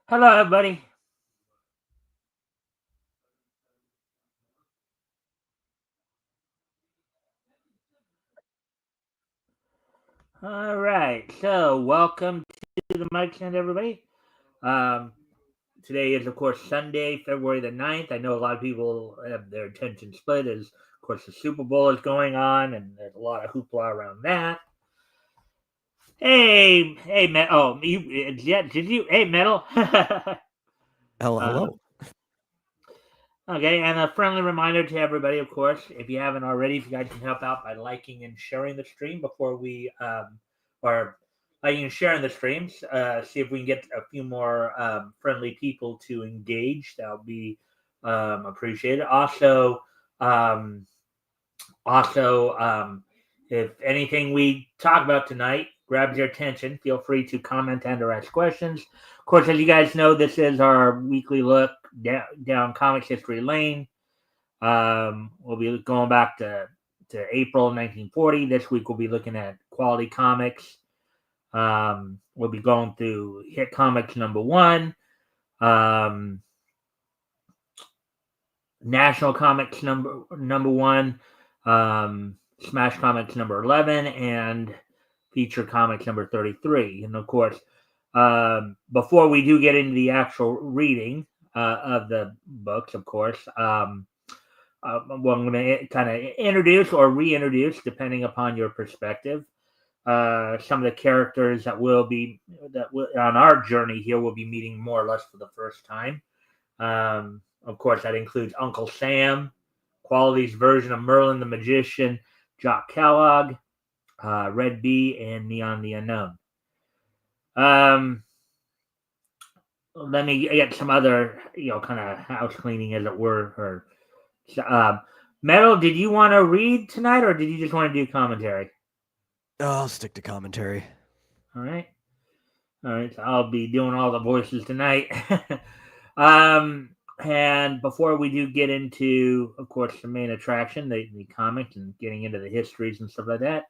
Hello, everybody. All right, so welcome to the Mikestand, everybody. Um, Today is, of course, Sunday, February the 9th. I know a lot of people have their attention split as, of course, the Super Bowl is going on, and there's a lot of hoopla around that. Hey, Metal. Oh, did you? Hey, Metal. Hello, uh, hello. okay, and a friendly reminder to everybody, of course, if you haven't already, if you guys can help out by liking and sharing the stream before we, or liking and sharing the streams, see if we can get a few more friendly people to engage. That would be appreciated. Um, also, if anything we talk about tonight grabs your attention, feel free to comment and/or ask questions. Of course, as you guys know, this is our weekly look down comics history lane. We'll be going back to April 1940. This week we'll be looking at quality comics. We'll be going through Hit Comics number one, um, National Comics number one, Smash Comics number 11, and Feature Comics number 33. And of course, before we do get into the actual reading of the books, of course, well, I'm going to kind of introduce or reintroduce, depending upon your perspective, some of the characters on our journey here will be meeting more or less for the first time. Of course, that includes Uncle Sam, Quality's version of Merlin the Magician, Jock Kellogg, Red Bee, and Neon the Unknown. Let me get some other, kind of house cleaning, as it were. Metal, did you want to read tonight, or did you just want to do commentary? I'll stick to commentary. All right. All right, so I'll be doing all the voices tonight. um, and before we do get into, of course, the main attraction, the comics, and getting into the histories and stuff like that,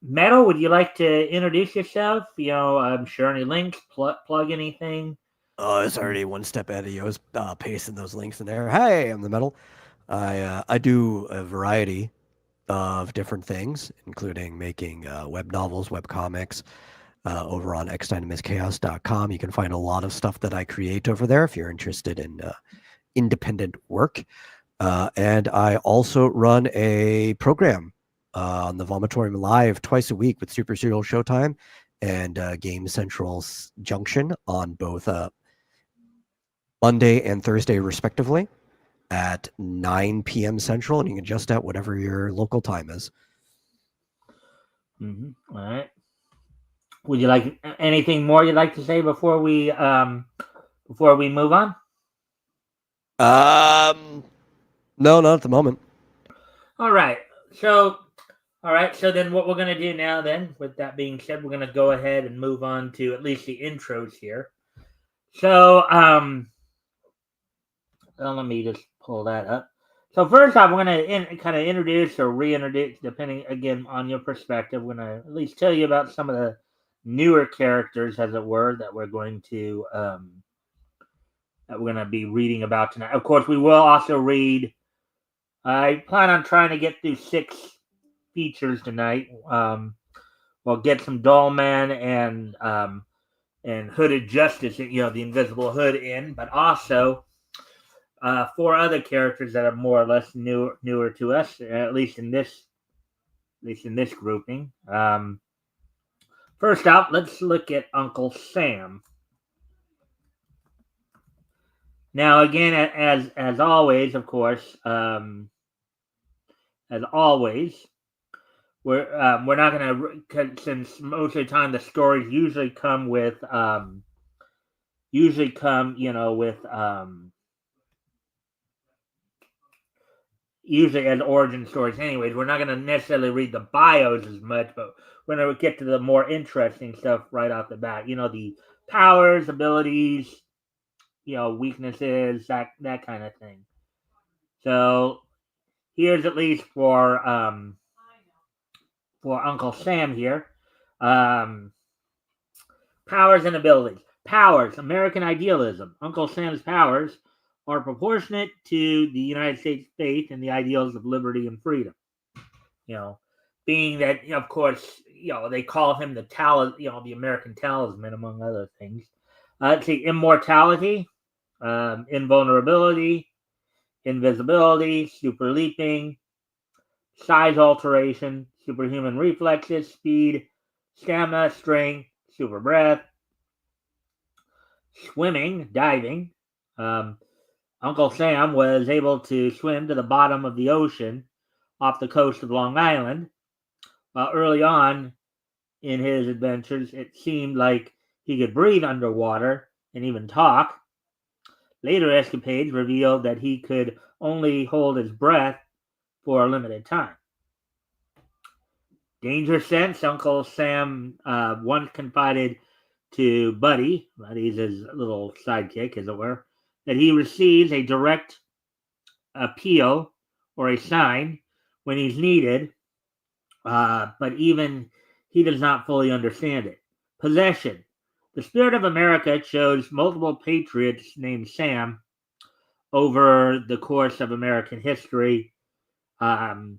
Metal, would you like to introduce yourself? Share any links, plug anything. Oh, it's already one step ahead of you. I was pasting those links in there. Hey, I'm the metal. I do a variety of different things, including making web novels, web comics, over on xdynamischaos.com. You can find a lot of stuff that I create over there if you're interested in independent work. And I also run a program on the Vomitorium Live twice a week with Super Serial Showtime and Game Central's Junction on both Monday and Thursday, respectively, at 9 p.m. Central, and you can adjust that whatever your local time is. Mm-hmm. All right. Would you like anything more you'd like to say before we move on? No, not at the moment. All right. So All right, so then what we're going to do now, then, with that being said, we're going to go ahead and move on to at least the intros here. So, let me just pull that up. So, first off, we're going to kind of introduce or reintroduce, depending, again, on your perspective. We're going to at least tell you about some of the newer characters, as it were, that we're going to be reading about tonight. Of course, we will also read. I plan on trying to get through 6 features tonight. We'll get some Doll Man and Hooded Justice, the Invisible Hood in, but also 4 other characters that are more or less newer to us, at least in this grouping. First up, let's look at Uncle Sam. Now, again, as always, of course, as always, we're not going to, since most of the time the stories usually come, with usually as origin stories anyways. We're not going to necessarily read the bios as much, but we're going to get to the more interesting stuff right off the bat. The powers, abilities, weaknesses, that kind of thing. So here's at least for Uncle Sam here. Um, Powers and abilities. Powers, American idealism. Uncle Sam's powers are proportionate to the United States faith and the ideals of liberty and freedom. You know, being that, of course, they call him the American talisman, among other things. Let's see, immortality, invulnerability, invisibility, super leaping, size alteration, superhuman reflexes, speed, stamina, strength, super breath, swimming, diving. Um, Uncle Sam was able to swim to the bottom of the ocean off the coast of Long Island. While early on in his adventures, it seemed like he could breathe underwater and even talk. Later escapades revealed that he could only hold his breath for a limited time. Danger sense, Uncle Sam once confided to Buddy's his little sidekick, as it were, that he receives a direct appeal or a sign when he's needed, but even he does not fully understand it. Possession. The spirit of America chose multiple patriots named Sam over the course of American history to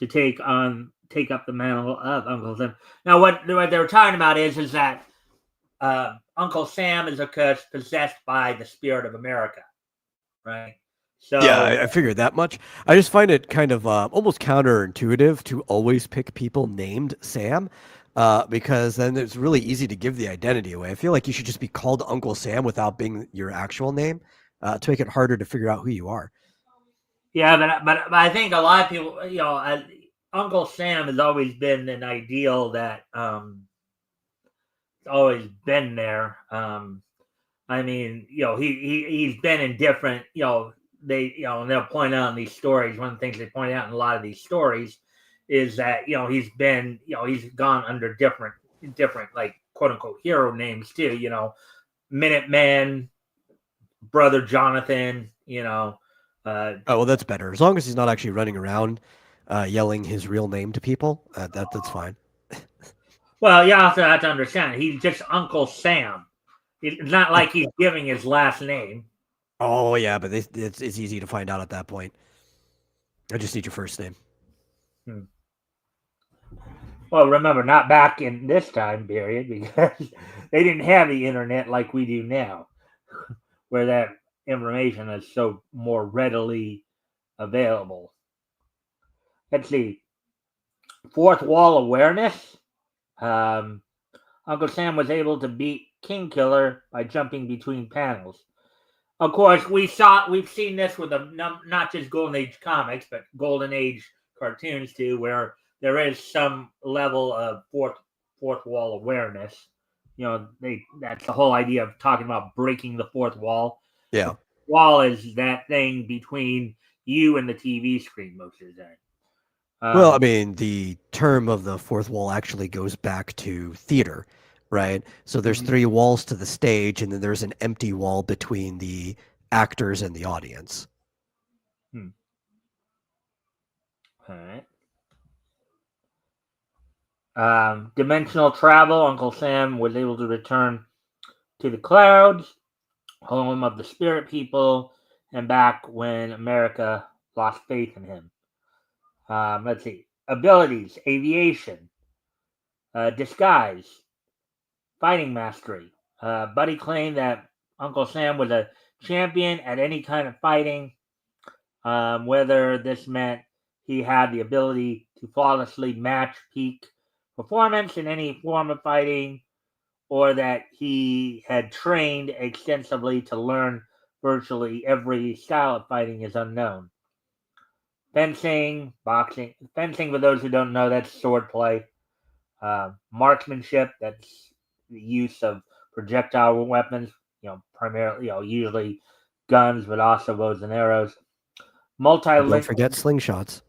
take up the mantle of Uncle Sam. Now, what they were talking about is that Uncle Sam is, of course, possessed by the spirit of America, right? Yeah, So, I figured that much. I just find it kind of almost counterintuitive to always pick people named Sam, because then it's really easy to give the identity away. I feel like you should just be called Uncle Sam without being your actual name, to make it harder to figure out who you are. yeah, but I think a lot of people, Uncle Sam has always been an ideal that always been there. I mean, he's been in different, and they'll point out in these stories. One of the things they point out in a lot of these stories is that he's gone under different like quote unquote hero names too. Minuteman, Brother Jonathan. Oh, well, that's better. As long as he's not actually running around yelling his real name to people, that's fine. Well, you also have to understand he's just Uncle Sam. It's not like he's giving his last name. Oh, yeah, but it's easy to find out at that point. I just need your first name. Hmm. Well, remember, not back in this time period because they didn't have the internet like we do now, where that information is so more readily available. Let's see. Fourth wall awareness. Um, Uncle Sam was able to beat King Killer by jumping between panels. Of course, we've seen this with not just Golden Age comics, but Golden Age cartoons too, where there is some level of fourth wall awareness. That's the whole idea of talking about breaking the fourth wall. Yeah. Wall is that thing between you and the TV screen most of the time. Well, I mean, the term of the fourth wall actually goes back to theater, right? So there's three walls to the stage, and then there's an empty wall between the actors and the audience. All right. Dimensional travel. Uncle Sam was able to return to the clouds, home of the spirit people, and back when America lost faith in him. Let's see. Abilities, aviation, disguise, fighting mastery. Buddy claimed that Uncle Sam was a champion at any kind of fighting, whether this meant he had the ability to flawlessly match peak performance in any form of fighting, or that he had trained extensively to learn virtually every style of fighting is unknown. Fencing, boxing. Fencing, for those who don't know, that's swordplay. Marksmanship, that's the use of projectile weapons, primarily, usually guns, but also bows and arrows. Don't forget slingshots.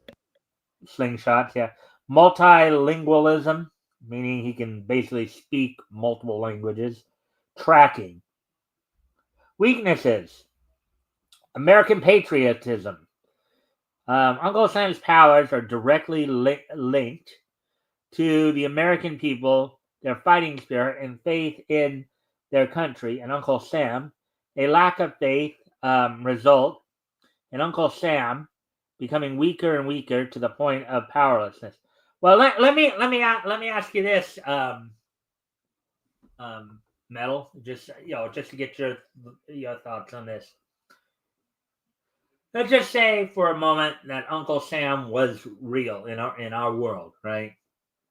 Slingshots, yeah. Multilingualism, meaning he can basically speak multiple languages. Tracking. Weaknesses. American patriotism. Uncle Sam's powers are directly linked to the American people, their fighting spirit, and faith in their country and Uncle Sam, a lack of faith result in Uncle Sam becoming weaker and weaker to the point of powerlessness. Well, let me ask you this, Metal, just to get your thoughts on this. Let's just say for a moment that Uncle Sam was real in our world, right?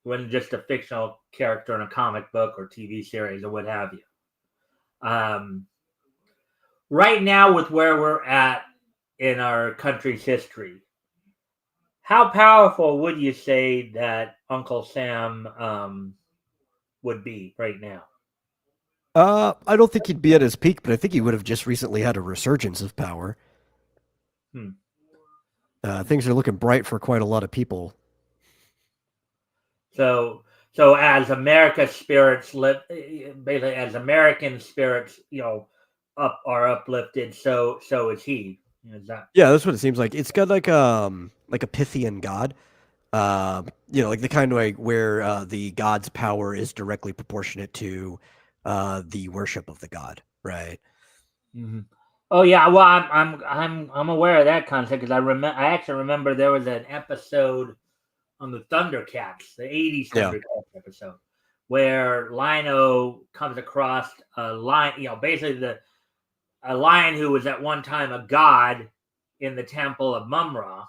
It wasn't just a fictional character in a comic book or TV series or what have you. Right now, with where we're at in our country's history, how powerful would you say that Uncle Sam would be right now? I don't think he'd be at his peak, but I think he would have just recently had a resurgence of power. Hmm. Things are looking bright for quite a lot of people. So, as America's spirits live, basically as American spirits, are uplifted. So is he. Is that? Yeah, that's what it seems like. It's got like a Pythian god. Like the kind of way where the god's power is directly proportionate to the worship of the god, right? Mm-hmm. Oh yeah, well I'm aware of that concept because I actually remember there was an episode on the Thundercats, the '80s Yeah. Thundercats episode, where Lion-O comes across a lion, basically a lion who was at one time a god in the temple of Mum-Ra,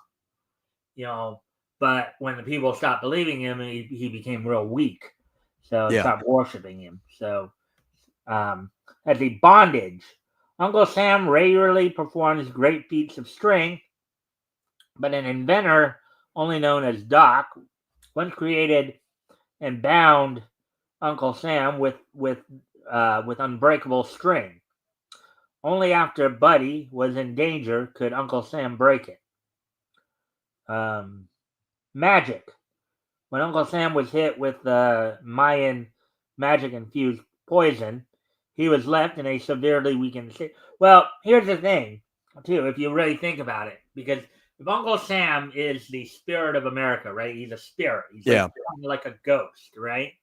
but when the people stopped believing him, he became real weak, so Yeah. stopped worshiping him. So, as a bondage, Uncle Sam regularly performs great feats of strength, but an inventor, only known as Doc, once created and bound Uncle Sam with unbreakable string. Only after Buddy was in danger could Uncle Sam break it. Magic. When Uncle Sam was hit with the Mayan magic infused poison, he was left in a severely weakened state. Well, here's the thing, too, if you really think about it, because if Uncle Sam is the spirit of America, right? He's a spirit. He's like a ghost, right?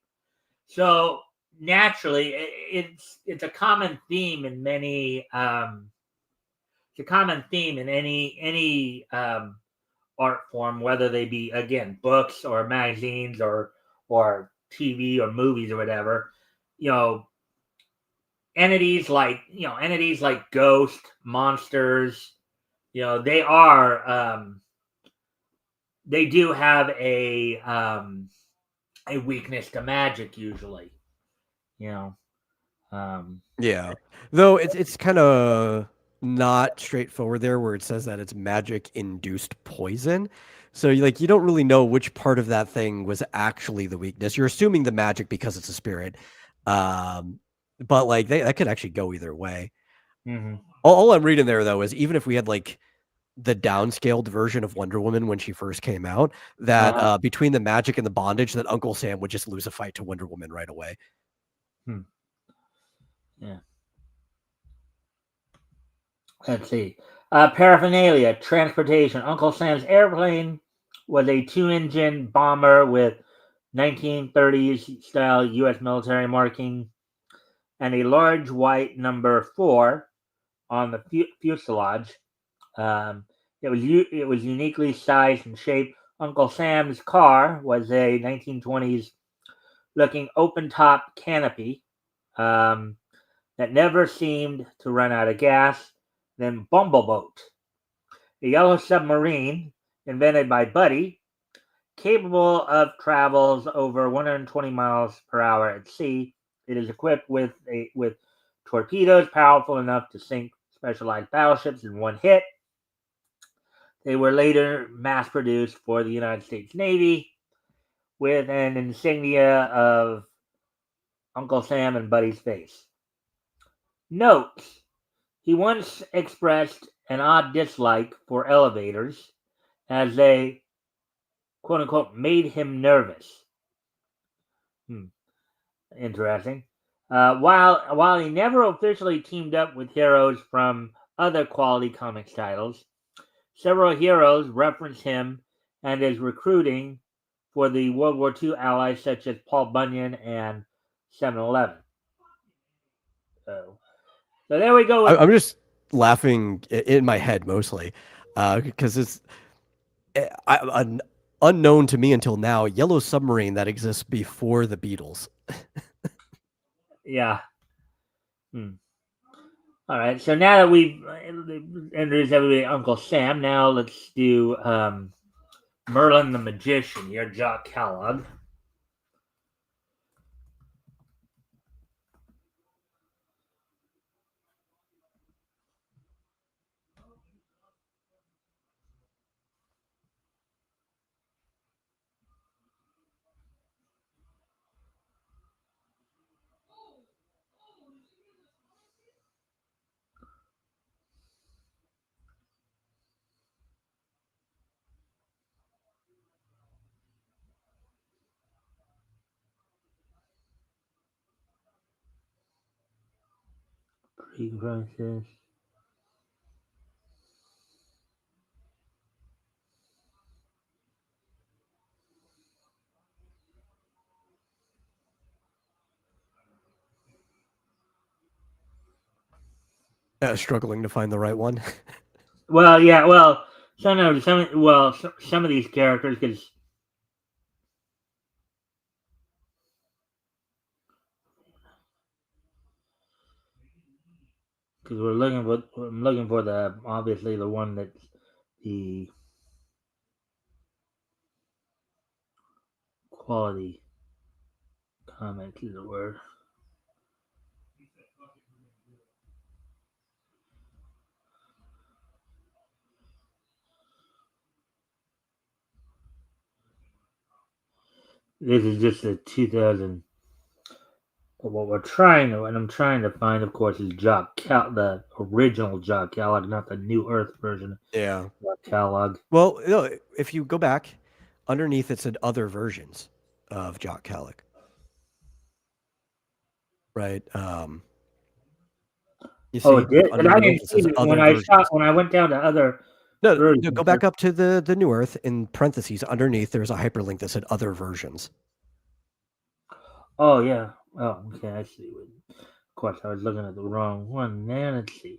So naturally, it's a common theme in many. It's a common theme in any art form, whether they be again books or magazines or TV or movies or whatever. You know, entities like ghost monsters. They do have a weakness to magic usually. You know. Yeah. Though it's kind of not straightforward there where it says that it's magic induced poison. So you don't really know which part of that thing was actually the weakness. You're assuming the magic because it's a spirit. But that could actually go either way. Mm-hmm. All I'm reading there though is even if we had the downscaled version of Wonder Woman when she first came out, that between the magic and the bondage, that Uncle Sam would just lose a fight to Wonder Woman right away. Yeah. Let's see. Paraphernalia, transportation. Uncle Sam's airplane was a two-engine bomber with 1930s style U.S. military marking and a large white number 4 on the fuselage. It was uniquely sized and shaped. Uncle Sam's car was a 1920s looking open top canopy that never seemed to run out of gas. Then Bumbleboat, a yellow submarine invented by Buddy, capable of travels over 120 miles per hour at sea. It is equipped with torpedoes powerful enough to sink specialized battleships in one hit. They were later mass produced for the United States Navy with an insignia of Uncle Sam and Buddy's face. Notes: he once expressed an odd dislike for elevators as they, quote unquote, made him nervous. Interesting. While he never officially teamed up with heroes from other quality comics titles, several heroes reference him and his recruiting for the World War II allies such as Paul Bunyan and 7-Eleven. So there we go. I'm just laughing in my head mostly because it's an unknown to me until now Yellow Submarine that exists before the Beatles. Yeah. All right. So now that we've introduced everybody, Uncle Sam, now let's do Merlin the Magician here, Jock Kellogg. Pre-crisis. Struggling to find the right one. Well, yeah. Well, some of these characters, because I'm looking for the obviously the one that's the quality comic is the word. This is just the 2000. But what I'm trying to find, of course, is the original Jock Kellogg, not the New Earth version Yeah. of Jock Kellogg. Well, if you go back, underneath it said other versions of Jock Kellogg. Right. You see It did. But I underneath didn't it see says it other versions. when I went down to other No, versions. go back up to the New Earth. In parentheses, underneath, there's a hyperlink that said other versions. Oh yeah. Oh, okay. I see. Of course, I was looking at the wrong one. Now let's see.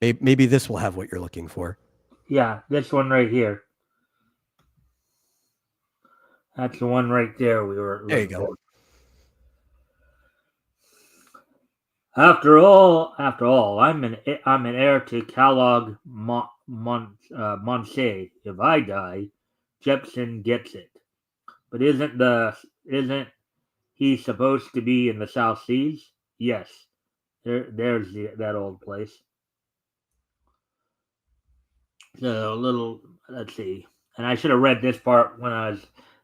Maybe this will have what you're looking for. Yeah, this one right here. That's the one right there we were There you looking go. for. After all, I'm an heir to Kellogg Monse. If I die, Jepson gets it. But isn't he supposed to be in the South Seas? Yes. There's that old place. So let's see. And I should have read this part when I was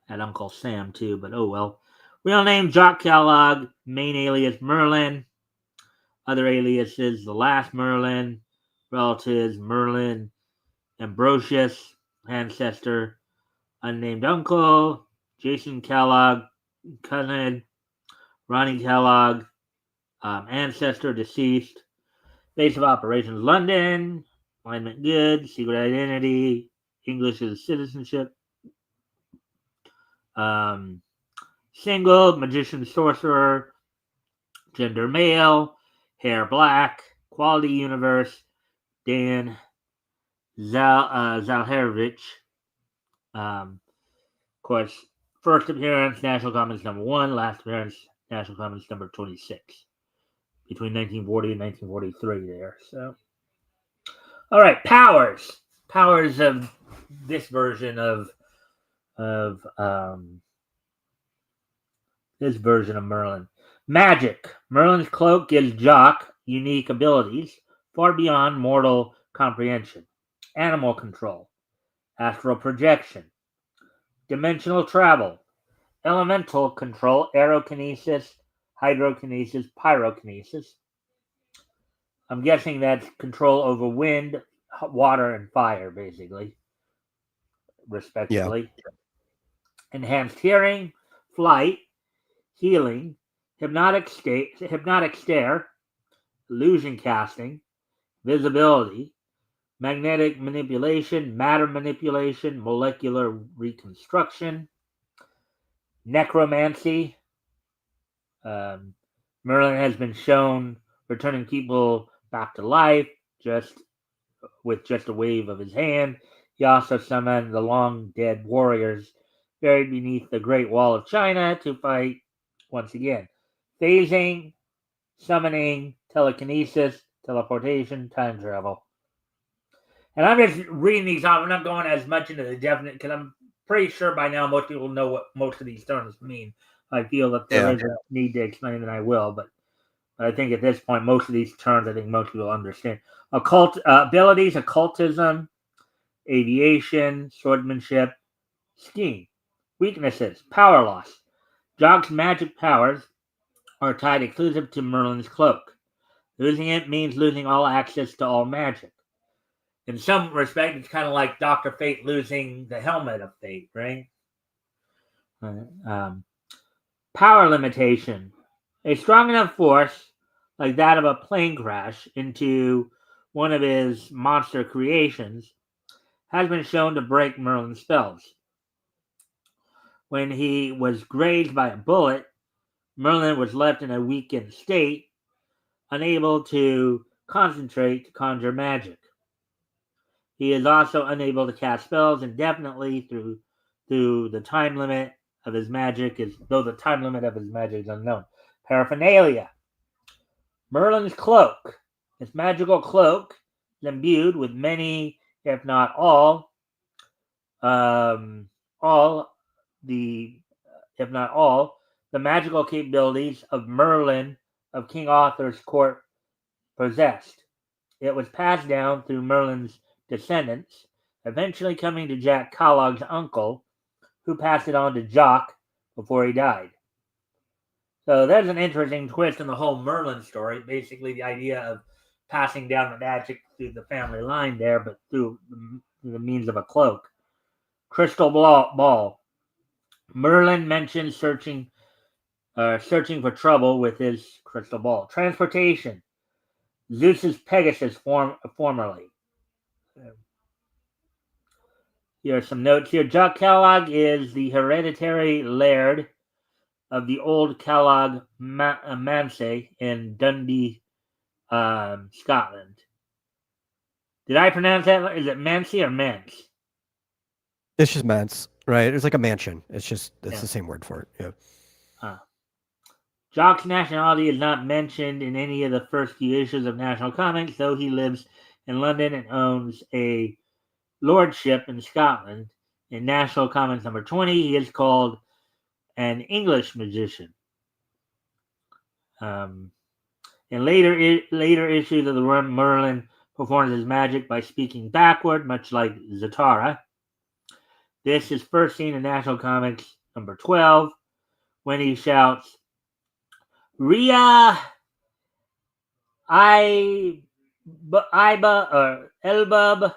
at Uncle Sam too, but oh well. Real name Jock Kellogg, main alias Merlin, other aliases The Last Merlin, relatives Merlin Ambrosius, ancestor unnamed uncle, Jason Kellogg, cousin, Ronnie Kellogg, ancestor deceased, base of operations London, alignment good, secret identity, English is citizenship, single, magician sorcerer, gender male, hair black, quality universe, Dan Zalherevich. Of course, first appearance, National Comics #1, last appearance, National Comics #26. Between 1940 and 1943 there. So, all right, powers. Powers of this version of Merlin. Magic. Merlin's cloak gives Jock unique abilities far beyond mortal comprehension. Animal control. Astral projection. Dimensional travel. Elemental control. Aerokinesis, hydrokinesis, pyrokinesis. I'm guessing that's control over wind, water, and fire, basically, respectively. Yeah. Enhanced hearing, flight, healing, hypnotic stare, illusion casting, visibility, magnetic manipulation, matter manipulation, molecular reconstruction, necromancy. Merlin has been shown returning people back to life just with just a wave of his hand. He also summoned the long dead warriors buried beneath the Great Wall of China to fight once again. Phasing, summoning, telekinesis, teleportation, time travel. And I'm just reading these off. I'm not going as much into the definite because I'm pretty sure by now most people know what most of these terms mean. I feel that there is a need to explain, and I will, but I think at this point, most of these terms, I think most people understand. Occult abilities, occultism, aviation, swordsmanship, skiing. Weaknesses, power loss. Jock's magic powers are tied exclusive to Merlin's cloak. Losing it means losing all access to all magic. In some respect, it's kind of like Dr. Fate losing the helmet of fate, right? Power limitation. A strong enough force, like that of a plane crash into one of his monster creations, has been shown to break Merlin's spells. When he was grazed by a bullet, Merlin was left in a weakened state, unable to concentrate to conjure magic. He is also unable to cast spells indefinitely through the time limit of his magic is unknown. Paraphernalia. Merlin's cloak. This magical cloak is imbued with many, if not all the if not all, the magical capabilities of Merlin of King Arthur's court possessed. It was passed down through Merlin's descendants, eventually coming to Jack Kellog's uncle, who passed it on to Jock before he died. So there's an interesting twist in the whole Merlin story. Basically, the idea of passing down the magic through the family line there, but through the means of a cloak. Crystal ball. Merlin mentions searching for trouble with his crystal ball. Transportation. Zeus's Pegasus formerly. Here are some notes here. Jock Kellogg is the hereditary laird of the old Kellogg Manse in Dundee, Scotland. Did I pronounce that? Is it Manse or Mance? It's just manse, right? It's like a mansion. It's the same word for it. Yeah. Jock's nationality is not mentioned in any of the first few issues of National Comics, though he lives in London and owns a lordship in Scotland. In National Comics number 20, he is called an English magician. In later issues of the run, Merlin performs his magic by speaking backward, much like Zatara. This is first seen in National Comics number 12, when he shouts, Ria Iba or Elbub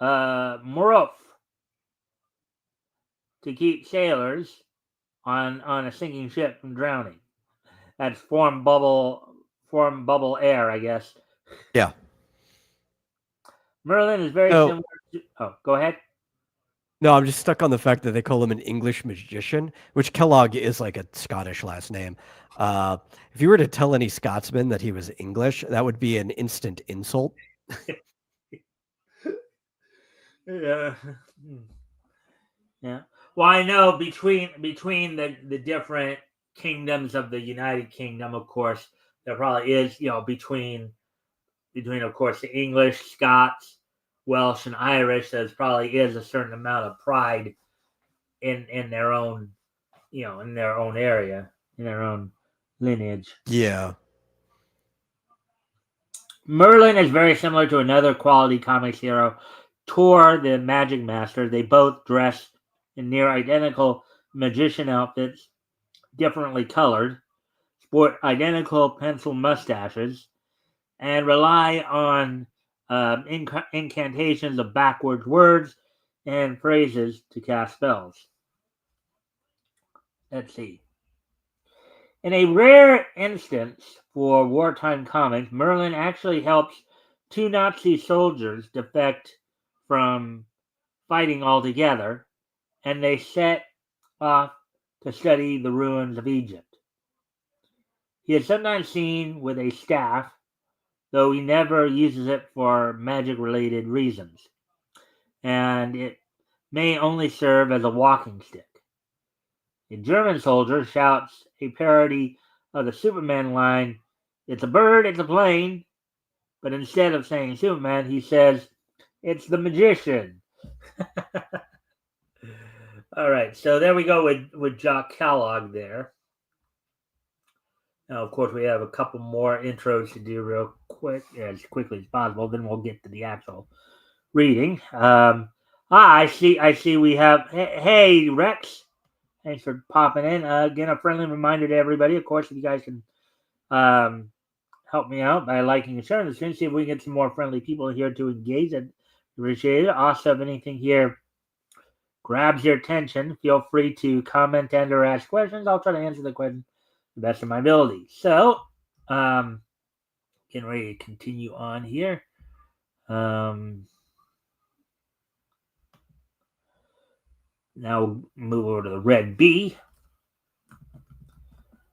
Morov, to keep sailors on a sinking ship from drowning. That's form bubble air, I guess. Yeah. Merlin is very similar to... Oh, go ahead. No, I'm just stuck on the fact that they call him an English magician, which Kellogg is like a Scottish last name. If you were to tell any Scotsman that he was English, that would be an instant insult. Yeah. Well, I know between the different kingdoms of the United Kingdom, of course, there probably is, between of course the English, Scots, Welsh, and Irish, there probably is a certain amount of pride in their own, in their own area, in their own lineage. Yeah. Merlin is very similar to another quality comics hero, Tor, the Magic Master. They both dress in near identical magician outfits, differently colored, sport identical pencil mustaches, and rely on incantations of backwards words and phrases to cast spells. Let's see. In a rare instance for wartime comics, Merlin actually helps two Nazi soldiers defect from fighting altogether, and they set off to study the ruins of Egypt. He is sometimes seen with a staff, though he never uses it for magic-related reasons, and it may only serve as a walking stick. A German soldier shouts a parody of the Superman line, "It's a bird, it's a plane," but instead of saying Superman, he says, "It's the magician." All right, so there we go with Jock Kellogg there. Now, of course, we have a couple more intros to do real quick, as quickly as possible. Then we'll get to the actual reading. I see. We have. Hey, Rex. Thanks for popping in. Again, a friendly reminder to everybody. Of course, if you guys can help me out by liking and sharing the stream, see if we can get some more friendly people here to engage. I'd appreciate it. Also, if anything here grabs your attention, feel free to comment and or ask questions. I'll try to answer the question to the best of my ability. So, getting ready to continue on here. Now we'll move over to the red B.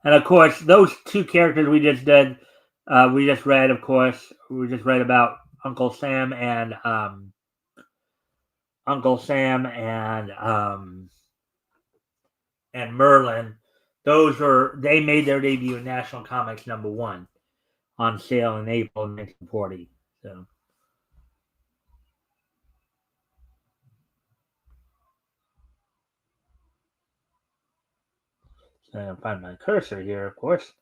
And of course, those two characters we just read, of course, we just read about Uncle Sam and Merlin. They made their debut in National Comics #1 on sale in April 1940. So. I'll find my cursor here, of course.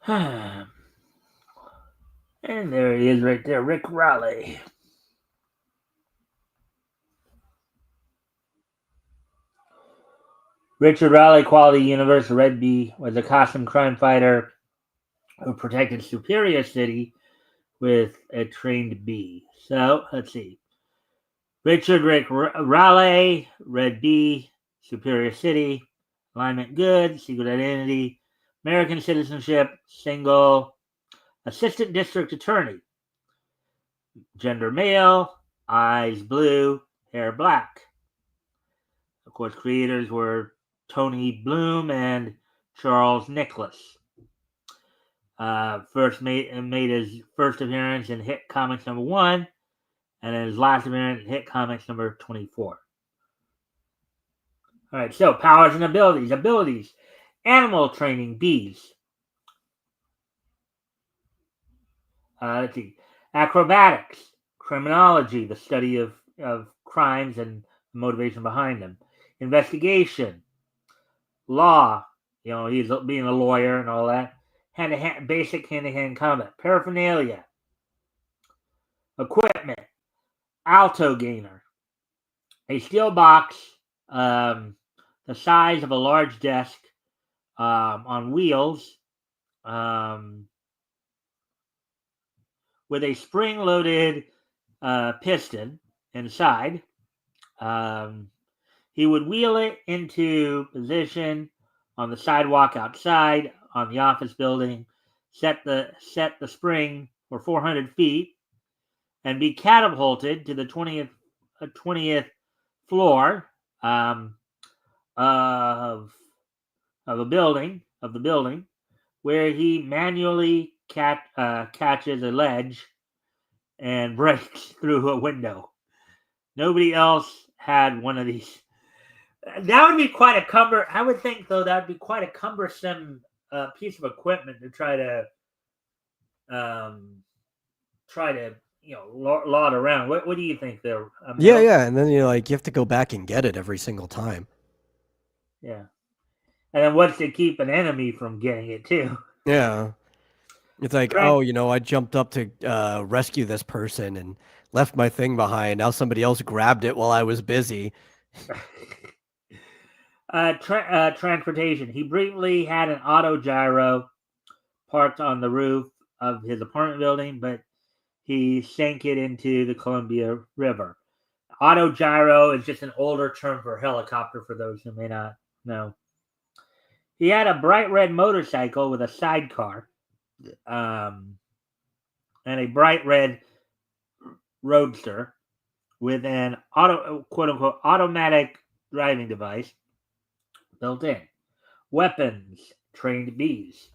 And there he is right there, Rick Raleigh. Richard Raleigh, Quality Universe, Red Bee, was a costume crime fighter who protected Superior City with a trained bee. So, let's see. Richard Rick Raleigh, Red Bee, Superior City, alignment good, secret identity, American citizenship, single, assistant district attorney, gender male, eyes blue, hair black. Of course, creators were Tony Bloom and Charles Nicholas. First made his first appearance in Hit Comics #1, and then his last appearance in Hit Comics #24. All right, so powers and abilities. Abilities: animal training, bees. Let's see. Acrobatics, criminology, the study of crimes and the motivation behind them. Investigation, law. He's being a lawyer and all that. Basic hand-to-hand combat. Paraphernalia. Equipment. Alto gainer. A steel box the size of a large desk on wheels with a spring-loaded piston inside. He would wheel it into position on the sidewalk outside on the office building, set the spring for 400 feet, and be catapulted to the 20th floor of the building, where he manually catches a ledge and breaks through a window. Nobody else had one of these. That would be quite a I would think, though, that would be quite a cumbersome piece of equipment to try to laud around. What do you think there? Yeah, and then you have to go back and get it every single time. Yeah, and then what's to keep an enemy from getting it too? Yeah, it's like, I jumped up to rescue this person and left my thing behind. Now somebody else grabbed it while I was busy. Transportation. He briefly had an auto gyro parked on the roof of his apartment building, but he sank it into the Columbia River. Auto gyro is just an older term for helicopter, for those who may not know. He had a bright red motorcycle with a sidecar. and a bright red roadster with an quote unquote automatic driving device built in. Weapons, trained bees.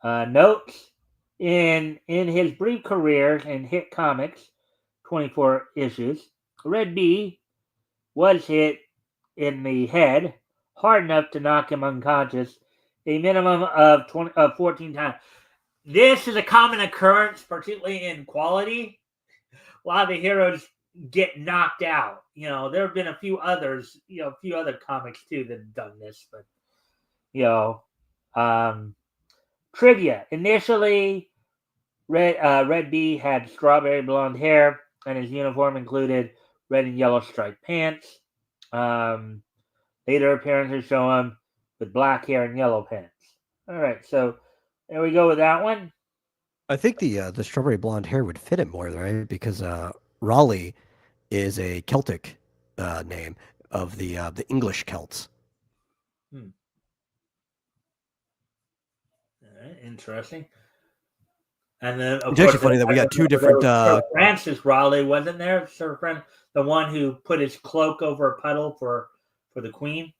Notes in his brief career in hit comics, 24 issues, Red Bee was hit in the head hard enough to knock him unconscious a minimum of 14 times. This is a common occurrence, particularly in quality. A lot of the heroes get knocked out. There have been a few others, a few other comics too that have done this, but trivia. Initially, Red Bee had strawberry blonde hair, and his uniform included red and yellow striped pants. Later appearances show him with black hair and yellow pants. All right, so there we go with that one. I think the strawberry blonde hair would fit him more, right? Because Raleigh is a Celtic name of the English Celts. All right, interesting. And then, it's actually funny that we got two different. Sir Francis Raleigh, wasn't there? Sir Francis, the one who put his cloak over a puddle for the Queen.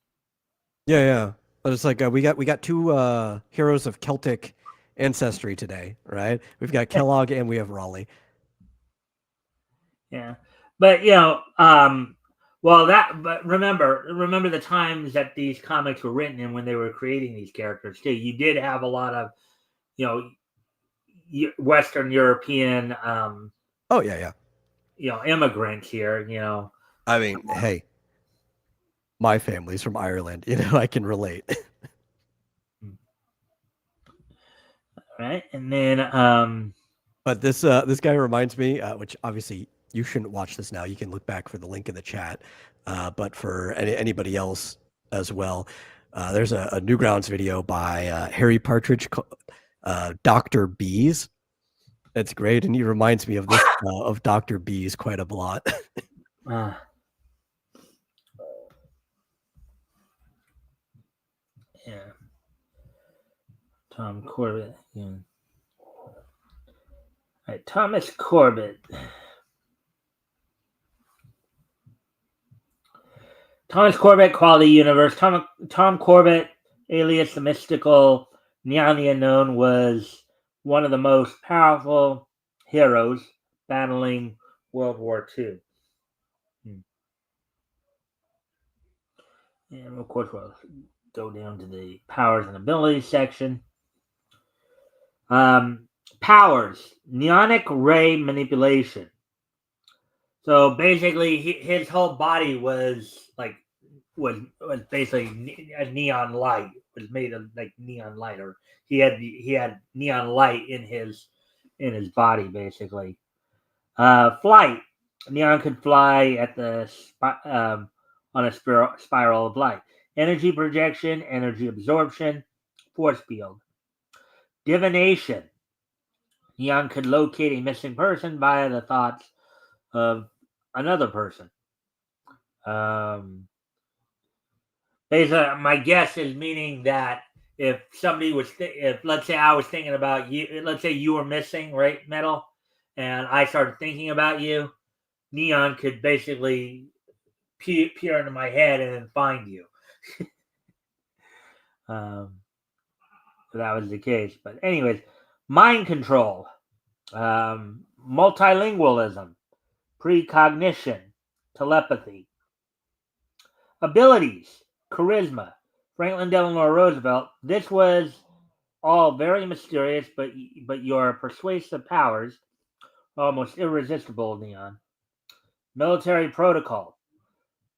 Yeah. But it's like we got two heroes of Celtic ancestry today, right? We've got Kellogg and we have Raleigh. Yeah, but but remember the times that these comics were written and when they were creating these characters too. You did have a lot of, Western European. Oh yeah. Immigrants here. I mean, hey, my family's from Ireland. I can relate. Right, and then but this guy reminds me, which obviously you shouldn't watch this now. You can look back for the link in the chat. But for anybody else as well, there's a Newgrounds video by Harry Partridge, Dr. Bees. It's great, and he reminds me of this of Dr. Bees quite a lot. Yeah. Tom Corbett. Yeah. All right, Thomas Corbett. Thomas Corbett, Quality Universe. Tom Corbett, alias the mystical Neon the Unknown, was one of the most powerful heroes battling World War II. And of course, we'll go down to the powers and abilities section. Powers, neonic ray manipulation. So basically, his whole body was basically a neon light. Was made of like neon light, or he had neon light in his body basically. Flight, Neon could fly at the on a spiral of light. Energy projection, energy absorption, force field. Divination, Neon could locate a missing person via the thoughts of another person. Basically, my guess is meaning that if somebody was, if let's say I was thinking about you, let's say you were missing, right, Metal, and I started thinking about you, Neon could basically peer into my head and then find you. So that was the case. But anyways, mind control, multilingualism, precognition, telepathy. Abilities, charisma, Franklin Delano Roosevelt. This was all very mysterious, but your persuasive powers are almost irresistible, Neon. Military protocol.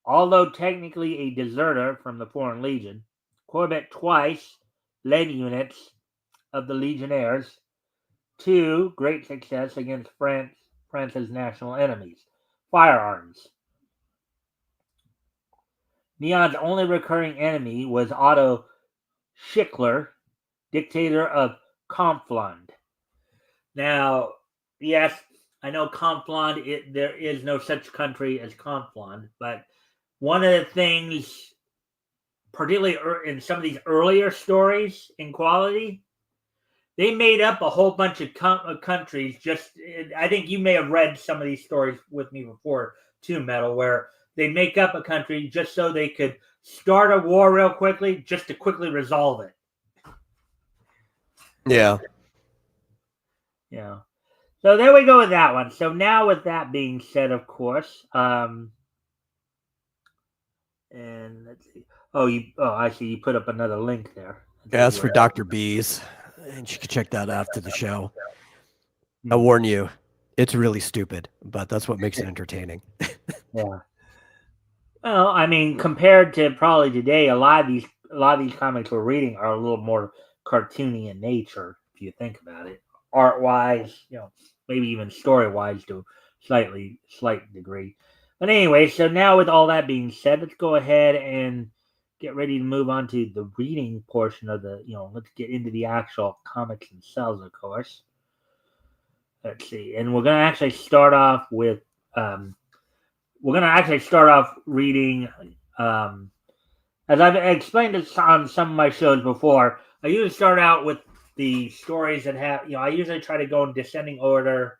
Although technically a deserter from the Foreign Legion, Corbett twice led units of the Legionnaires to great success against France's national enemies. Firearms. Neon's only recurring enemy was Otto Schickler, dictator of Conflund. Now, yes, I know Conflund, there is no such country as Conflund, but one of the things, particularly in some of these earlier stories in Quality, they made up a whole bunch of countries. Just I think you may have read some of these stories with me before too, Metal, where they make up a country just so they could start a war real quickly, just to quickly resolve it. Yeah. Yeah. So there we go with that one. So now, with that being said, of course, and let's see. I see. You put up another link there. As for Dr. Bees, and you can check that after the show. I Hmm. warn you, it's really stupid, but that's what makes it entertaining. Yeah. Well, I mean, compared to probably today, a lot of these comics we're reading are a little more cartoony in nature, if you think about it, art wise, maybe even story wise to a slight degree. But anyway, so now with all that being said, let's go ahead and get ready to move on to the reading portion of let's get into the actual comics themselves, of course. Let's see, and we're gonna actually start off with um, reading. Um, as I've explained this on some of my shows before, I usually start out with the stories that have, I usually try to go in descending order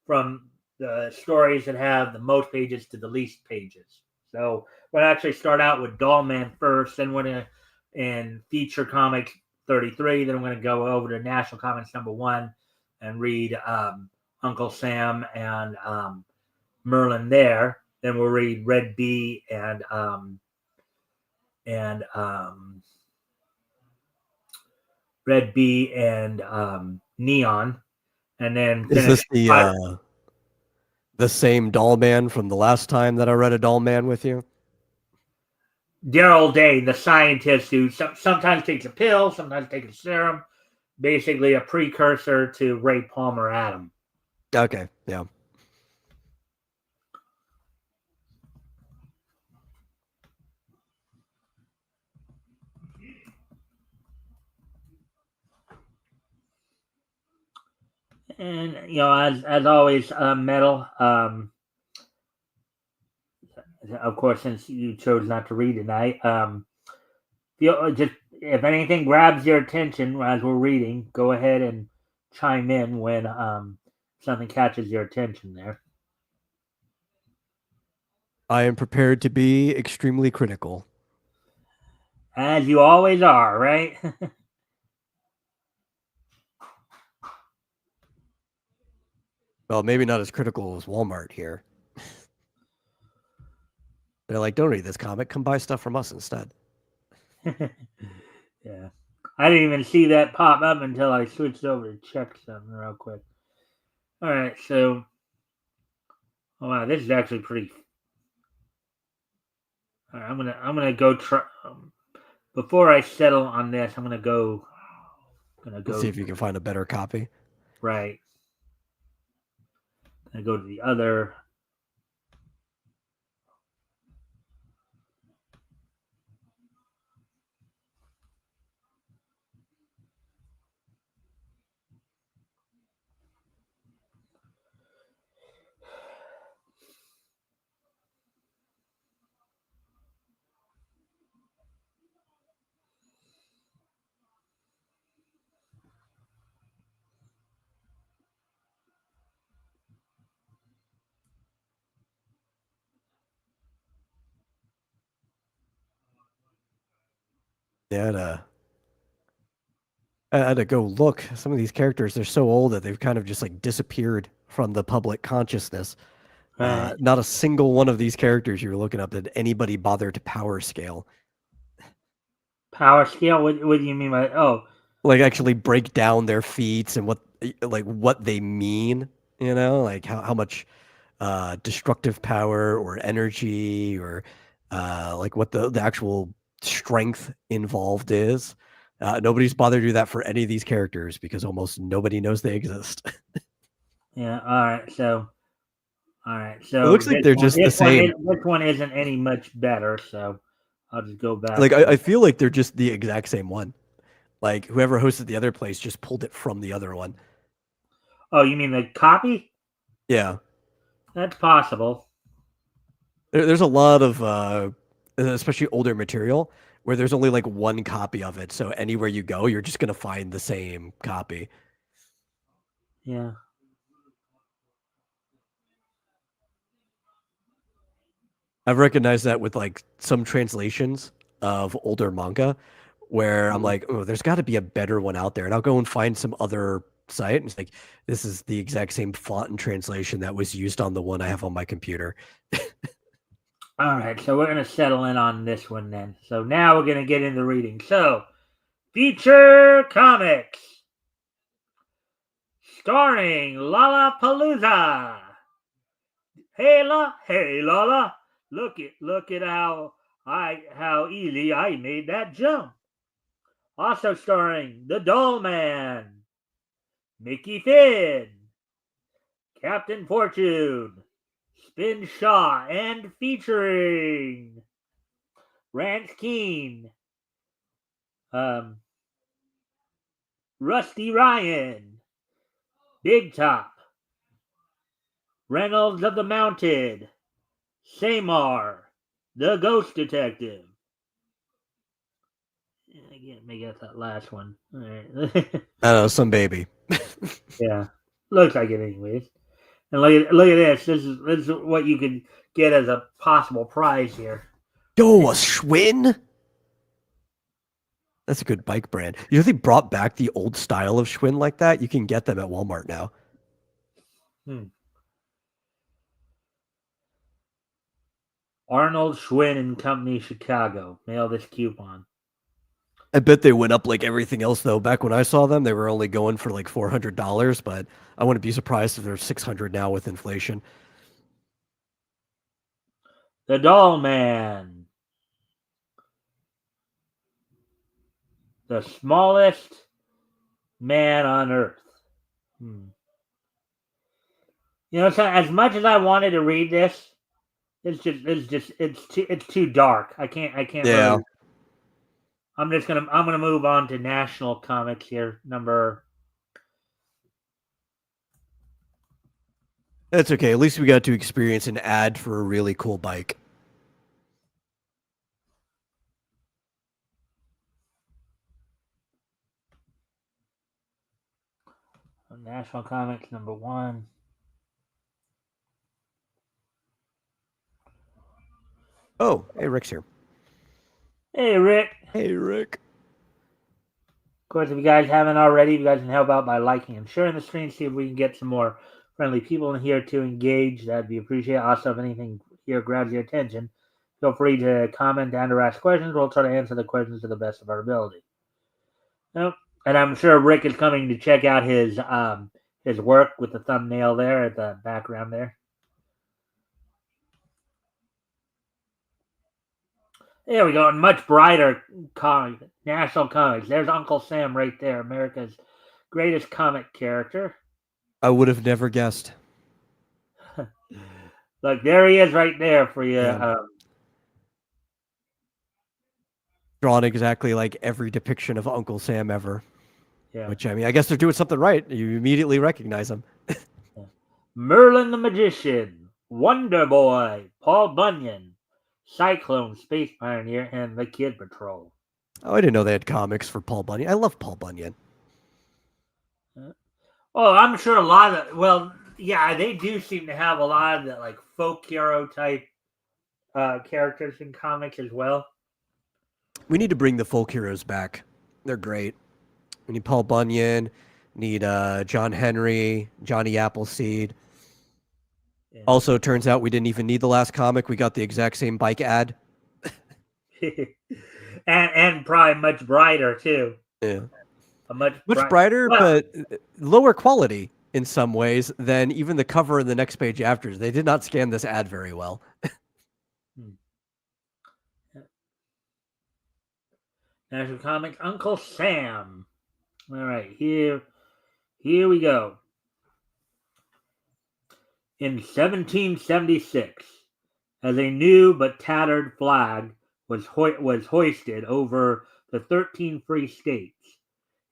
from the stories that have the most pages to the least pages. So we're going to actually start out with Doll Man first, then we're going to, in Feature Comics 33, then I'm going to go over to National Comics #1 and read Uncle Sam and Merlin there. Then we'll read Red Bee and Red Bee and Neon, and then Is finish this the same Doll Man from the last time that I read a Doll Man with you? Daryl Dane, the scientist who sometimes takes a pill, sometimes takes a serum, basically a precursor to Ray Palmer Adam. Okay, yeah. And as always, Metal. Of course, since you chose not to read tonight, just if anything grabs your attention as we're reading, go ahead and chime in when something catches your attention there. I am prepared to be extremely critical. As you always are, right? Well, maybe not as critical as Walmart here. They're like, don't read this comic. Come buy stuff from us instead. Yeah. I didn't even see that pop up until I switched over to check something real quick. All right, so wow, this is actually pretty. All right, I'm gonna go try. Before I settle on this, I'm gonna go. Let's see if you can find a better copy. Right. I go to the other. Yeah, I had to go look. Some of these characters, they're so old that they've kind of just like disappeared from the public consciousness. Right. Not a single one of these characters you were looking up did anybody bother to power scale. Power scale. What do you mean by? Oh, Like actually break down their feats and what they mean, like how much destructive power or energy or like what the actual strength involved is. Nobody's bothered to do that for any of these characters because almost nobody knows they exist. yeah. All right. So. All right. It So looks like they're just the same. this one isn't any much better. So I'll just go back Like to. I feel like they're just the exact same one. Like whoever hosted the other place just pulled it from the other one. Oh, you mean the copy? Yeah. That's possible. There's a lot of especially older material where there's only like one copy of it. So anywhere you go, you're just gonna find the same copy. Yeah. I've recognized that with like some translations of older manga where I'm like, oh, there's got to be a better one out there. And I'll go and find some other site. And it's like, this is the exact same font and translation that was used on the one I have on my computer. All right, so we're going to settle in on this one then. So now we're going to get into reading. So, feature comics starring Lollapalooza. Hey Lala, look at how easy I made that jump. Also starring the Doll Man, Mickey Finn, Captain Fortune, Spin Shaw, and featuring Rance Keen, Rusty Ryan, Big Top, Reynolds of the Mounted, Samar, the Ghost Detective. I can't make out that last one. All right. I don't know, some baby. Yeah, looks like it anyways. And look at this. This is what you could get as a possible prize here. Yo, a Schwinn? That's a good bike brand. You know they brought back the old style of Schwinn like that? You can get them at Walmart now. Arnold Schwinn and Company, Chicago. Mail this coupon. I bet they went up like everything else though. Back when I saw them, they were only going for like $400, but I wouldn't be surprised if they're $600 now with inflation. The Doll Man. The smallest man on earth. You know, so as much as I wanted to read this, it's too dark. I can't Yeah. really. I'm gonna move on to National Comics here. That's okay. At least we got to experience an ad for a really cool bike. National Comics #1. Oh, hey, Rick's here. Hey, Rick. Hey, Rick. Of course, if you guys haven't already, you guys can help out by liking and sharing the stream. See if we can get some more friendly people in here to engage. That'd be appreciated. Also, if anything here grabs your attention, feel free to comment and or ask questions. We'll try to answer the questions to the best of our ability. And I'm sure Rick is coming to check out his work with the thumbnail there at the background there. There we go. And much brighter comic, National Comics. There's Uncle Sam right there, America's greatest comic character. I would have never guessed. Look, there he is right there for you. Yeah. Drawn exactly like every depiction of Uncle Sam ever. Yeah. Which, I mean, I guess they're doing something right. You immediately recognize him. Merlin the Magician, Wonder Boy, Paul Bunyan, Cyclone, Space Pioneer, and the Kid Patrol. Oh, I didn't know they had comics for Paul Bunyan. I love Paul Bunyan. Oh, I'm sure a lot of, well, yeah, they do seem to have a lot of the like folk hero type characters in comics as well. We need to bring the folk heroes back. They're great. We need Paul Bunyan, need John Henry, Johnny Appleseed. Yeah. Also, turns out we didn't even need the last comic. We got the exact same bike ad. and probably much brighter too. Yeah. Much brighter, well, but lower quality in some ways than even the cover and the next page after. They did not scan this ad very well. National Comics, Uncle Sam. All right, here we go. In 1776, as a new but tattered flag was hoisted over the 13 free states,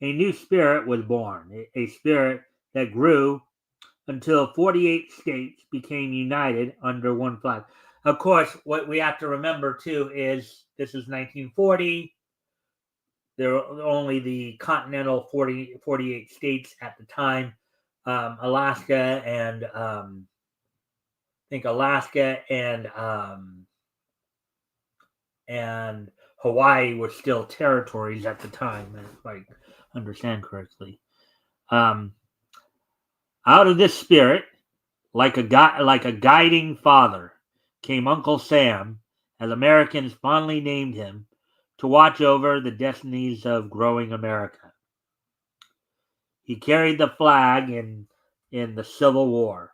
a new spirit was born, a spirit that grew until 48 states became united under one flag. Of course, what we have to remember too is this is 1940. There are only the continental 48 states at the time. Alaska and I think Alaska and Hawaii were still territories at the time, if I understand correctly. Um, Out of this spirit, like a guiding father, came Uncle Sam, as Americans fondly named him, to watch over the destinies of growing America. He carried the flag in the Civil War.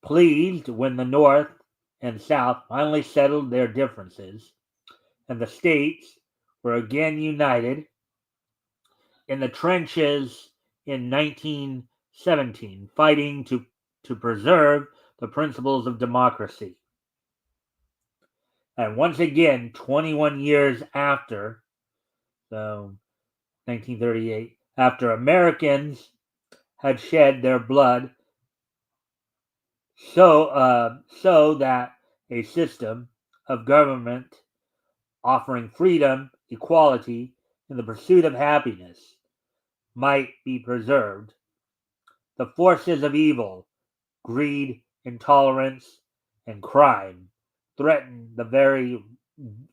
Pleased when the North and South finally settled their differences, and the states were again united in the trenches in 1917, fighting to preserve the principles of democracy. And once again, 21 years after, so 1938, after Americans had shed their blood so that a system of government offering freedom, equality, and the pursuit of happiness might be preserved, the forces of evil, greed, intolerance, and crime threaten the very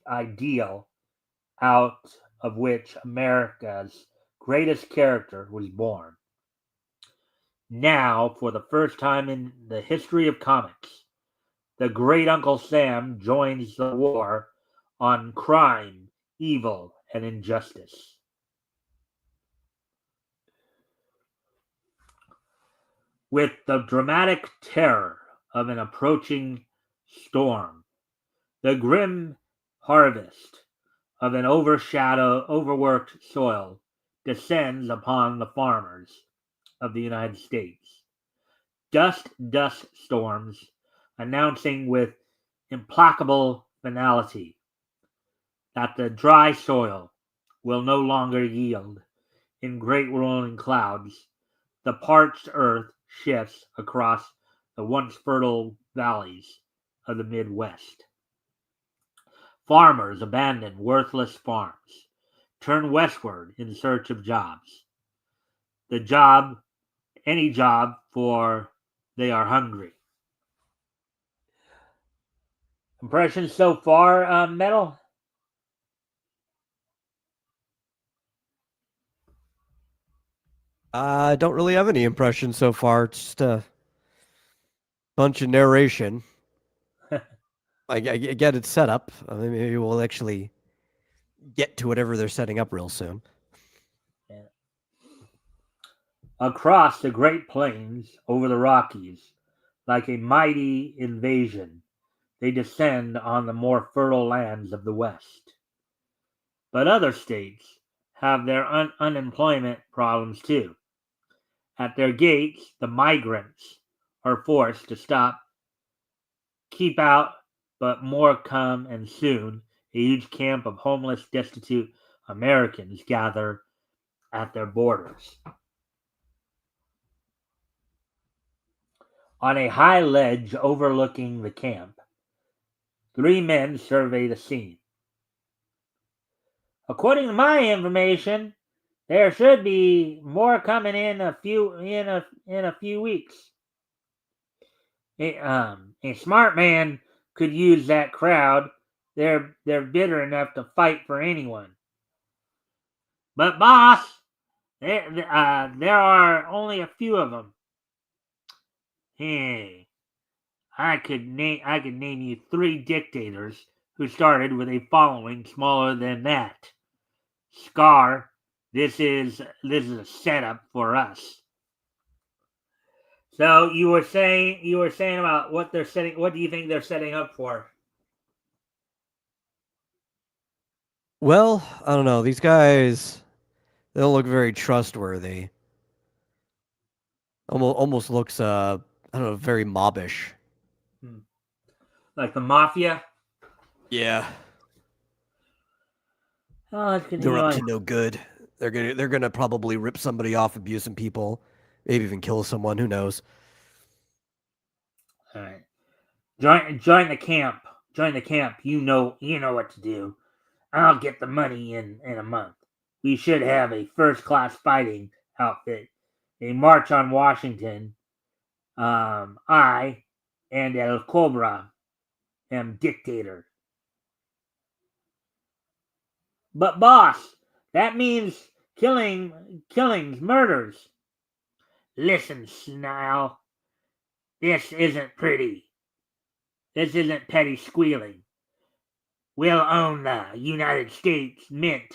ideal out of which America's greatest character was born. Now, for the first time in the history of comics, the great Uncle Sam joins the war on crime, evil, and injustice. With the dramatic terror of an approaching storm, the grim harvest of an overworked soil descends upon the farmers of the United States. Dust storms announcing with implacable finality that the dry soil will no longer yield. In great rolling clouds, the parched earth shifts across the once fertile valleys of the Midwest. Farmers abandon worthless farms, turn westward in search of jobs. The job, any job, for they are hungry. Impressions so far, Metal? I don't really have any impressions so far. It's just a bunch of narration. I get it's set up. I mean, maybe we'll actually get to whatever they're setting up real soon. Yeah. Across the Great Plains, over the Rockies, like a mighty invasion, they descend on the more fertile lands of the West. But other states have their unemployment problems too. At their gates, the migrants are forced to stop, keep out, but more come, and soon a huge camp of homeless, destitute Americans gather at their borders. On a high ledge overlooking the camp, three men survey the scene. According to my information, there should be more coming in a few weeks. A smart man could use that crowd. They're bitter enough to fight for anyone. But boss, there are only a few of them. Hey, I could name you three dictators who started with a following smaller than that. Scar, this is a setup for us. So you were saying about what they're setting. What do you think they're setting up for? Well, I don't know. These guys, they don't look very trustworthy. Almost looks, I don't know, very mobbish. Hmm. Like the mafia? Yeah, Oh, let's they're continue up on. to no good. They're gonna probably rip somebody off, abuse some people, maybe even kill someone. Who knows? All right. Join the camp. Join the camp. You know what to do. I'll get the money in a month. We should have a first class fighting outfit. A march on Washington. I and El Cobra am dictator. But boss, that means killings, murders. Listen, Snile, this isn't pretty. This isn't petty squealing. We'll own the United States Mint.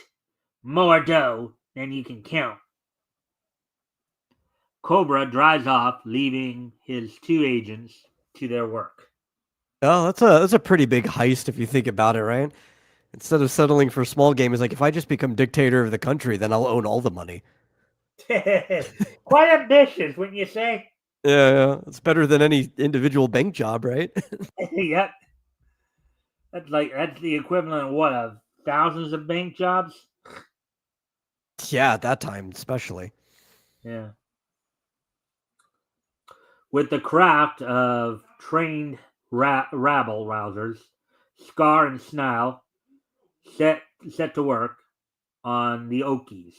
More dough than you can count. Cobra drives off, leaving his two agents to their work. Oh, that's a pretty big heist if you think about it, right? Instead of settling for small game, it's like if I just become dictator of the country, then I'll own all the money. Quite ambitious, wouldn't you say? Yeah, yeah. It's better than any individual bank job, right? Yep. That's the equivalent of what, of thousands of bank jobs? Yeah, at that time, especially. Yeah. With the craft of trained rabble rousers, Scar and Snile set to work on the Okies.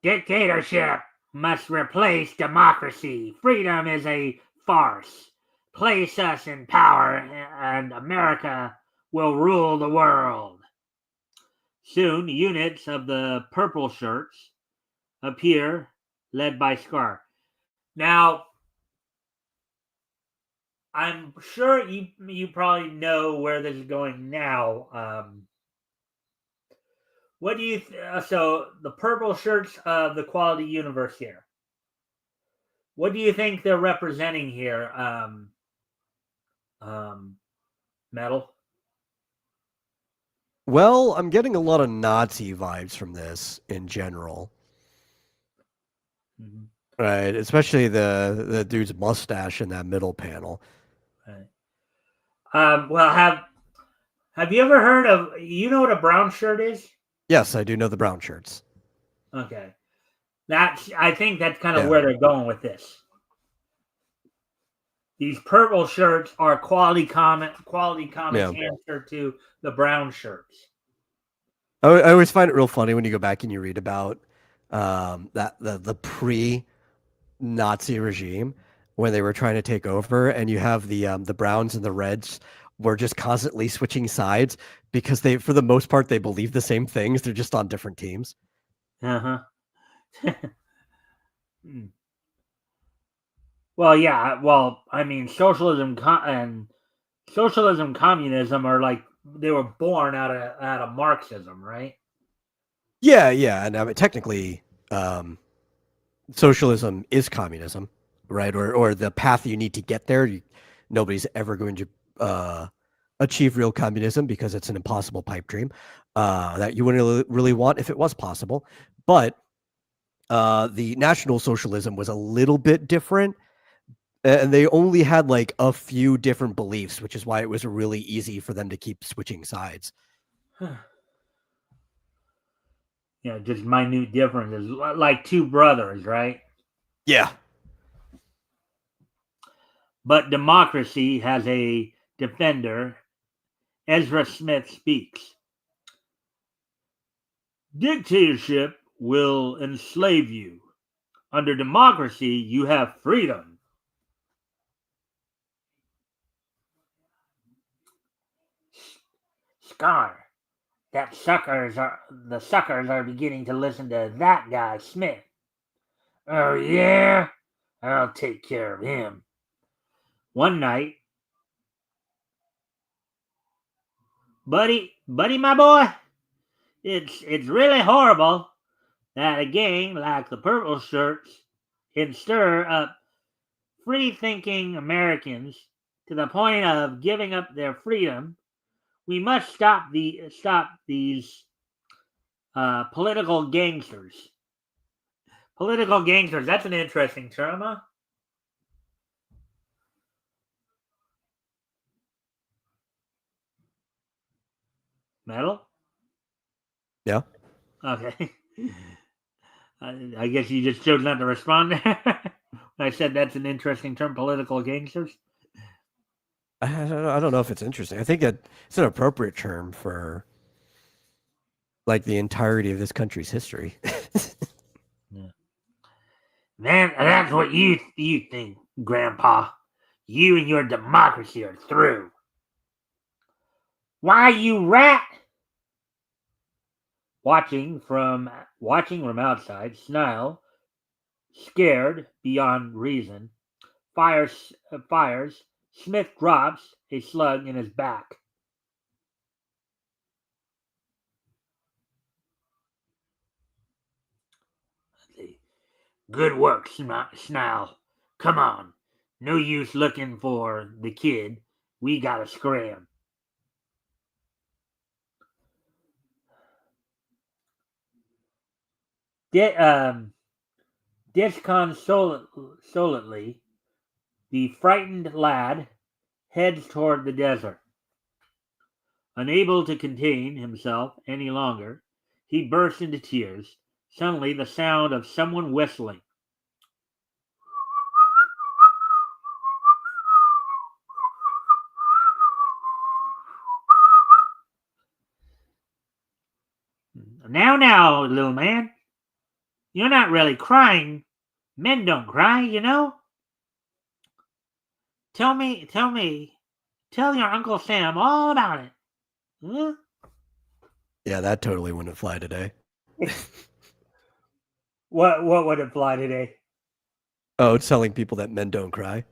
Dictatorship must replace democracy. Freedom is a farce. Place us in power, and America will rule the world. Soon, units of the purple shirts appear, led by Scar. Now, I'm sure you probably know where this is going now. What do you so the purple shirts of the quality universe here? What do you think they're representing here? Um, Metal. Well, I'm getting a lot of Nazi vibes from this in general. Mm-hmm. Right, especially the dude's mustache in that middle panel. Right. Well, have you ever heard of? You know what a brown shirt is? Yes, I do know the brown shirts. Okay, I think that's kind of Yeah. where they're going with this. These purple shirts are quality comics Yeah. answer to the brown shirts. I always find it real funny when you go back and you read about that the pre-Nazi regime when they were trying to take over, and you have the browns and the reds were just constantly switching sides because they, for the most part, they believe the same things. They're just on different teams. Uh huh. Well, yeah. Well, I mean, socialism, communism are like they were born out of Marxism, right? Yeah, yeah, and I mean, technically, socialism is communism, right? Or the path you need to get there. Nobody's ever going to achieve real communism because it's an impossible pipe dream that you wouldn't really want if it was possible. But the National Socialism was a little bit different, and they only had like a few different beliefs, which is why it was really easy for them to keep switching sides. Yeah, just minute differences, like two brothers, right? Yeah. But democracy has a defender. Ezra Smith speaks. Dictatorship will enslave you. Under democracy, you have freedom. Scar, the suckers are beginning to listen to that guy, Smith. Oh yeah? I'll take care of him. One night, buddy my boy, it's really horrible that a gang like the Purple Shirts can stir up free thinking Americans to the point of giving up their freedom. We must stop these political gangsters. Political gangsters. That's an interesting term, huh? Metal. Yeah. Okay. I guess you just chose not to respond there. I said that's an interesting term, political gangsters. I don't know if it's interesting. I think it's an appropriate term for like the entirety of this country's history. Yeah. Man, that's what you think, Grandpa. You and your democracy are through. Why, you rat? Watching from outside, Snile, scared beyond reason, fires. Smith drops a slug in his back. Good work, Snile. Come on. No use looking for the kid. We gotta scram. Disconsolately, the frightened lad heads toward the desert. Unable to contain himself any longer, he bursts into tears. Suddenly, the sound of someone whistling. Now, little man. You're not really crying. Men don't cry, you know? Tell your Uncle Sam all about it. Huh? Yeah, that totally wouldn't fly today. What would apply today? Oh, it's telling people that men don't cry,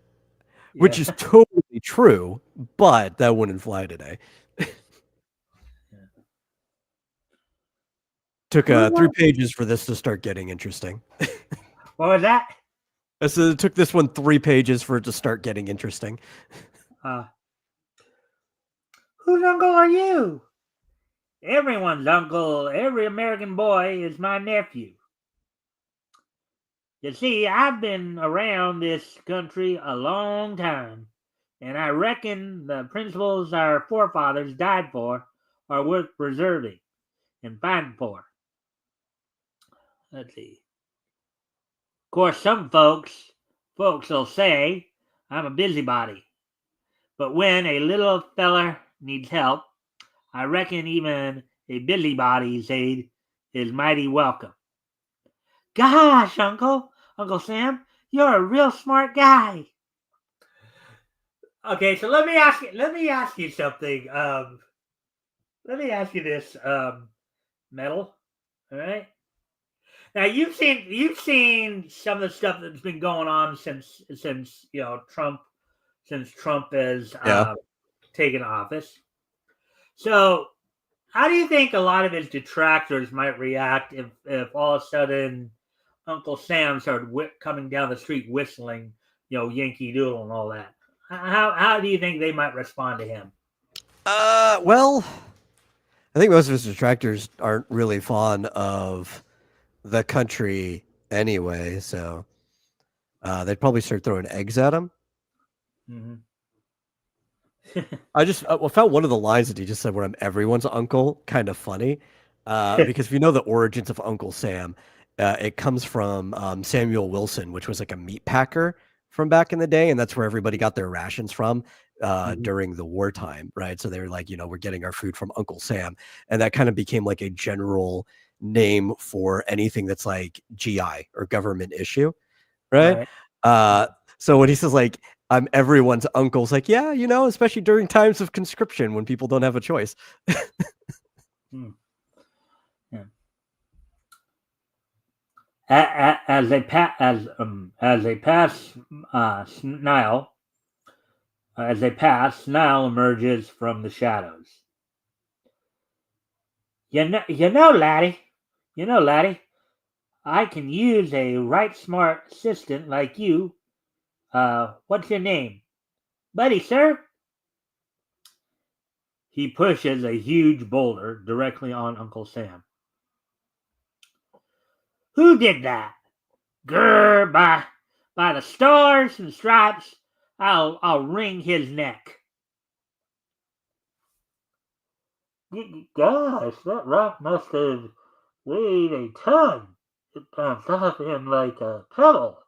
which Yeah. is totally true, but that wouldn't fly today. Took 3 pages for this to start getting interesting. What was that? So it took this one 3 pages for it to start getting interesting. Whose uncle are you? Everyone's uncle. Every American boy is my nephew. You see, I've been around this country a long time, and I reckon the principles our forefathers died for are worth preserving and fighting for. Let's see. Of course, some folks will say I'm a busybody, but when a little feller needs help, I reckon even a busybody's aid is mighty welcome. Gosh, Uncle Sam, you're a real smart guy. Okay, so let me ask you something. Let me ask you this, Metal. All right. Now you've seen some of the stuff that's been going on since Trump has Yeah. taken office. So how do you think a lot of his detractors might react if all of a sudden Uncle Sam started coming down the street whistling, Yankee Doodle and all that? How do you think they might respond to him? Well, I think most of his detractors aren't really fond of the country anyway, so they'd probably start throwing eggs at him. Mm-hmm. I just found one of the lines that he just said, where I'm everyone's uncle, kind of funny. Because if you know the origins of Uncle Sam, it comes from Samuel Wilson, which was like a meat packer from back in the day. And that's where everybody got their rations from during the wartime, right? So they were like, we're getting our food from Uncle Sam. And that kind of became like a general name for anything that's like GI or government issue, right? So when he says like, I'm everyone's uncle, it's like, yeah, especially during times of conscription when people don't have a choice. Yeah. As they pass Snile, Snile emerges from the shadows. Laddie, I can use a right smart assistant like you. What's your name, buddy, sir? He pushes a huge boulder directly on Uncle Sam. Who did that? Grr, by the stars and stripes, I'll wring his neck. Gosh, that rock must have weighed a ton. It bounced off him like a pebble.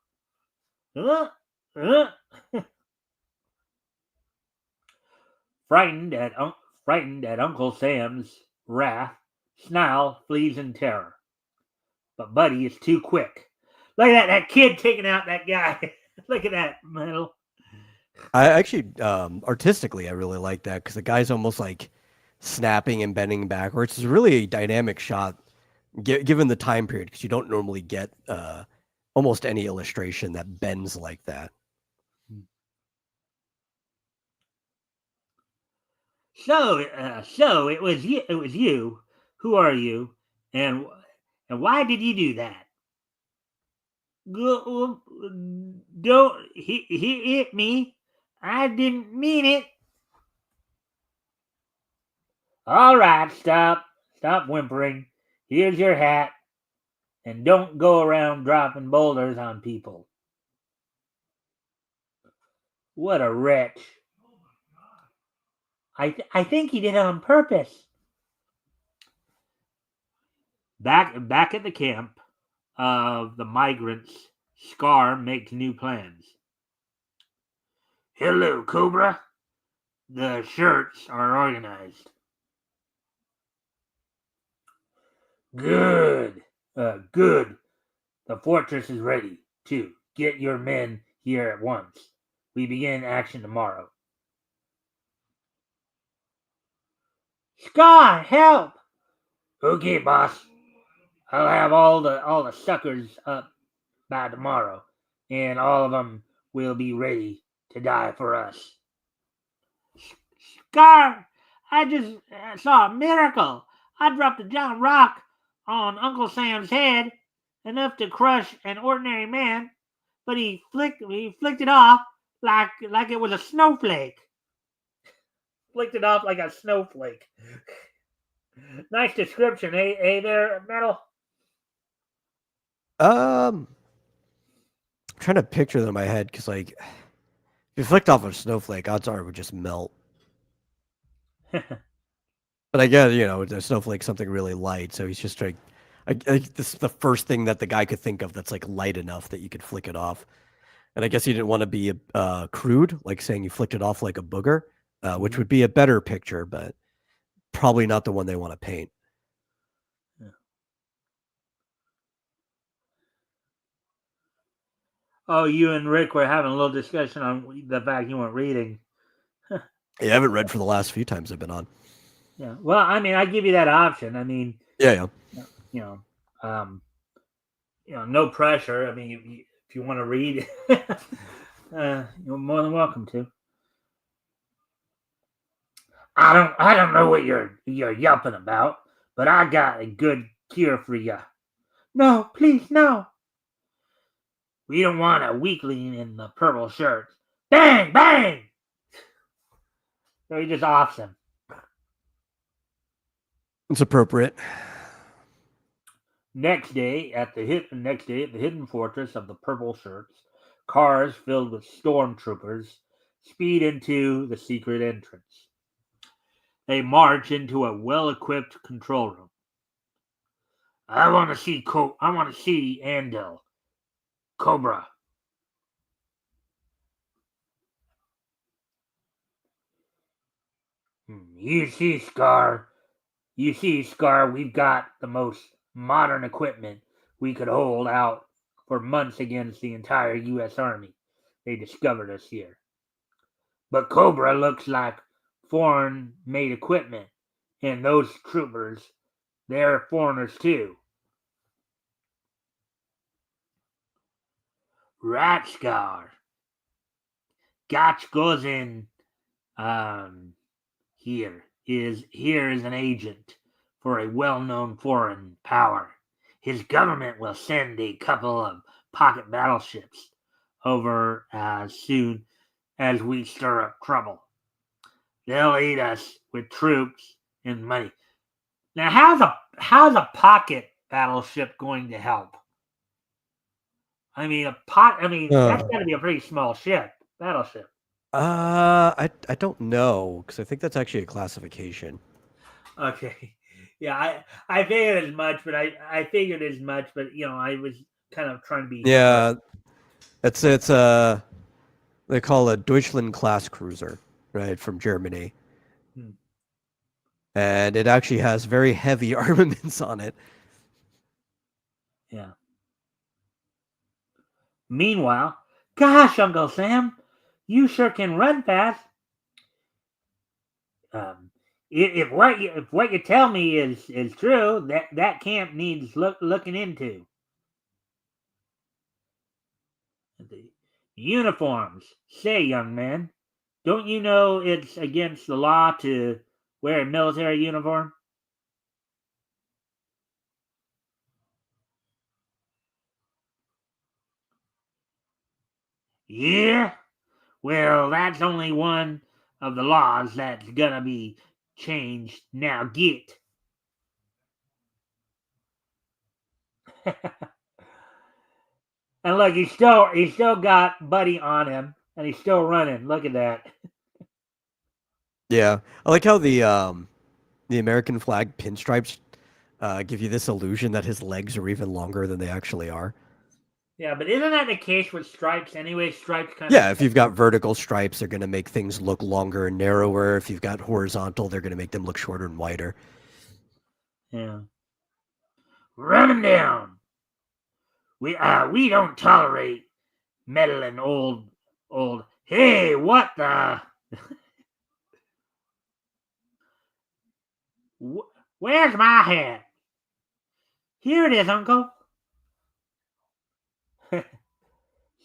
Uh, uh. Frightened at frightened at Uncle Sam's wrath, Snarl flees in terror. But Buddy is too quick. Look at that kid taking out that guy. Look at that metal. I actually, artistically, I really like that because the guy's almost like snapping and bending backwards. It's really a dynamic shot, given the time period, because you don't normally get almost any illustration that bends like that. So it was you. It was you. Who are you? And and why did you do that? Don't he hit me? I didn't mean it. All right, stop whimpering. Here's your hat, and don't go around dropping boulders on people. What a wretch! I think he did it on purpose. Back at the camp of the migrants, Scar makes new plans. Hello, Cobra. The shirts are organized. Good. Good. The fortress is ready, too. Get your men here at once. We begin action tomorrow. Scar, help! Okay, boss. I'll have all the suckers up by tomorrow, and all of them will be ready to die for us. Scar, I just saw a miracle. I dropped a giant rock on Uncle Sam's head, enough to crush an ordinary man, but he flicked it off like it was a snowflake. Flicked it off like a snowflake. Nice description, there, Metal? I'm trying to picture that in my head because, like, if you flicked off a snowflake, odds are it would just melt. But I guess, a snowflake's something really light, so he's just trying. This is the first thing that the guy could think of that's like light enough that you could flick it off. And I guess he didn't want to be crude, like saying you flicked it off like a booger, which would be a better picture, but probably not the one they want to paint. Yeah. Oh, you and Rick were having a little discussion on the fact you weren't reading. Yeah, I haven't read for the last few times I've been on. Yeah. Well, I mean, I give you that option. I mean, Yeah. You know, no pressure. I mean, if you want to read, you're more than welcome to. I don't know what you're yelping about, but I got a good cure for you. No, please, no. We don't want a weakling in the purple shirt. Bang, bang. So he just offs him. It's appropriate. Next day at the hidden fortress of the purple shirts, cars filled with stormtroopers speed into the secret entrance. They march into a well-equipped control room. I want to see Andel, Cobra. You see, Scar, we've got the most modern equipment we could hold out for months against the entire U.S. Army. They discovered us here. But Cobra looks like foreign-made equipment, and those troopers, they're foreigners too. Right, Scar. Gotch goes in. Here is an agent for a well-known foreign power. His government will send a couple of pocket battleships over as soon as we stir up trouble. They'll aid us with troops and money. Now, how's a pocket battleship going to help? I mean, that's got to be a pretty small battleship. I don't know because I think that's actually a classification. Okay, yeah, I figured as much, but I was kind of trying to be. Yeah, It's they call a Deutschland class cruiser, right, from Germany. Hmm. And it actually has very heavy armaments on it. Yeah. Meanwhile, gosh, Uncle Sam, you sure can run fast. Um, if what you tell me is true, that camp needs looking into. The uniforms. Say, young man, don't you know it's against the law to wear a military uniform? Yeah? Well, that's only one of the laws that's gonna be changed. Now get. And look, he's still got Buddy on him, and he's still running. Look at that. Yeah, I like how the American flag pinstripes give you this illusion that his legs are even longer than they actually are. Yeah, but isn't that the case with stripes anyway? Stripes kind of. Yeah, if you've got vertical stripes, they're going to make things look longer and narrower. If you've got horizontal, they're going to make them look shorter and wider. Yeah. Run him down. We don't tolerate meddling old. Hey, what the? Where's my hat? Here it is, Uncle.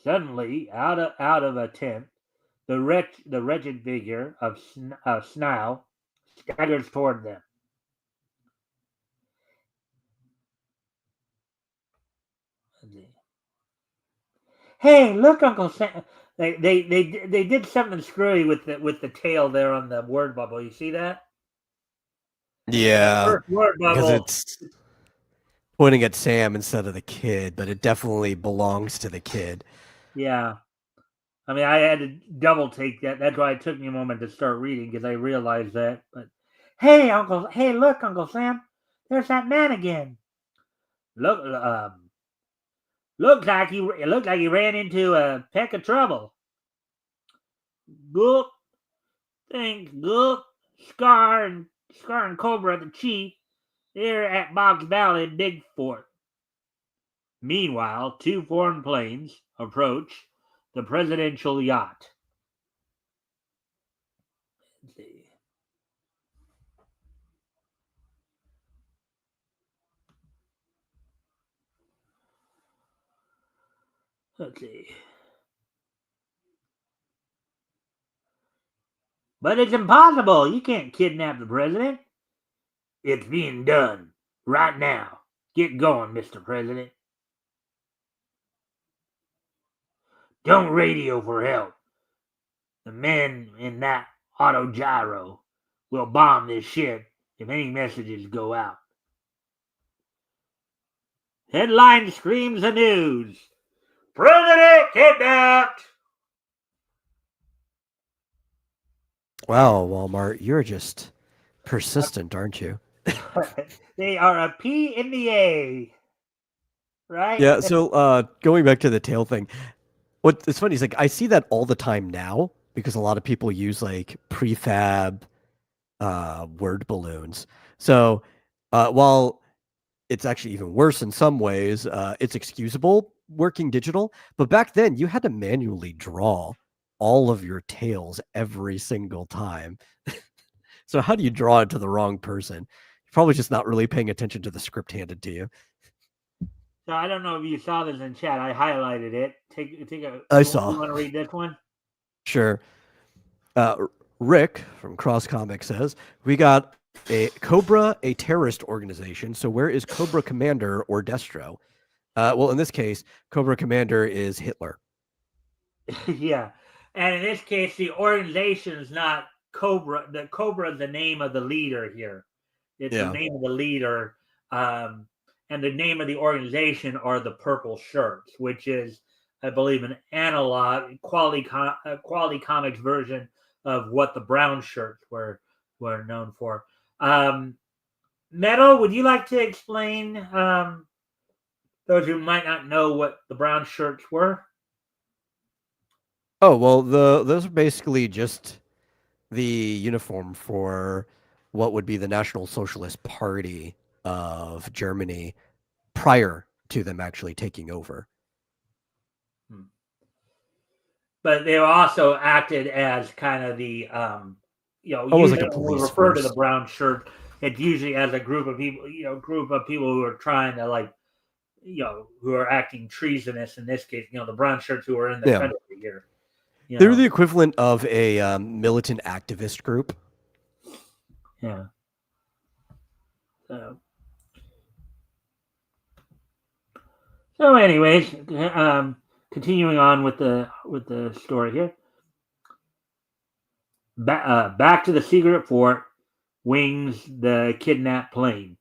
Suddenly, out of a tent, the wretched figure of Snile staggers toward them. Hey, look, Uncle Sam. They did something screwy with the tail there on the word bubble. You see that? That Yeah, first word because bubble. it's pointing at Sam instead of the kid, but it definitely belongs to the kid. Yeah. I mean, I had to double take that. That's why it took me a moment to start reading because I realized that. But hey, look, Uncle Sam, there's that man again. Look, looks like he ran into a peck of trouble. Gook, thanks, Gook, Scar and Cobra the chief. They're at Boggs Valley Big Fort. Meanwhile, two foreign planes approach the presidential yacht. Let's see. Let's see. But it's impossible. You can't kidnap the president. It's being done right now. Get going, Mr. President. Don't radio for help. The men in that autogyro will bomb this ship if any messages go out. Headline screams the news. President kidnapped. Wow, Walmart, you're just persistent, aren't you? They are a P in the A, right? Yeah, so going back to the tail thing, what's funny is like I see that all the time now because a lot of people use like prefab word balloons. So while it's actually even worse in some ways, it's excusable working digital. But back then, you had to manually draw all of your tails every single time. So how do you draw it to the wrong person? You're probably just not really paying attention to the script handed to you. So I don't know if you saw this in chat. I highlighted it. Take a. I You saw. want to read this one? Sure. Uh, Rick from Cross Comic says, we got a Cobra, a terrorist organization. So where is Cobra Commander or Destro? Well, in this case, Cobra Commander is Hitler. Yeah, and in this case, the organization is not Cobra. The Cobra is the name of the leader here. It's the Yeah. name of the leader, and the name of the organization are the Purple Shirts, which is, I believe, an analog quality comics version of what the Brown Shirts were known for. Meadow, would you like to explain those who might not know what the Brown Shirts were? Oh, well, those are basically just the uniform for what would be the National Socialist Party of Germany prior to them actually taking over. But they also acted as kind of the Almost like usually a when we police refer to the force. brown shirt, it's usually as a group of people, who are trying to who are acting treasonous in this case, the brown shirts who are in the Yeah. country here. They're the equivalent of a militant activist group. Yeah. So anyways, continuing on with the story here. Back to the secret fort wings the kidnapped plane.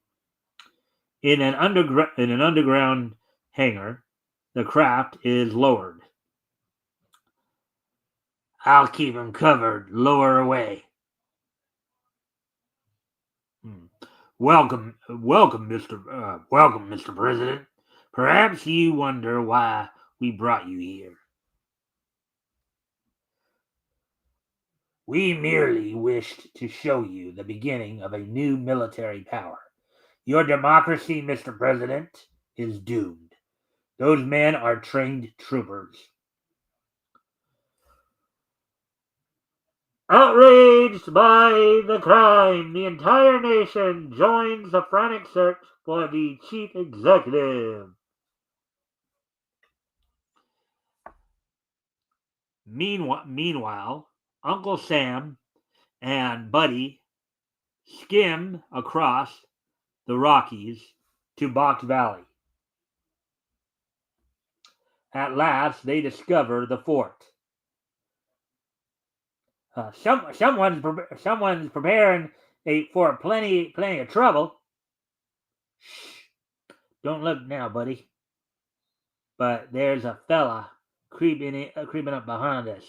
In an underground hangar, the craft is lowered. I'll keep him covered. Lower away. Welcome, Mr. President. Perhaps you wonder why we brought you here. We merely wished to show you the beginning of a new military power. Your democracy, Mr. President, is doomed. Those men are trained troopers. Outraged by the crime, the entire nation joins the frantic search for the chief executive. Meanwhile, Uncle Sam and Buddy skim across the Rockies to Box Valley. At last, they discover the fort. Someone's preparing for plenty of trouble. Shh! Don't look now, buddy. But there's a fella creeping up behind us.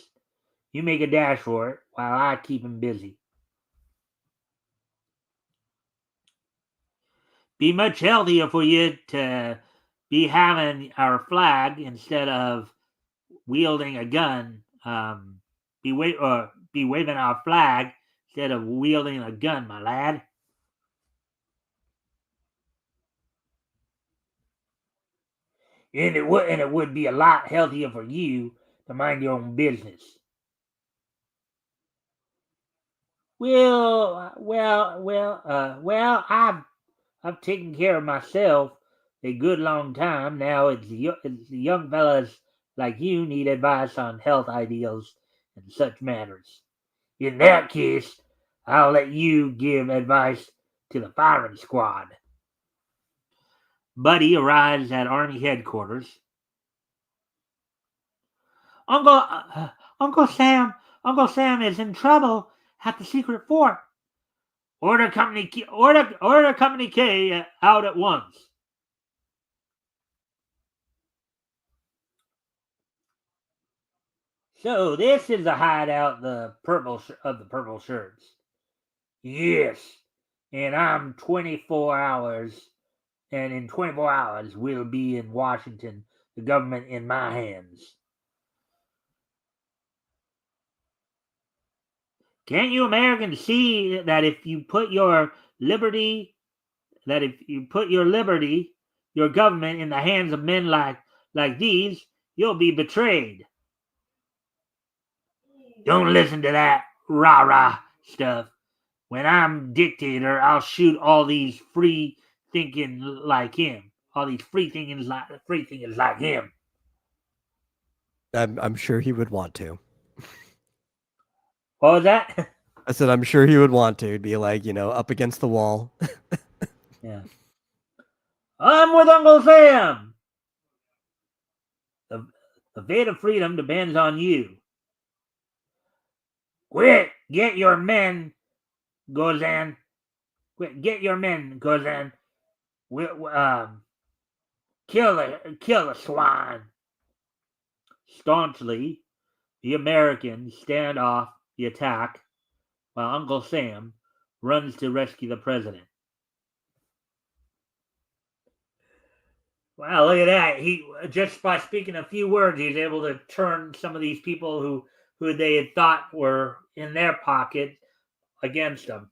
You make a dash for it while I keep him busy. Be much healthier for you to be having our flag instead of wielding a gun. Be waving our flag instead of wielding a gun, my lad. And it would be a lot healthier for you to mind your own business. Well, I've taken care of myself a good long time now. It's the young fellas like you need advice on health ideals and such matters. In that case, I'll let you give advice to the firing squad. Buddy arrives at Army headquarters. Uncle Uncle Sam is in trouble at the secret fort. Order Company K out at once. So this is the hideout of the purple shirts. Yes, and I'm 24 hours, and in 24 hours we'll be in Washington. The government in my hands. Can't you Americans see that if you put your liberty, your government in the hands of men like these, you'll be betrayed. Don't listen to that rah-rah stuff. When I'm dictator, I'll shoot all these free thinking like him. All these free thinkers like him. I'm sure he would want to. What was that? I said, I'm sure he would want to. It'd be like, up against the wall. Yeah. I'm with Uncle Sam. The fate of freedom depends on you. Quit! Get your men, Gozan. Quit! Get your men, Gozan. Kill the swine. Staunchly, the Americans stand off the attack while Uncle Sam runs to rescue the president. Wow, look at that! He just by speaking a few words, he's able to turn some of these people who they had thought were in their pocket against him.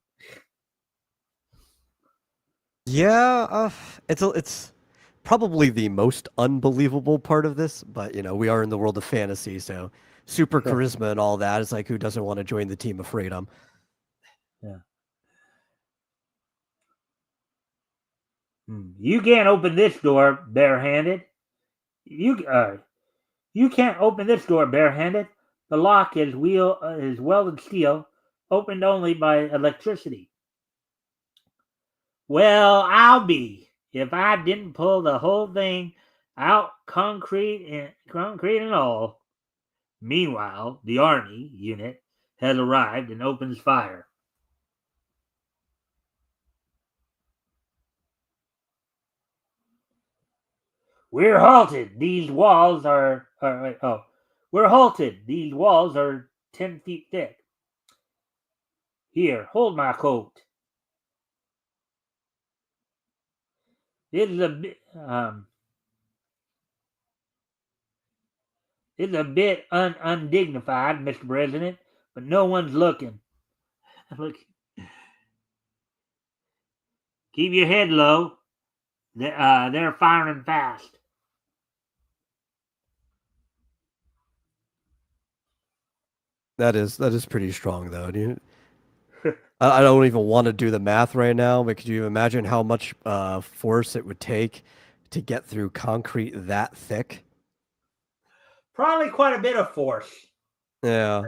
Yeah, it's probably the most unbelievable part of this, but we are in the world of fantasy, so super charisma and all that. It's like who doesn't want to join the team of freedom? Yeah. You can't open this door barehanded. You can't open this door barehanded. The lock is welded steel, opened only by electricity. Well, I'll be if I didn't pull the whole thing out, concrete and all. Meanwhile, the army unit has arrived and opens fire. We're halted. These walls are we're halted. These walls are 10 feet thick. Here, hold my coat. This is a bit it's a bit undignified, Mr. President, but no one's looking. Look, keep your head low. They're firing fast. That is pretty strong, though. I don't even want to do the math right now, but could you imagine how much force it would take to get through concrete that thick? Probably quite a bit of force. Yeah.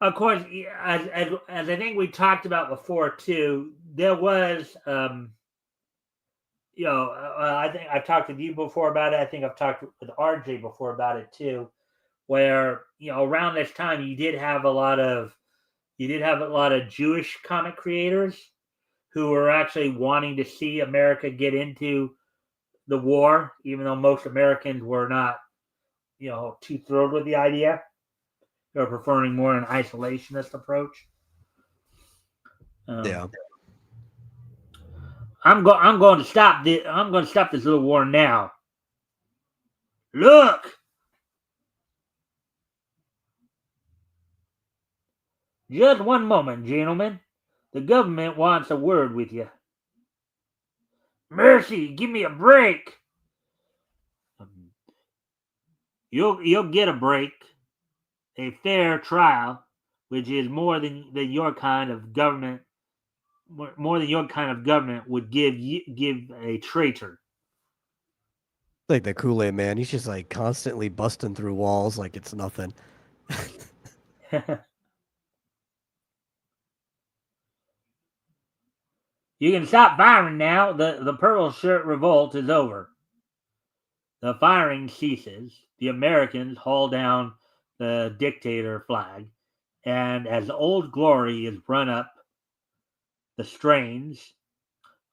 Of course, as I think we talked about before too, there was, I think I've talked with you before about it. I think I've talked with RJ before about it too, where around this time you did have a lot of Jewish comic creators who were actually wanting to see America get into the war, even though most Americans were not, too thrilled with the idea. They were preferring more an isolationist approach. Yeah. I'm going to stop this. I'm going to stop this little war now. Look, just one moment, gentlemen. The government wants a word with you. Mercy, give me a break. You'll get a break, a fair trial, which is than your kind of government, more than your kind of government would give a traitor. Like the Kool-Aid man, he's just like constantly busting through walls like it's nothing. You can stop firing now. The purple shirt revolt is over. The firing ceases. The Americans haul down the dictator flag, and as Old Glory is run up, the strains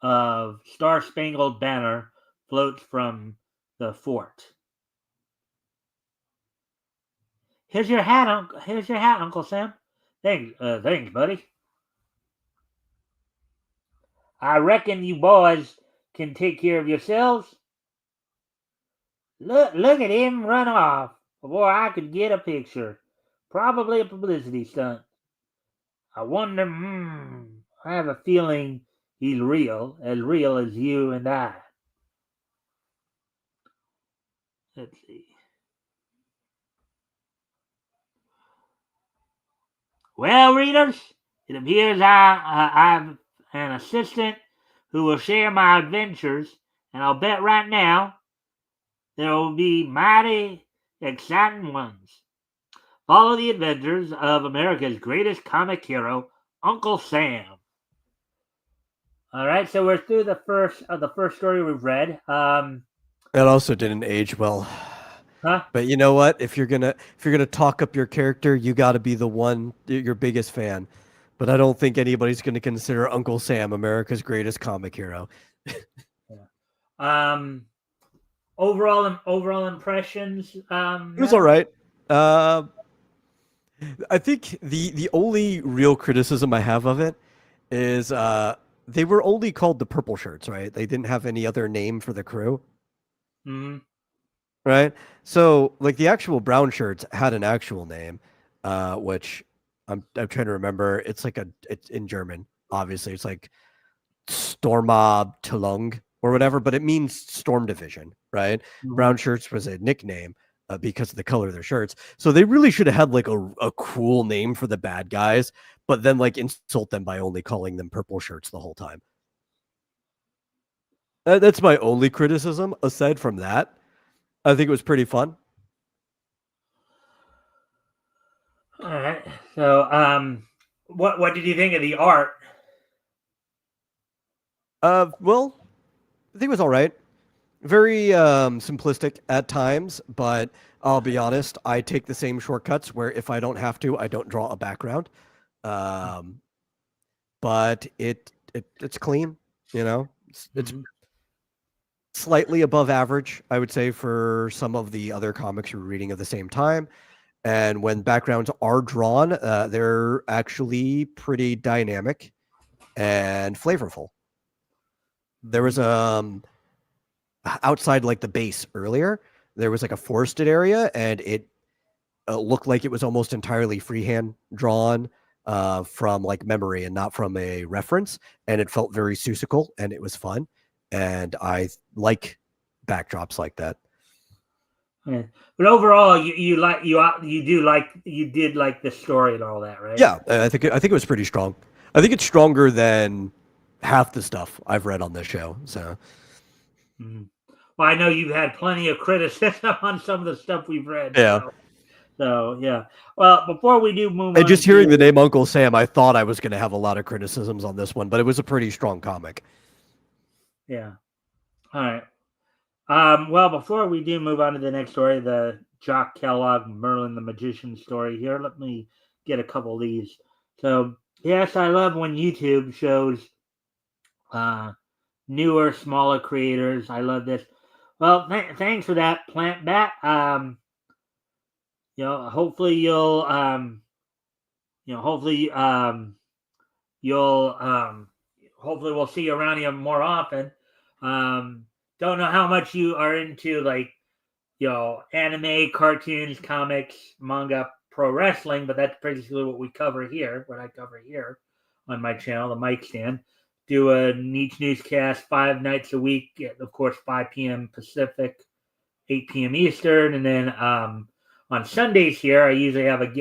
of Star Spangled Banner floats from the fort. Here's your hat, Uncle Sam. Thanks, buddy. I reckon you boys can take care of yourselves. Look at him run off before I could get a picture. Probably a publicity stunt. I wonder, I have a feeling he's real as you and I. Let's see. Well, readers, it appears I'm an assistant who will share my adventures, and I'll bet right now there will be mighty exciting ones. Follow the adventures of America's greatest comic hero, Uncle Sam. All right, so we're through the first story we've read. It also didn't age well. Huh? But you know what? If you're gonna talk up your character, you got to be the one your biggest fan. But I don't think anybody's gonna consider Uncle Sam America's greatest comic hero. Yeah. Overall impressions. It was all right. I think the only real criticism I have of it is they were only called the Purple Shirts, right? They didn't have any other name for the crew, Mm-hmm. right? So like the actual Brown Shirts had an actual name, which I'm trying to remember. It's in German, obviously. It's like Stormabteilung or whatever, but it means Storm Division, right? Mm-hmm. Brown Shirts was a nickname because of the color of their shirts. So they really should have had like a cool name for the bad guys, but then like insult them by only calling them Purple Shirts the whole time. That's my only criticism. Aside from that, I think it was pretty fun. All right. So, what did you think of the art? Well, I think it was all right. Very simplistic at times, but I'll be honest, I take the same shortcuts where if I don't have to, I don't draw a background. Um, but it's clean, you know. It's Mm-hmm. slightly above average, I would say, for some of the other comics you're reading at the same time. And when backgrounds are drawn, they're actually pretty dynamic and flavorful. There Mm-hmm. was outside like the base earlier. There was like a forested area, and it looked like it was almost entirely freehand drawn from like memory and not from a reference. And it felt very Seussical, and it was fun. And I like backdrops like that. Yeah. But overall, you did like the story and all that, right? Yeah, I think it was pretty strong. I think it's stronger than half the stuff I've read on this show. So Mm-hmm. Well, I know you've had plenty of criticism on some of the stuff we've read, yeah. so yeah. Well, before we do move And on just hearing the to name Uncle Sam, I thought I was going to have a lot of criticisms on this one, but it was a pretty strong comic. yeah, all right. Well, before we do move on to the next story, the Jock Kellogg Merlin the Magician story here, let me get a couple of these. So, yes, I love when YouTube shows uh, newer, smaller creators. I love this. Well, thanks for that, Plant Bat. Hopefully hopefully you'll hopefully we'll see you around here more often. Um, don't know how much you are into like anime, cartoons, comics, manga, pro wrestling, but that's basically what we cover here, what I cover here on my channel, the Mikestand. Do a Needs newscast 5 nights a week, at, of course, 5 p.m. Pacific, 8 p.m. Eastern. And then on Sundays here, I usually have a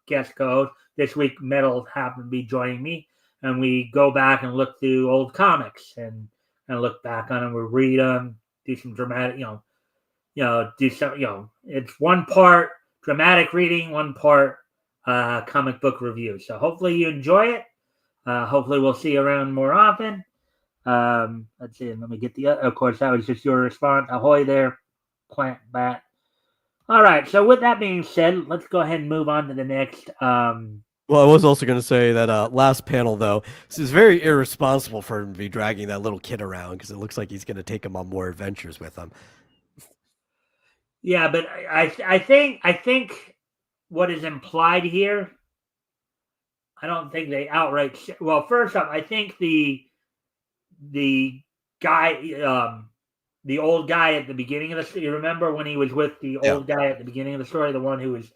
guest co-host. This week, Metal happened to be joining me, and we go back and look through old comics and look back on them. We read them, do some dramatic, do some, it's one part dramatic reading, one part comic book review. So hopefully you enjoy it. Hopefully we'll see you around more often. Let's see. Let me get the. Of course, that was just your response. Ahoy there, Plant Bat. All right. So with that being said, let's go ahead and move on to the next. Well, I was also going to say that last panel, though, this is very irresponsible for him to be dragging that little kid around because it looks like he's going to take him on more adventures with him. Yeah, but I think what is implied here. I don't think they outright. Well, first off, I think the guy, the old guy at the beginning of the story. You remember when he was with the Yeah. old guy at the beginning of the story, the one who was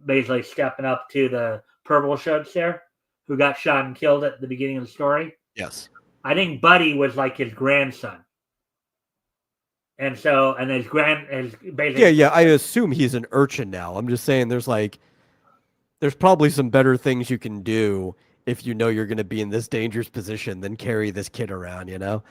basically stepping up to the purple shirts there, who got shot and killed at the beginning of the story. Yes. I think Buddy was like his grandson, and so and his basically Yeah. I assume he's an urchin now. I'm just saying there's probably some better things you can do if you know you're going to be in this dangerous position than carry this kid around, you know?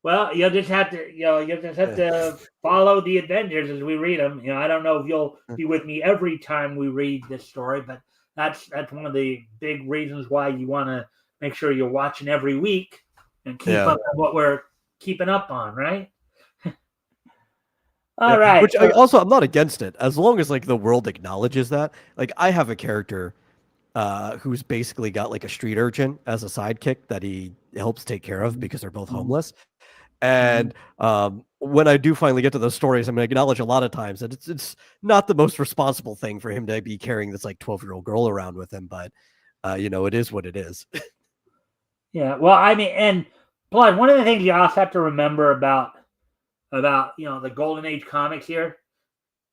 Well, you'll just have to follow the adventures as we read them. I don't know if you'll be with me every time we read this story, but that's one of the big reasons why you want to make sure you're watching every week and keep Yeah. up on what we're keeping up on, right? Yeah, All right. which I'm not against it as long as like the world acknowledges that. Like I have a character who's basically got like a street urchin as a sidekick that he helps take care of because they're both Mhm, homeless. mhm. And when I do finally get to those stories, I'm going to acknowledge a lot of times that it's not the most responsible thing for him to be carrying this like 12-year-old girl around with him, but it is what it is. Yeah. Well, I mean, and plus one of the things you also have to remember about the golden age comics here.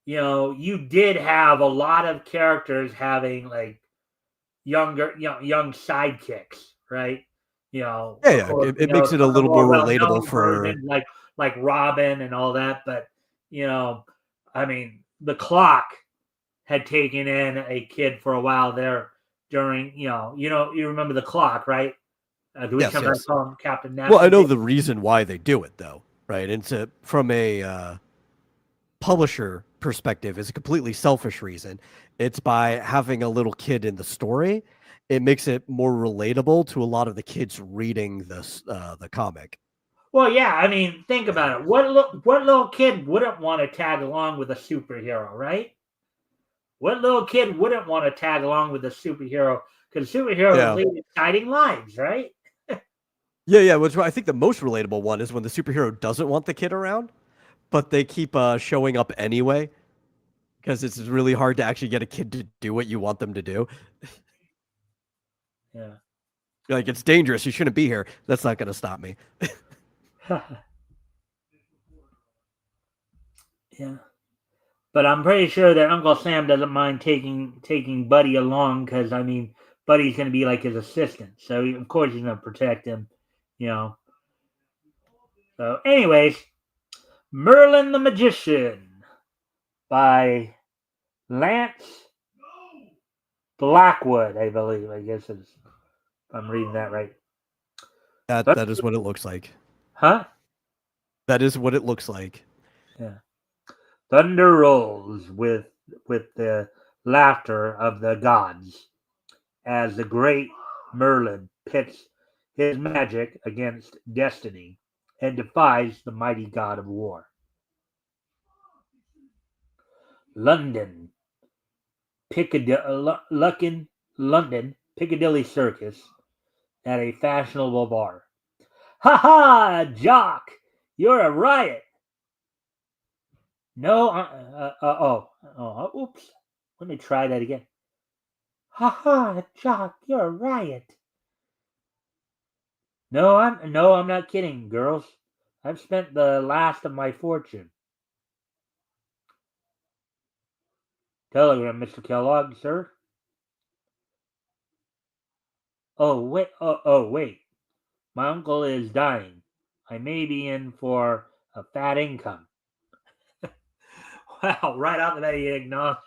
You did have a lot of characters having like young sidekicks, right? Yeah, Of yeah. course, It makes it a the little more more well relatable known for. versions like Robin and all that. But I mean, the Clock had taken in a kid for a while there during you remember the Clock, right? We Yes, sometimes yes. call him Captain Well, I know Napkin. the reason why they do it, though, right? And from a publisher perspective, is a completely selfish reason. It's by having a little kid in the story, it makes it more relatable to a lot of the kids reading the comic. Well, yeah, I mean, think about it. What little kid wouldn't want to tag along with a superhero, right? What little kid wouldn't want to tag along with a superhero? Because superheroes Yeah. lead exciting lives, right? Yeah, yeah. Which I think the most relatable one is when the superhero doesn't want the kid around, but they keep showing up anyway because it's really hard to actually get a kid to do what you want them to do. Yeah. You're like, it's dangerous. You shouldn't be here. That's not going to stop me. Yeah. But I'm pretty sure that Uncle Sam doesn't mind taking Buddy along because I mean Buddy's going to be like his assistant, so of course he's going to protect him. You know. So, anyways, Merlin the Magician by Lance Blackwood, I believe. I guess it's if I'm reading that right. That is what it looks like. Huh? That is what it looks like. Yeah. Thunder rolls with the laughter of the gods as the great Merlin pits his magic against destiny and defies the mighty god of war. London, London, Piccadilly Circus at a fashionable bar. Ha ha, Jock! You're a riot! No, oops. Let me try that again. Ha ha, Jock, you're a riot. No, I'm not kidding, girls. I've spent the last of my fortune. Telegram, Mr. Kellogg, sir. Oh, wait. My uncle is dying. I may be in for a fat income. Wow, right out the bat, he acknowledged.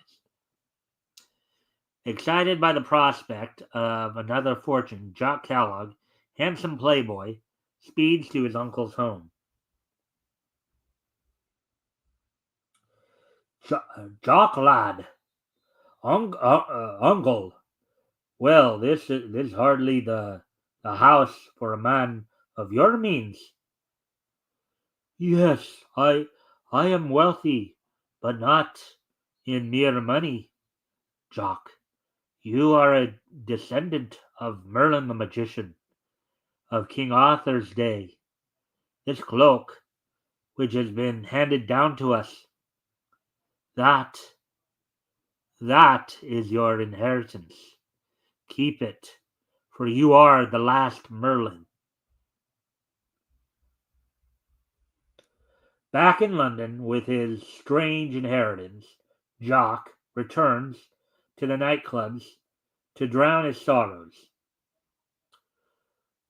Excited by the prospect of another fortune, Jock Kellogg, handsome playboy, speeds to his uncle's home. Jock lad, uncle. Well, this hardly the house for a man of your means. Yes, I am wealthy, but not in mere money, Jock. You are a descendant of Merlin the magician of King Arthur's day. This cloak, which has been handed down to us, that that is your inheritance. Keep it, for you are the last Merlin. Back in London with his strange inheritance, Jock returns to the nightclubs to drown his sorrows.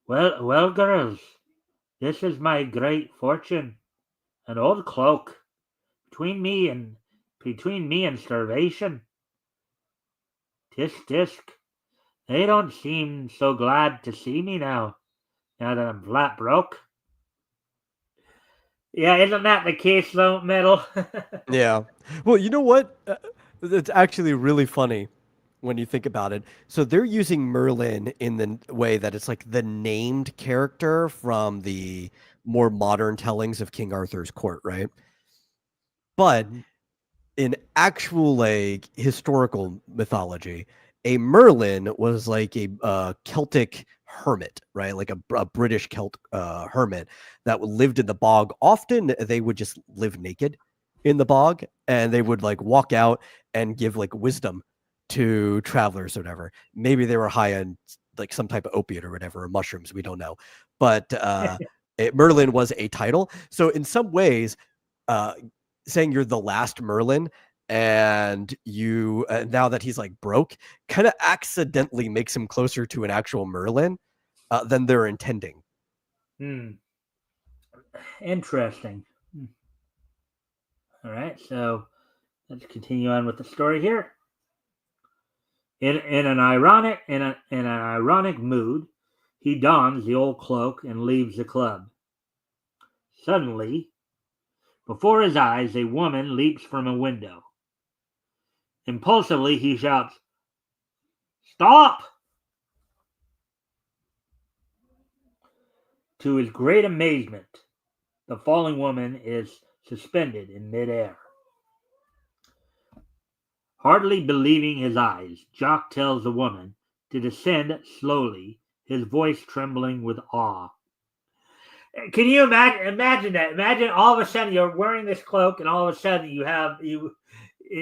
Well, girls, this is my great fortune. An old cloak between me and starvation. Tisk tisk. They don't seem so glad to see me now that I'm flat broke. Yeah, isn't that the case though, Metal? Yeah. Well, you know what? It's actually really funny when you think about it. So they're using Merlin in the way that it's like the named character from the more modern tellings of King Arthur's court, right? But Mhm. in actual like historical mythology, a Merlin was like a Celtic hermit, right? Like a British Celt hermit that lived in the bog. Often they would just live naked in the bog, and they would like walk out and give like wisdom to travelers or whatever. Maybe they were high on like some type of opiate or whatever, or mushrooms, we don't know. But Merlin was a title. So in some ways, saying you're the last Merlin and you now that he's like broke kind of accidentally makes him closer to an actual Merlin than they're intending. Interesting. All right, so let's continue on with the story here. In an ironic mood, he dons the old cloak and leaves the club. Suddenly, before his eyes, a woman leaps from a window. Impulsively, he shouts, "Stop!" To his great amazement, the falling woman is suspended in midair. Hardly believing his eyes, Jock tells the woman to descend slowly, his voice trembling with awe. Can you imagine that? Imagine all of a sudden you're wearing this cloak, and all of a sudden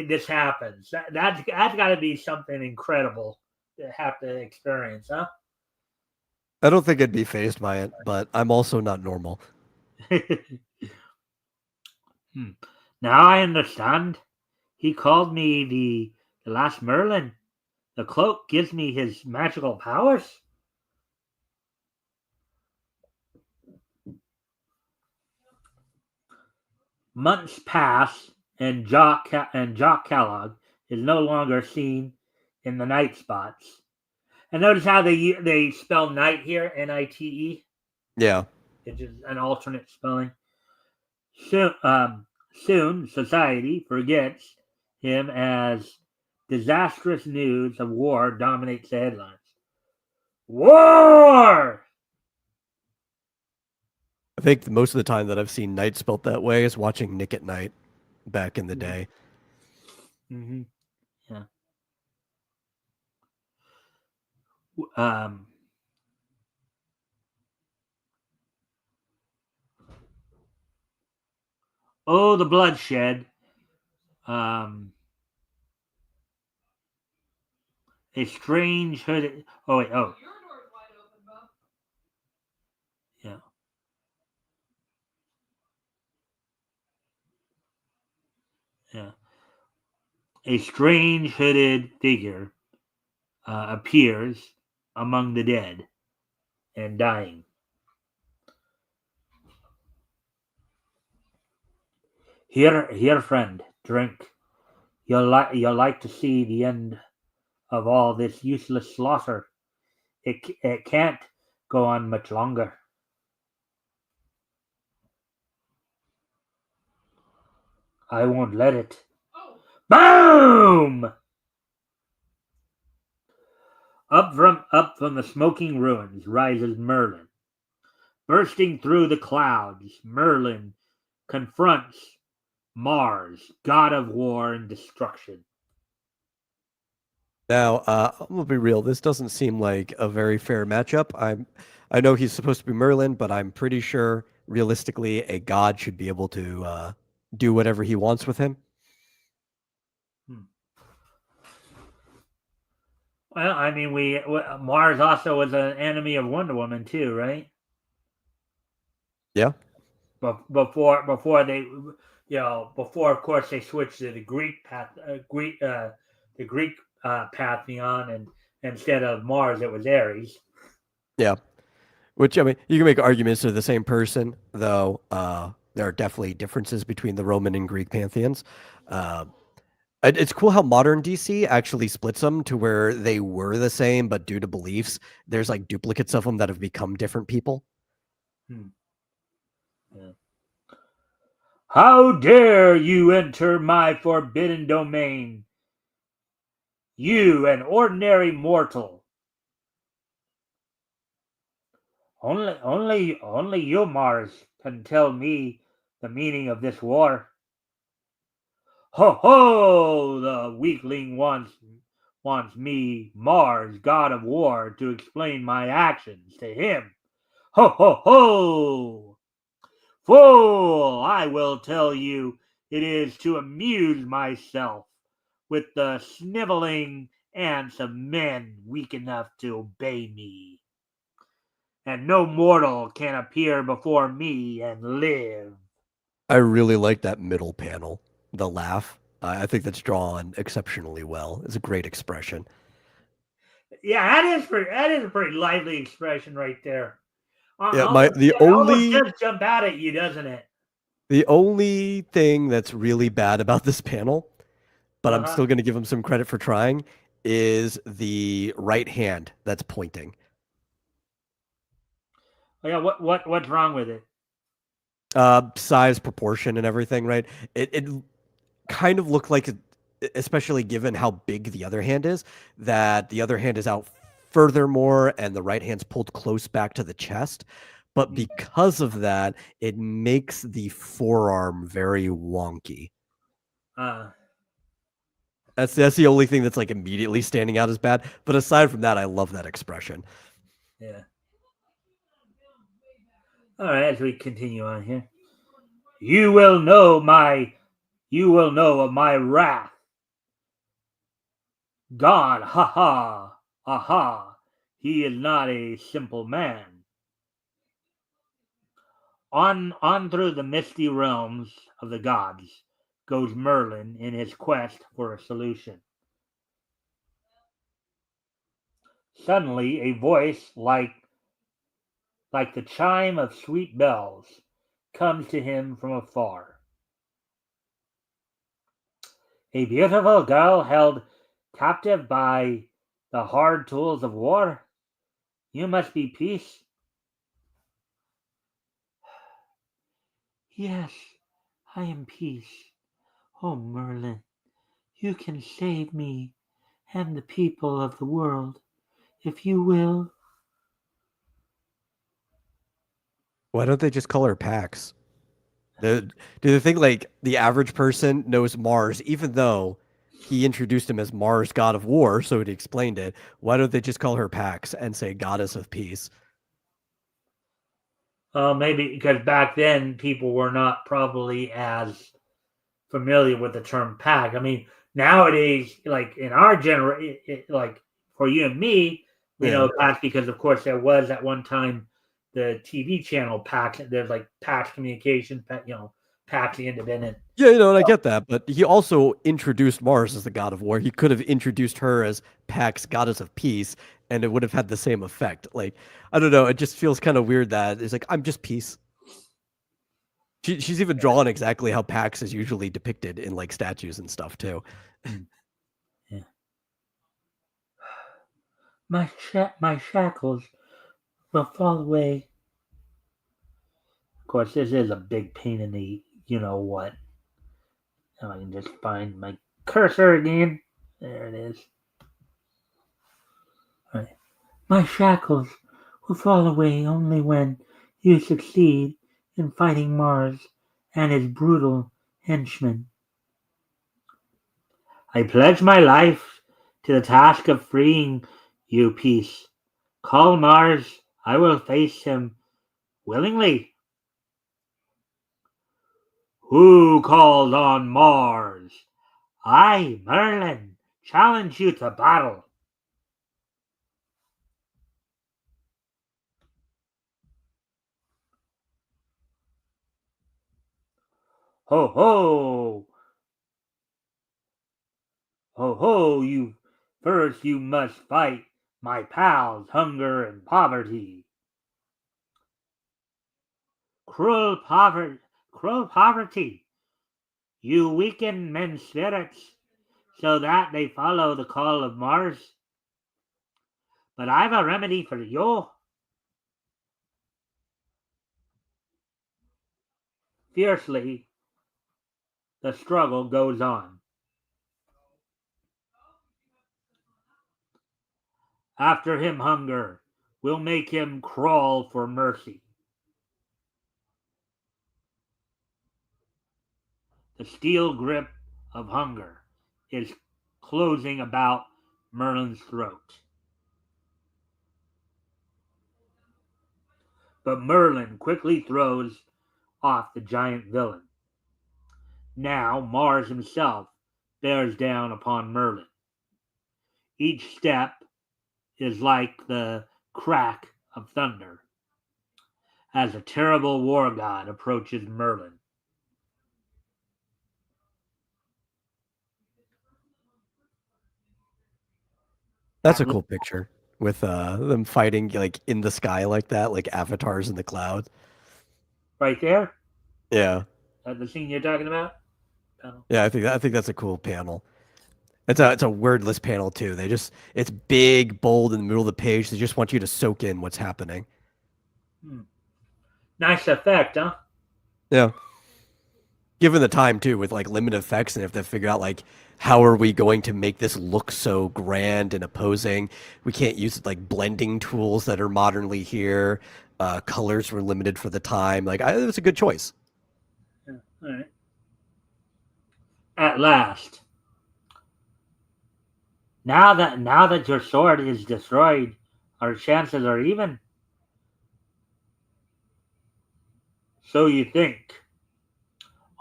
this happens. That's got to be something incredible to have to experience, huh? I don't think I'd be fazed by it, but I'm also not normal. Now I understand. He called me the last Merlin. The cloak gives me his magical powers. Months pass, and Jock Kellogg is no longer seen in the night spots. And notice how they spell night here, Nite. Yeah. It's just an alternate spelling. Soon society forgets him as disastrous news of war dominates the headlines. War! I think most of the time that I've seen night spelt that way is watching Nick at Night back in the day. Mm-hmm. Yeah. Oh, the bloodshed. A strange hooded. Oh wait. Oh. Yeah. Yeah. A strange hooded figure appears among the dead and dying. Here, friend, drink. You'll like to see the end of all this useless slaughter. It can't go on much longer. I won't let it. Boom! Up from the smoking ruins rises Merlin. Bursting through the clouds, Merlin confronts Mars, god of war and destruction. Now, I'm gonna be real. This doesn't seem like a very fair matchup. I know he's supposed to be Merlin, but I'm pretty sure realistically a god should be able to do whatever he wants with him. Well, I mean, Mars also was an enemy of Wonder Woman too, right? Yeah. Before they, before of course they switched to the Greek pantheon, and instead of Mars it was Ares. Yeah. Which, I mean, you can make arguments they're the same person, though there are definitely differences between the Roman and Greek pantheons. It's cool how modern DC actually splits them to where they were the same, but due to beliefs, there's like duplicates of them that have become different people. Yeah. How dare you enter my forbidden domain? You, an ordinary mortal. Only you, Mars, can tell me the meaning of this war. Ho ho! The weakling wants me, Mars, god of war, to explain my actions to him. Ho ho ho! Fool! I will tell you, it is to amuse myself with the sniveling and some men weak enough to obey me. And no mortal can appear before me and live. I really like that middle panel, the laugh. I think that's drawn exceptionally well. It's a great expression. Yeah, that is a pretty lively expression right there. Yeah, my It almost does jump out at you, doesn't it? the only thing that's really bad about this panel, but Uh I'm huh. still going to give him some credit for trying, is the right hand that's pointing. Oh, yeah. What's wrong with it? Size, proportion, and everything, right? It kind of looked like, especially given how big the other hand is, that the other hand is out furthermore and the right hand's pulled close back to the chest. But Mm. because of that, it makes the forearm very wonky. Uh, That's the only thing that's like immediately standing out as bad. But aside from that, I love that expression. yeah. All right. As we continue on here, you will know my. You will know of my wrath. God, ha ha, aha. He is not a simple man. On through the misty realms of the gods goes Merlin in his quest for a solution. Suddenly, a voice like the chime of sweet bells comes to him from afar. A beautiful girl held captive by the hard tools of war. You must be peace. Yes, I am peace. Oh, Merlin, you can save me and the people of the world if you will. Why don't they just call her Pax? Do they think like the average person knows Mars, even though he introduced him as Mars, god of war, so he explained it? Why don't they just call her Pax and say goddess of peace? Maybe because back then people were not probably as familiar with the term pack. I mean, nowadays, like in our generation, like for you and me, we Yeah. know PAX because, of course, there was at one time the TV channel PAX. There's like PAX Communications, PAX the Independent. Yeah, and I get that, but he also introduced Mars as the god of war. He could have introduced her as Pax, goddess of peace, and it would have had the same effect. Like, I don't know, it just feels kind of weird that it's like, I'm just peace. She's even drawn exactly how Pax is usually depicted in like statues and stuff too. Mm, yeah. My shackles will fall away. Of course, this is a big pain in the you know what. If I can just find my cursor again. There it is. All right. My shackles will fall away only when you succeed in fighting Mars and his brutal henchmen. I pledge my life to the task of freeing you, Peace. Call Mars. I will face him willingly. Who called on Mars? I, Merlin, challenge you to battle. Ho ho! Ho ho! You must fight my pals, hunger and poverty. Cruel poverty. You weaken men's spirits so that they follow the call of Mars. But I've a remedy for you. Fiercely, the struggle goes on. After him, hunger will make him crawl for mercy. The steel grip of hunger is closing about Merlin's throat. But Merlin quickly throws off the giant villain. Now Mars himself bears down upon Merlin. Each step is like the crack of thunder as a terrible war god approaches Merlin. That's At a cool picture with them fighting like in the sky like that, like avatars in the clouds. right there, Yeah. at the scene you're talking about. Oh. Yeah, I think that's a cool panel. It's a wordless panel too. It's big, bold in the middle of the page. They just want you to soak in what's happening. Hmm. Nice effect, huh? Yeah. Given the time too, with like limited effects, and if they figure out like how are we going to make this look so grand and opposing, we can't use like blending tools that are modernly here. Colors were limited for the time. It was a good choice. Yeah. All right. At last, now that your sword is destroyed, our chances are even. So you think.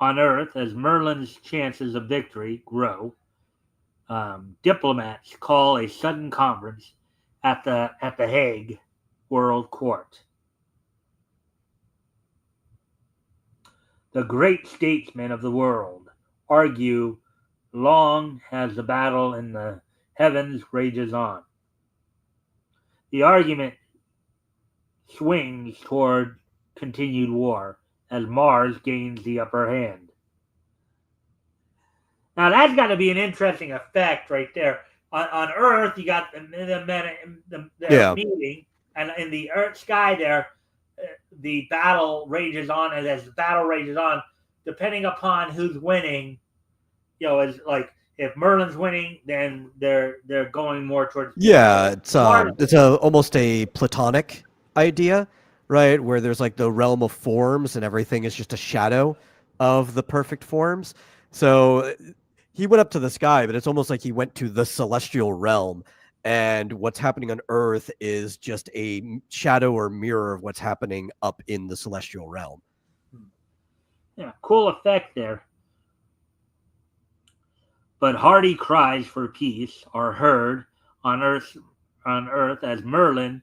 On Earth, as Merlin's chances of victory grow, diplomats call a sudden conference at the Hague World Court. The great statesmen of the world argue long as the battle in the heavens rages on. The argument swings toward continued war as Mars gains the upper hand. Now that's got to be an interesting effect right there. On Earth, you got the men they're Yeah. meeting, and in the Earth sky there, the battle rages on, and as the battle rages on, depending upon who's winning, is like if Merlin's winning, then they're going more towards Yeah, Mars. it's a almost a platonic idea, right? Where there's like the realm of forms and everything is just a shadow of the perfect forms. So he went up to the sky, but it's almost like he went to the celestial realm, and what's happening on Earth is just a shadow or mirror of what's happening up in the celestial realm. Yeah, cool effect there. But hearty cries for peace are heard on Earth as Merlin's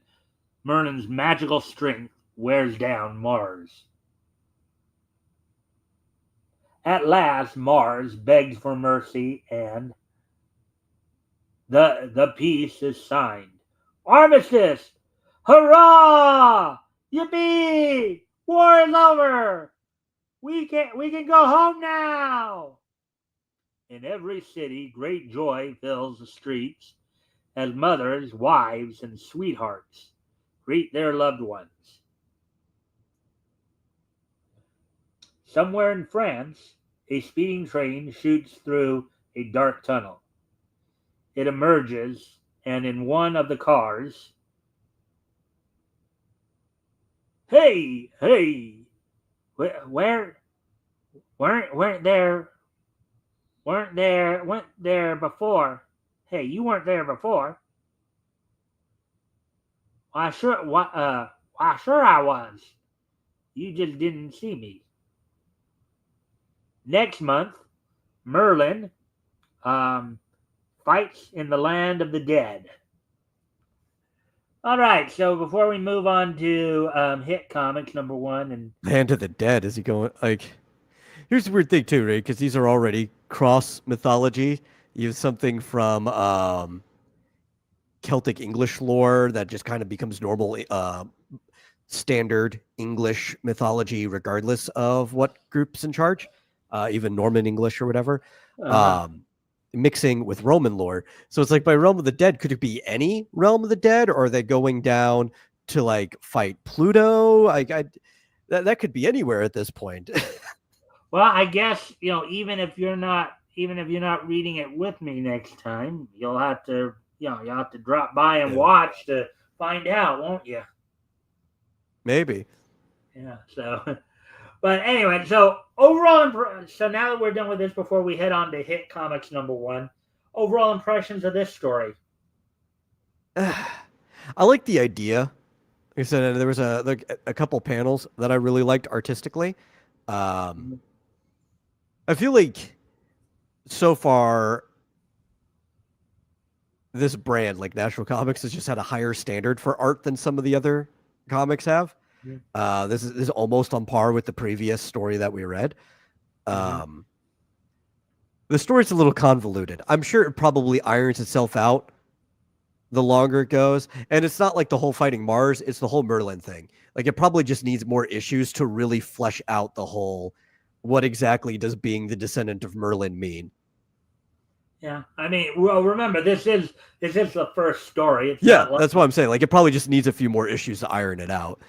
magical strength wears down Mars. At last Mars begs for mercy and the peace is signed. Armistice! Hurrah! Yippee! War is over! We can go home now! In every city, great joy fills the streets as mothers, wives, and sweethearts greet their loved ones. Somewhere in France, a speeding train shoots through a dark tunnel. It emerges, and in one of the cars, hey, hey, where weren't there went there before? Hey, you weren't there before. Why sure why sure I was. You just didn't see me. Next month, Merlin um, fights in the land of the dead. All right, so before we move on to hit comics number one, and Land of the Dead, is he going like here's the weird thing too, right? Because these are already cross mythology. You have something from Celtic English lore that just kind of becomes normal standard English mythology, regardless of what group's in charge, even Norman English or whatever, mixing with Roman lore. So it's like by Realm of the Dead, could it be any Realm of the Dead, or are they going down to like fight Pluto? That could be anywhere at this point. well, I guess even if you're not reading it with me next time, you'll have to drop by and Yeah. watch to find out, won't you? Maybe. Yeah. So, but anyway, so overall, so now that we're done with this, before we head on to hit comics number one, overall impressions of this story. I like the idea. Like I said, there was a couple panels that I really liked artistically. I feel like so far this brand, like National Comics, has just had a higher standard for art than some of the other comics have. This is almost on par with the previous story that we read. Mm-hmm. The story's a little convoluted. I'm sure it probably irons itself out the longer it goes. And it's not like the whole fighting Mars, it's the whole Merlin thing. Like, it probably just needs more issues to really flesh out the whole what exactly does being the descendant of Merlin mean. Yeah, I mean, well, remember this is the first story. It's Yeah, not like that's what I'm saying. Like, it probably just needs a few more issues to iron it out.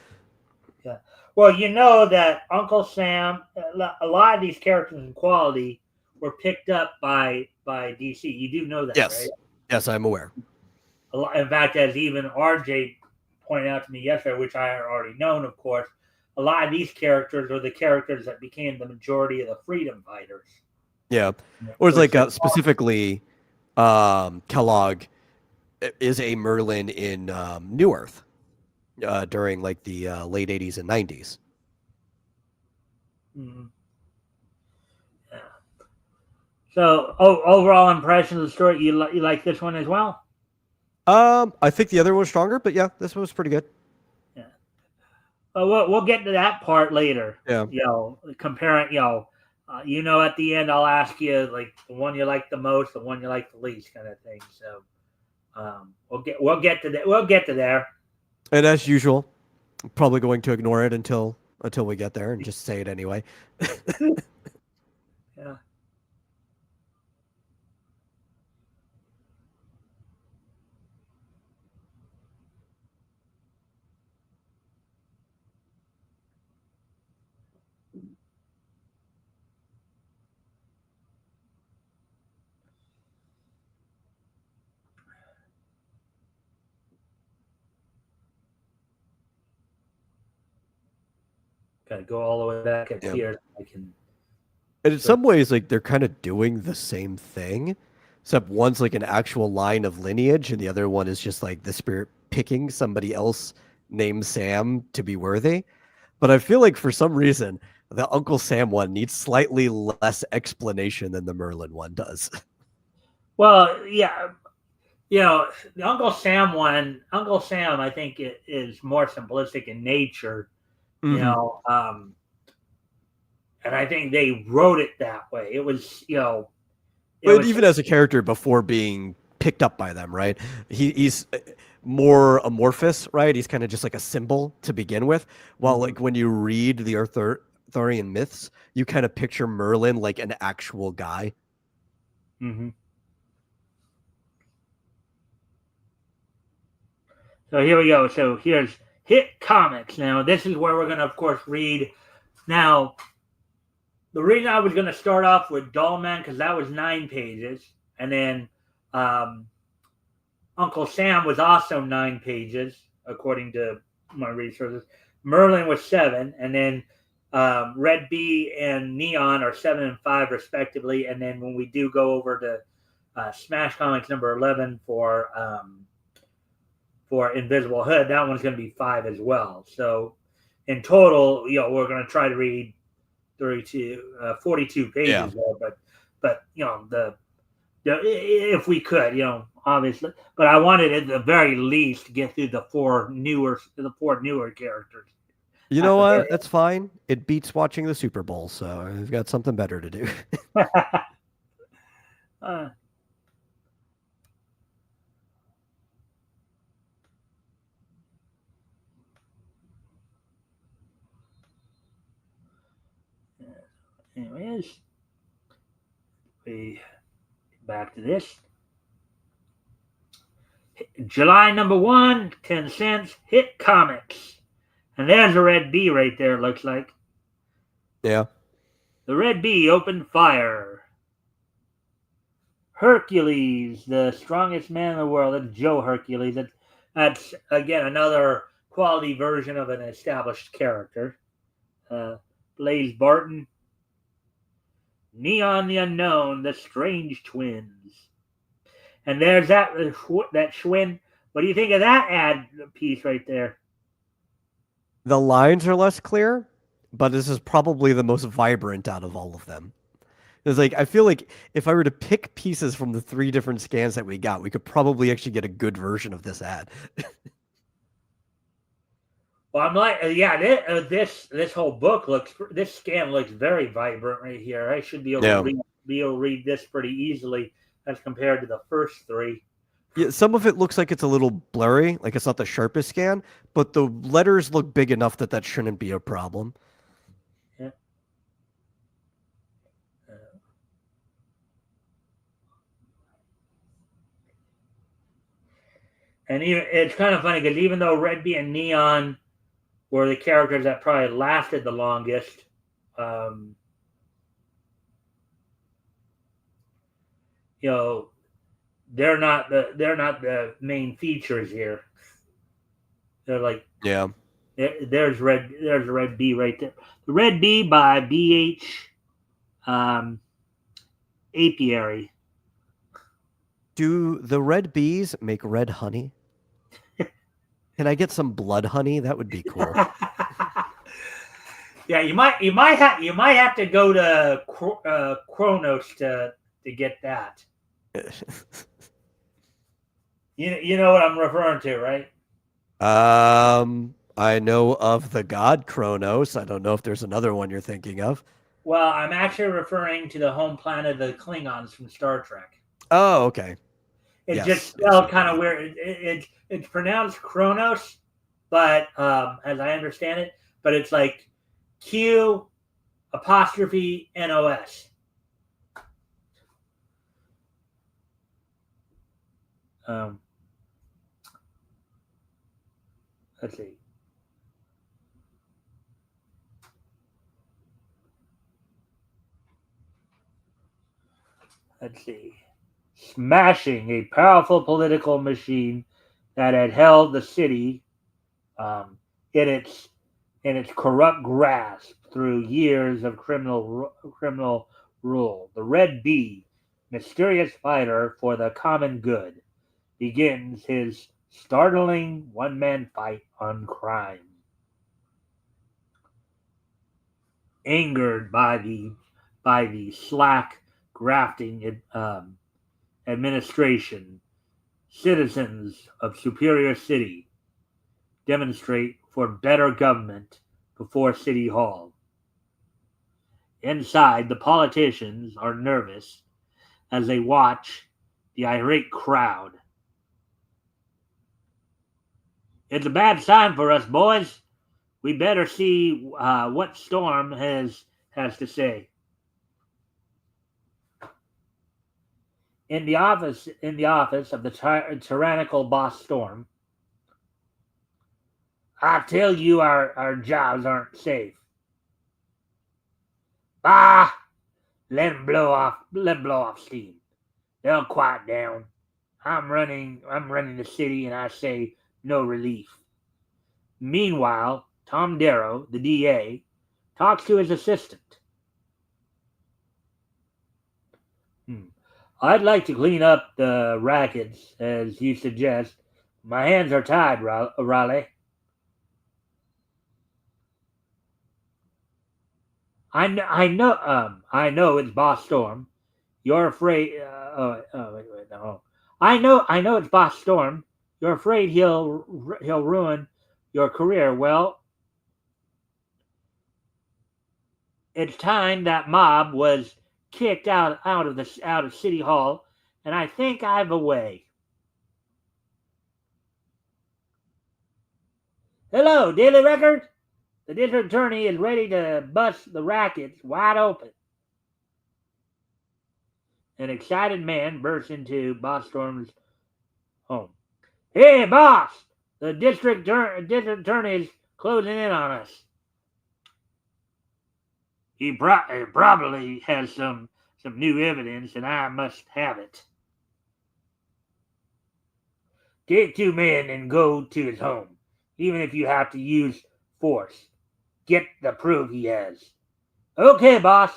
yeah. Well, you know that Uncle Sam, a lot of these characters and quality were picked up by DC. You do know that, Yes. right? Yes, I'm aware. In fact, as even RJ pointed out to me yesterday, which I had already known, of course, a lot of these characters are the characters that became the majority of the freedom fighters. Yeah. Or it's like specifically Kellogg is a Merlin in New Earth during like the late 80s and 90s. Mm-hmm. Yeah. So, overall impression of the story, you like this one as well? I think the other one was stronger, but yeah, this one was pretty good. Yeah. We'll get to that part later. Yeah. Comparing, at the end I'll ask you like the one you like the most, the one you like the least, kind of thing. So, we'll get to that. We'll get to there. And as usual, I'm probably going to ignore it until we get there and just say it anyway. Yeah. Gotta go all the way back up here. I can. And in some ways, like, they're kind of doing the same thing, except one's like an actual line of lineage, and the other one is just like the spirit picking somebody else named Sam to be worthy. But I feel like for some reason, the Uncle Sam one needs slightly less explanation than the Merlin one does. Well, yeah, the Uncle Sam one, Uncle Sam, I think it is more simplistic in nature. And I think they wrote it that way. It was, but even as a character before being picked up by them, right? He's more amorphous, right? He's kind of just like a symbol to begin with. While like when you read the Arthurian myths, you kind of picture Merlin like an actual guy. Mm-hmm. So here we go. So here's Hit Comics. Now, this is where we're going to, of course, read. Now, the reason I was going to start off with Doll Man, because that was 9 pages. And then Uncle Sam was also 9 pages, according to my resources. Merlin was 7. And then Red Bee and Neon are 7 and 5, respectively. And then when we do go over to Smash Comics number 11 for Invisible Hood, that one's going to be 5 as well. So in total, we're going to try to read 42 pages there, but if we could, obviously, but I wanted at the very least to get through the four newer characters. You know what? That's fine. It beats watching the Super Bowl, so I've got something better to do. Anyways, we back to this. July number 1, 10 cents, Hit Comics. And there's a Red Bee right there, looks like. Yeah. The Red Bee opened fire. Hercules, the strongest man in the world. That's Joe Hercules. That's again, another quality version of an established character. Blaze Barton. Neon the Unknown, the Strange Twins. And there's that Schwinn. What do you think of that ad piece right there? The lines are less clear, but this is probably the most vibrant out of all of them. It's like I feel like if I were to pick pieces from the 3 different scans that we got, we could probably actually get a good version of this ad. Well, I'm like, yeah, this whole book this scan looks very vibrant right here. I should be able to Yeah. read this pretty easily as compared to the first 3. Yeah, some of it looks like it's a little blurry, like it's not the sharpest scan, but the letters look big enough that that shouldn't be a problem. Yeah. And even it's kind of funny because even though Red Bee and Neon were the characters that probably lasted the longest, um, you know, they're not the main features here. They're like, Yeah. there's a Red Bee right there. The Red Bee by B.H. Apiary. Do the red bees make red honey? Can I get some blood honey? That would be cool. Yeah, you might have to go to Kronos to get that. You know what I'm referring to, right? I know of the god Kronos. I don't know if there's another one you're thinking of. Well, I'm actually referring to the home planet of the Klingons from Star Trek. Oh, okay. It's Yes, just yes, spelled yes, kind of yes. weird. It's pronounced Kronos, but as I understand it, but it's like Q apostrophe NOS. Um, let's see. Let's see. Smashing a powerful political machine that had held the city um, in its corrupt grasp through years of criminal rule. The Red Bee, mysterious fighter for the common good, begins his startling one-man fight on crime. Angered by the slack grafting administration, citizens of Superior City demonstrate for better government before City Hall. Inside, the politicians are nervous as they watch the irate crowd. It's a bad sign for us, boys. We better see what Storm has to say. In the office of the tyrannical boss Storm, I tell you, our jobs aren't safe. Bah! Let them blow off steam. They'll quiet down. I'm running the city, and I say no relief. Meanwhile, Tom Darrow, the DA, talks to his assistant. I'd like to clean up the rackets, as you suggest. My hands are tied, Raleigh. I know it's Boss Storm. You're afraid. Wait, no. I know it's Boss Storm. You're afraid he'll ruin your career. Well, it's time that mob was kicked out of City Hall, and I think I've a way. Hello, Daily Record. The district attorney is ready to bust the rackets wide open. An excited man bursts into Boss Storm's home. Hey, boss! The district attorney is closing in on us. He probably has some new evidence, and I must have it. Take 2 men and go to his home, even if you have to use force. Get the proof he has. Okay, boss.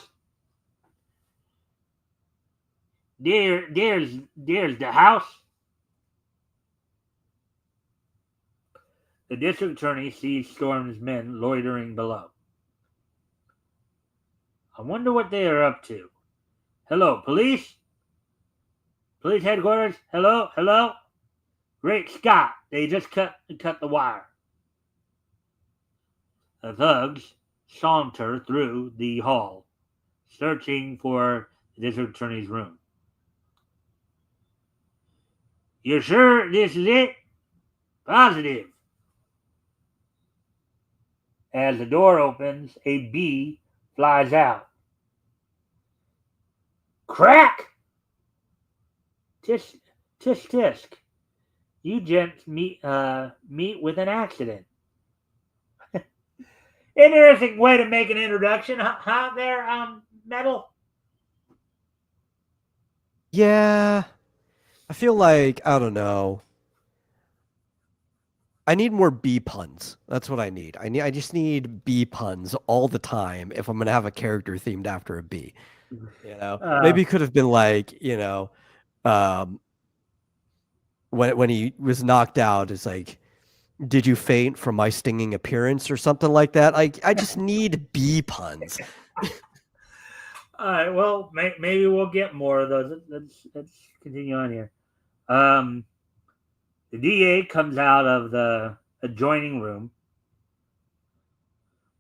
There's the house. The district attorney sees Storm's men loitering below. I wonder what they are up to. Hello, police? Police headquarters? Hello? Hello? Great Scott, they just cut the wire. The thugs saunter through the hall, searching for the district attorney's room. You're sure this is it? Positive. As the door opens, a bee flies out. Crack! Tisk, tisk, tisk. You gents meet with an accident. Interesting way to make an introduction, huh? There, Metal. Yeah, I feel like, I don't know. I need more bee puns. That's what I need. I just need bee puns all the time if I'm gonna have a character themed after a bee. You know, maybe it could have been like, um, when he was knocked out, it's like, did you faint from my stinging appearance or something like that? I just need bee puns. All right. Well, maybe we'll get more of those. Let's continue on here. The DA comes out of the adjoining room.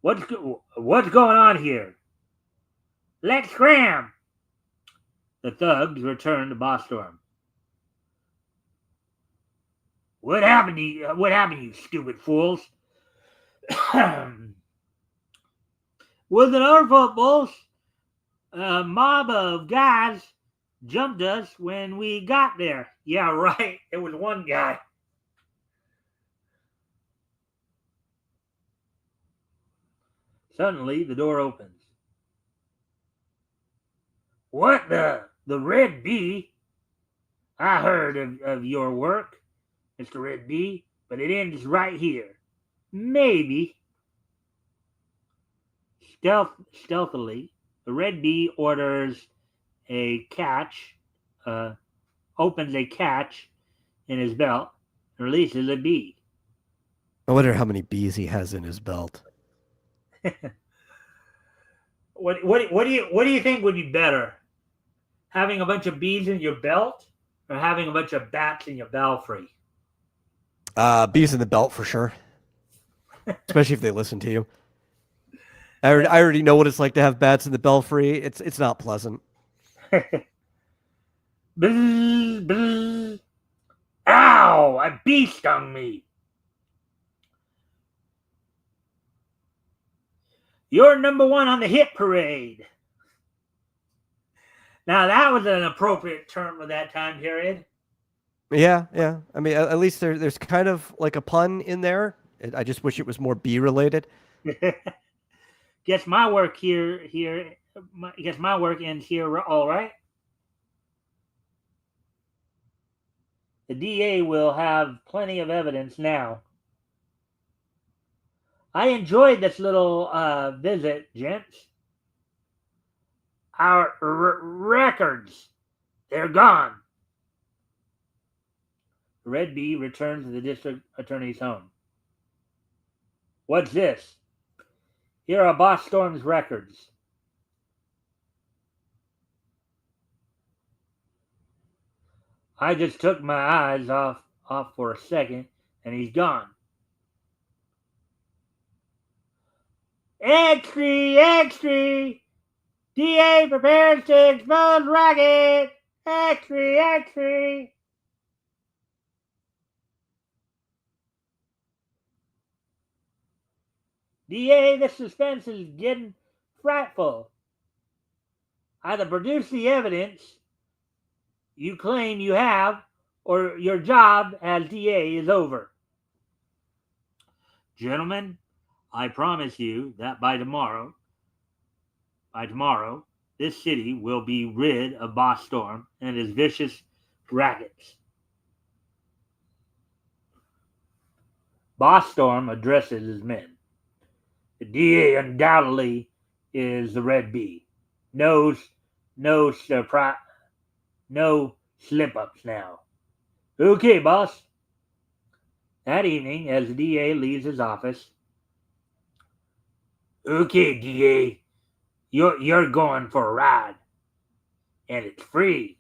What's going on here? Let's scram! The thugs return to Bostorm. What happened to you? What happened, you stupid fools? Wasn't our fault, boss. A mob of guys jumped us when we got there. Yeah, right. It was one guy. Suddenly, the door opens. What the Red Bee? I heard of your work, Mr. Red Bee, but it ends right here. Maybe. Stealthily, the Red Bee orders a catch, opens a catch in his belt, and releases a bee. I wonder how many bees he has in his belt. What do you think would be better? Having a bunch of bees in your belt or having a bunch of bats in your belfry? Bees in the belt for sure. Especially if they listen to you. I already know what it's like to have bats in the belfry. It's not pleasant. Bzz, bzz. Ow! A bee stung me. You're number one on the hit parade. Now that was an appropriate term of that time period. Yeah. I mean, at least there's kind of like a pun in there. I just wish it was more bee related. Guess my work guess my work ends here. All right. The DA will have plenty of evidence now. I enjoyed this little visit, gents. Our records, they're gone. Red Bee returns to the district attorney's home. What's this? Here are Boss Storm's records. I just took my eyes off for a second, and he's gone. Extra! DA prepares to expose rocket! Extra! DA, the suspense is getting frightful. Either produce the evidence you claim you have, or your job as DA is over. Gentlemen, I promise you that by tomorrow, this city will be rid of Boss Storm and his vicious rackets. Boss Storm addresses his men. The DA undoubtedly is the Red Bee. No surprise, no slip-ups now. Okay, boss. That evening, as the DA leaves his office, okay, DA, you're going for a ride. and it's free.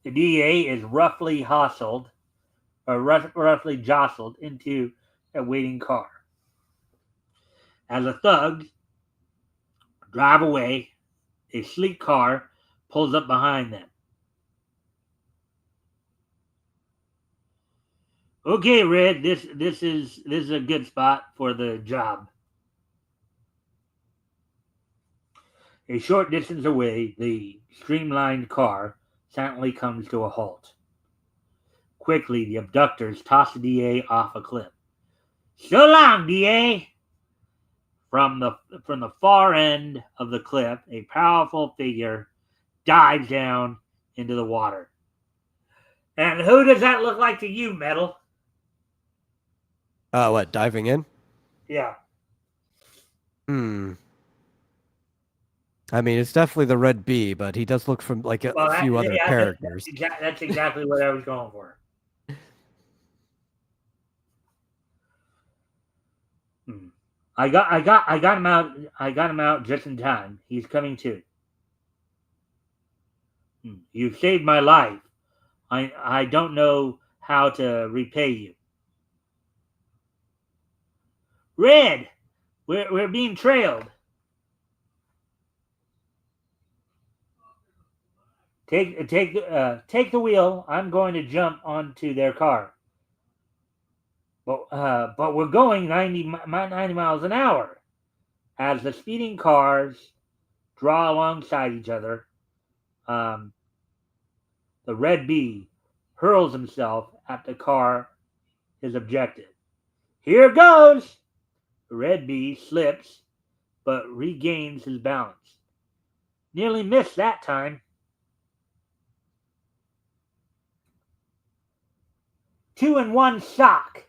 The DA is roughly roughly jostled into a waiting car. As the thugs drive away, a sleek car pulls up behind them. Okay, Red, this is a good spot for the job. A short distance away, the streamlined car silently comes to a halt. Quickly, the abductors toss the DA off a cliff. So long, DA! From the far end of the cliff, a powerful figure dives down into the water. And who does that look like to you, Metal? What, diving in? Yeah. I mean, it's definitely the Red Bee, but he does look from like a few other characters. That's exactly what I was going for. I got him out. I got him out just in time. He's coming too. You've saved my life. I don't know how to repay you. Red, we're being trailed. Take the wheel. I'm going to jump onto their car. But we're going 90 miles an hour. As the speeding cars draw alongside each other, the Red Bee hurls himself at the car, his objective. Here goes! The Red Bee slips, but regains his balance. Nearly missed that time. 2 in 1 sock.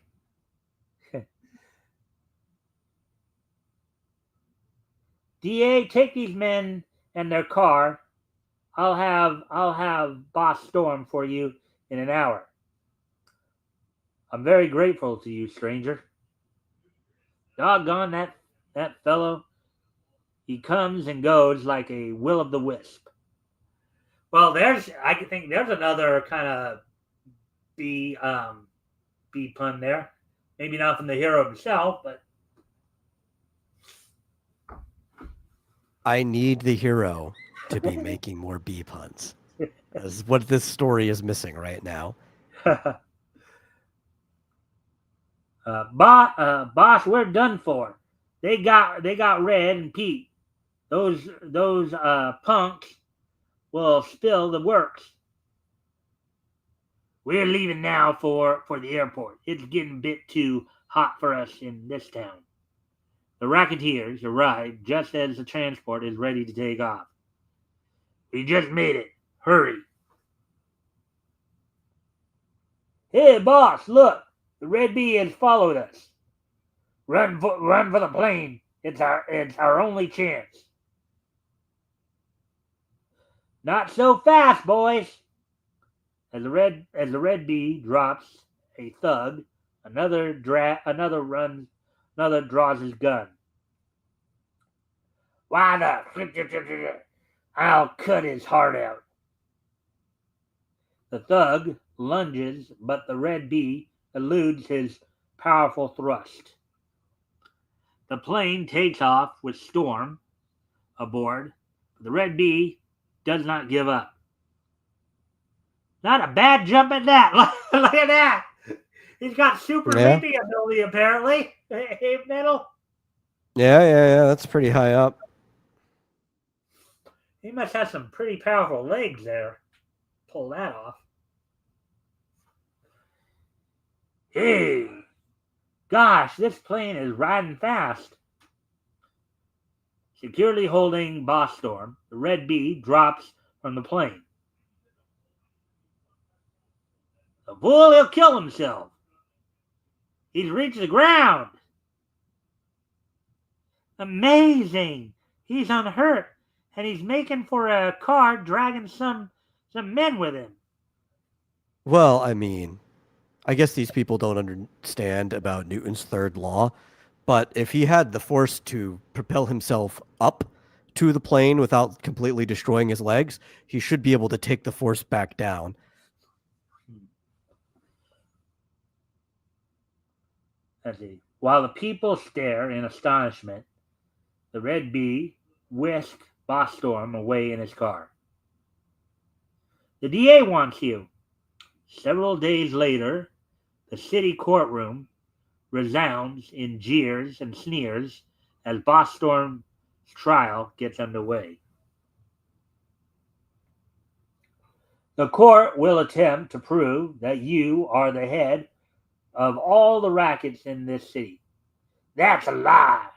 DA, take these men and their car. I'll have Boss Storm for you in an hour. I'm very grateful to you, stranger. Doggone that fellow. He comes and goes like a will o' the wisp. Well, I think there's another kind of bee pun there. Maybe not from the hero himself, but I need the hero to be making more bee puns. That's what this story is missing right now. Boss, we're done for. They got Red and Pete. Those punks will spill the works. We're leaving now for the airport. It's getting a bit too hot for us in this town. The racketeers arrive just as the transport is ready to take off. We just made it. Hurry. Hey, boss, look. The Red Bee has followed us. Run for the plane. It's our only chance. Not so fast, boys. As the Red Bee drops a thug, another draws his gun. Why the? I'll cut his heart out. The thug lunges, but the Red Bee eludes his powerful thrust. The plane takes off with Storm aboard. The Red Bee does not give up. Not a bad jump at that. Look at that. He's got super leaping ability, apparently. Hey, Metal. Yeah. That's pretty high up. He must have some pretty powerful legs there. Pull that off. Hey, gosh, this plane is riding fast. Securely holding Boss Storm, the Red Bee drops from the plane. The fool, he'll kill himself. He's reached the ground. Amazing. He's unhurt, and he's making for a car dragging some men with him. Well, I mean, I guess these people don't understand about Newton's third law, but if he had the force to propel himself up to the plane without completely destroying his legs, he should be able to take the force back down. Let's see. While the people stare in astonishment, the Red Bee whisked Boss Storm away in his car. The DA wants you. Several days later, the city courtroom resounds in jeers and sneers as Boss Storm's trial gets underway. The court will attempt to prove that you are the head of all the rackets in this city. That's a lie.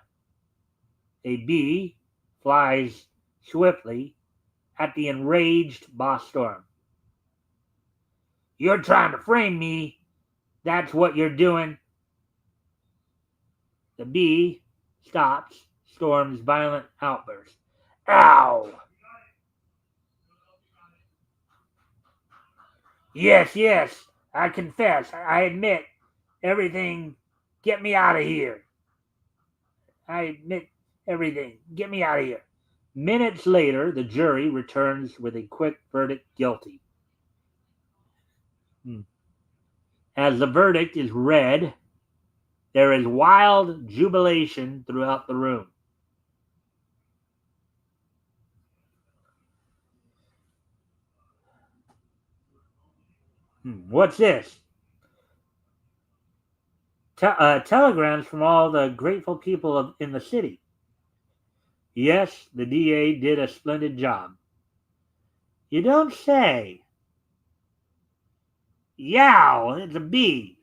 A bee flies swiftly at the enraged Boss Storm. You're trying to frame me. That's what you're doing. The bee stops Storm's violent outburst. Ow! Yes, yes, I confess. I admit everything. Get me out of here. I admit everything. Get me out of here. Minutes later, the jury returns with a quick verdict guilty. As the verdict is read, there is wild jubilation throughout the room. What's this? Telegrams from all the grateful people in the city. Yes, the DA did a splendid job. You don't say. Yow, it's a bee.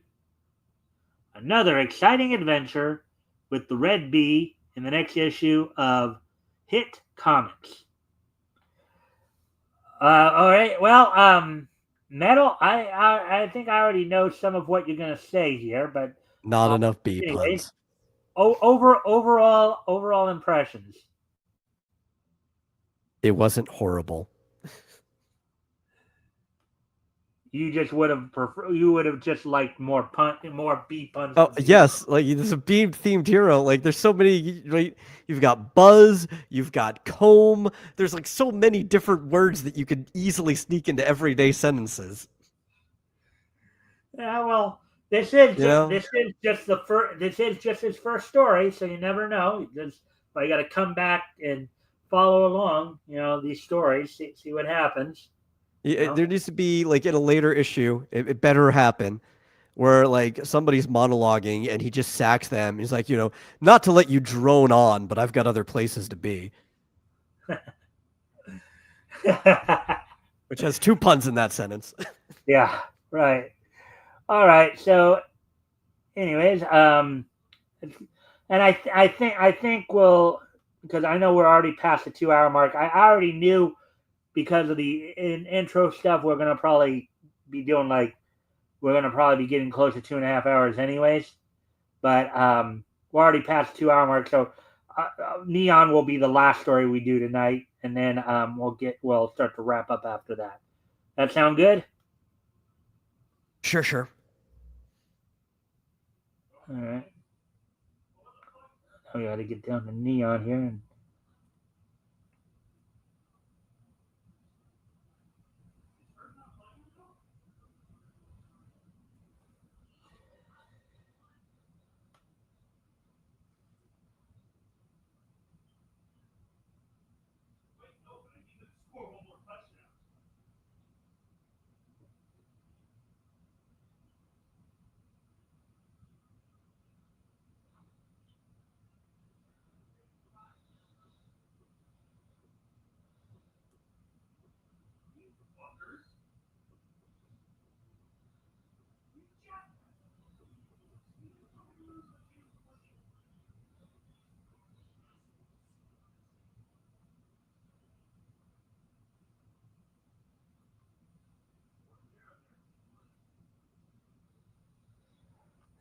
Another exciting adventure with the Red Bee in the next issue of Hit Comics. All right. Well, Metal. I think I already know some of what you're gonna say here, but Not enough bee anyway, puns. overall impressions. It wasn't horrible. You just would have preferred. You would have just liked more bee puns. Oh yes, like there's a bee themed hero. Like there's so many. Right, you've got Buzz, you've got Comb. There's like so many different words that you could easily sneak into everyday sentences. Yeah, well, this is You know? this is just the first. This is just his first story, so you never know. Just you got to come back and follow along. You know these stories, see what happens. Yeah, there needs to be like in a later issue. It better happen where like somebody's monologuing and he just sacks them. He's like, not to let you drone on, but I've got other places to be. Which has 2 puns in that sentence. Yeah, right. All right. So, anyways, and I think we'll, because I know we're already past the 2 hour mark. I already knew because of the intro stuff we're gonna probably be doing we're gonna probably be getting close to 2.5 hours anyways. But we're already past the 2 hour mark, so Neon will be the last story we do tonight, and then we'll start to wrap up after that. That sound good? Sure. All right. We got to get down to Neon here.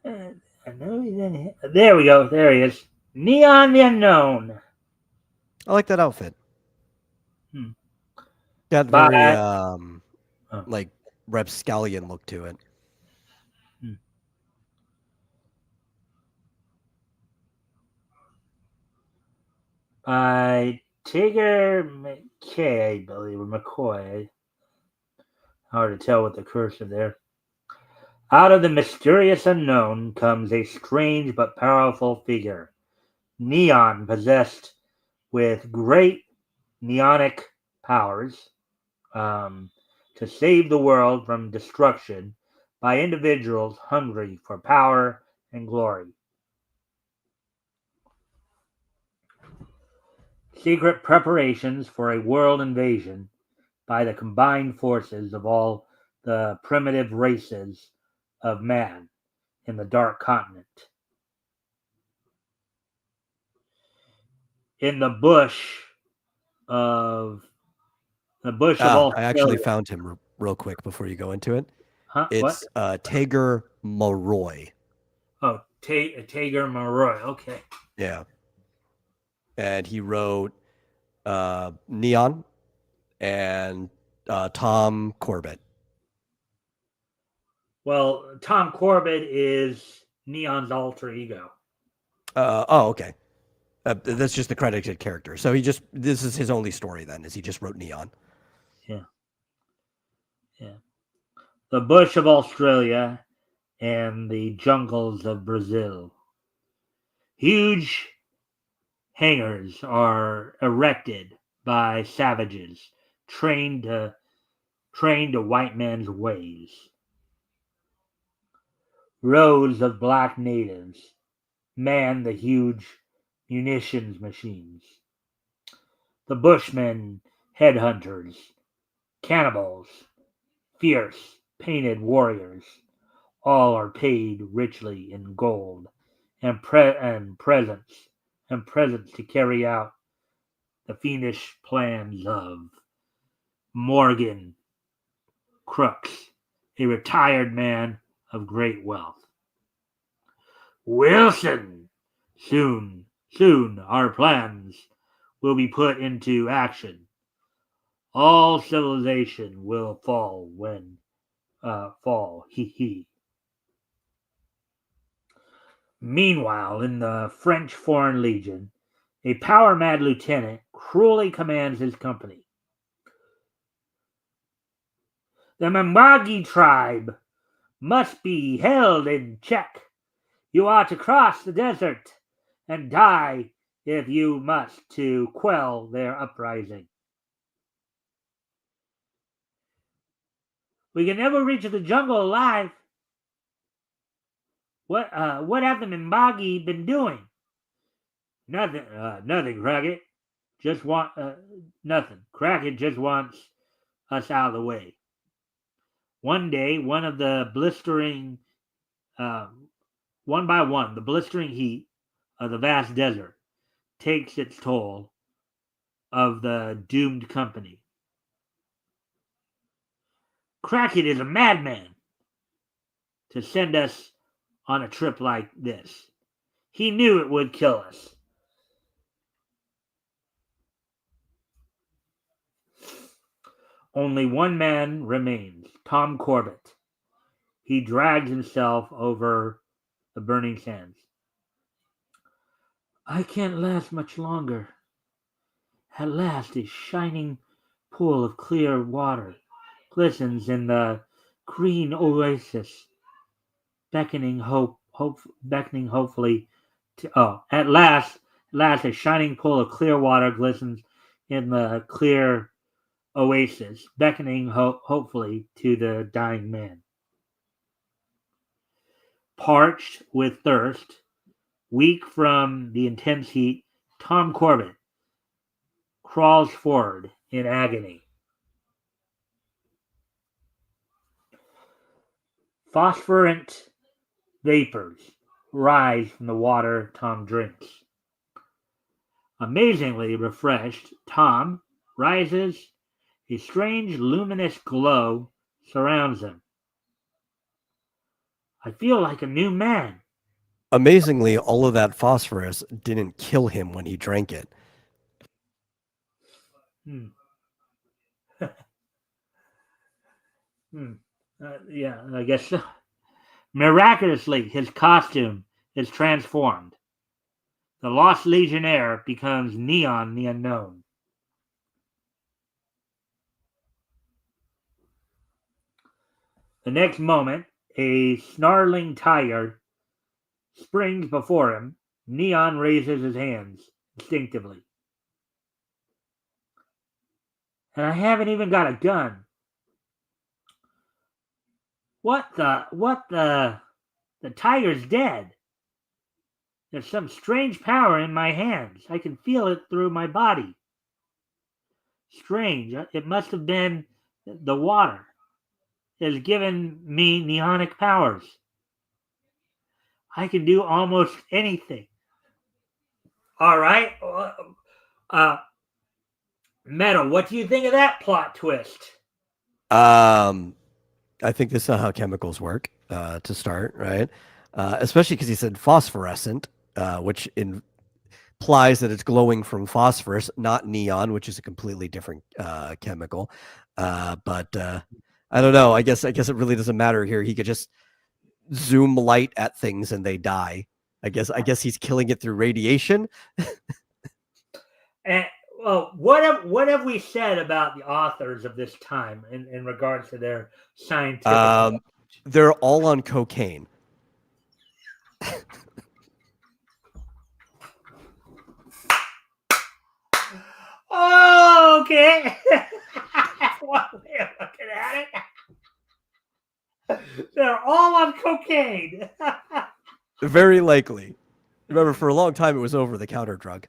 And I know he's in here. There we go. There he is. Neon the Unknown. I like that outfit. Got By very like rapscallion look to it. by Tigger McKay, I believe, or McCoy. Hard to tell with the cursive there. Out of the mysterious unknown comes a strange but powerful figure. Neon, possessed with great neonic powers, to save the world from destruction by individuals hungry for power and glory. Secret preparations for a world invasion by the combined forces of all the primitive races of man in the Dark Continent. In the bush of I actually Australia. found him real quick before you go into it. Huh? What? It's Tager Maroy. Oh, Tager Maroy. Okay. Yeah. And he wrote Neon and Tom Corbett. Well, Tom Corbett is Neon's alter ego. Okay. That's just the credited character. So this is his only story then, is he just wrote Neon. Yeah. The bush of Australia and the jungles of Brazil. Huge hangars are erected by savages trained to white man's ways. Rows of black natives man the huge munitions machines. The bushmen, headhunters, cannibals, fierce, painted warriors, all are paid richly in gold and presents to carry out the fiendish plans of Morgan Crooks, a retired man of great wealth. Wilson, soon our plans will be put into action. All civilization will fall when fall. He. Meanwhile, in the French Foreign Legion, a power-mad lieutenant cruelly commands his company. The Mamagi tribe must be held in check. You are to cross the desert and die if you must to quell their uprising. We can never reach the jungle alive. What have the Mamagi been doing? Nothing, Crackett. Just want nothing. Crackett just wants us out of the way. One day, one by one, the blistering heat of the vast desert takes its toll of the doomed company. Crackett is a madman to send us on a trip like this. He knew it would kill us. Only one man remains, Tom Corbett. He dragged himself over the burning sands. I can't last much longer. At last, a shining pool of clear water glistens in the green oasis, beckoning hopefully to. At last, a shining pool of clear water glistens in the clear oasis, beckoning hopefully to the dying man. Parched with thirst, weak from the intense heat, Tom Corbett crawls forward in agony. Phosphorant vapors rise from the water Tom drinks. Amazingly refreshed, Tom rises. A strange luminous glow surrounds him. I feel like a new man. Amazingly, all of that phosphorus didn't kill him when he drank it. Yeah, I guess so. Miraculously, his costume is transformed. The lost legionnaire becomes Neon the Unknown. The next moment, a snarling tiger springs before him. Neon raises his hands instinctively. And I haven't even got a gun. What the? The tiger's dead. There's some strange power in my hands. I can feel it through my body. Strange. It must have been the water. It has given me neonic powers. I can do almost anything. All right. Metal, what do you think of that plot twist? I think this is how chemicals work to start, right? Especially because he said phosphorescent, which implies that it's glowing from phosphorus, not neon, which is a completely different chemical. But I don't know. I guess it really doesn't matter here. He could just zoom light at things and they die. I guess he's killing it through radiation. And well, what have we said about the authors of this time in regards to their scientific? They're all on cocaine. Oh, okay. One way of looking at it. They're all on cocaine. Very likely. Remember, for a long time, it was over-the-counter drug.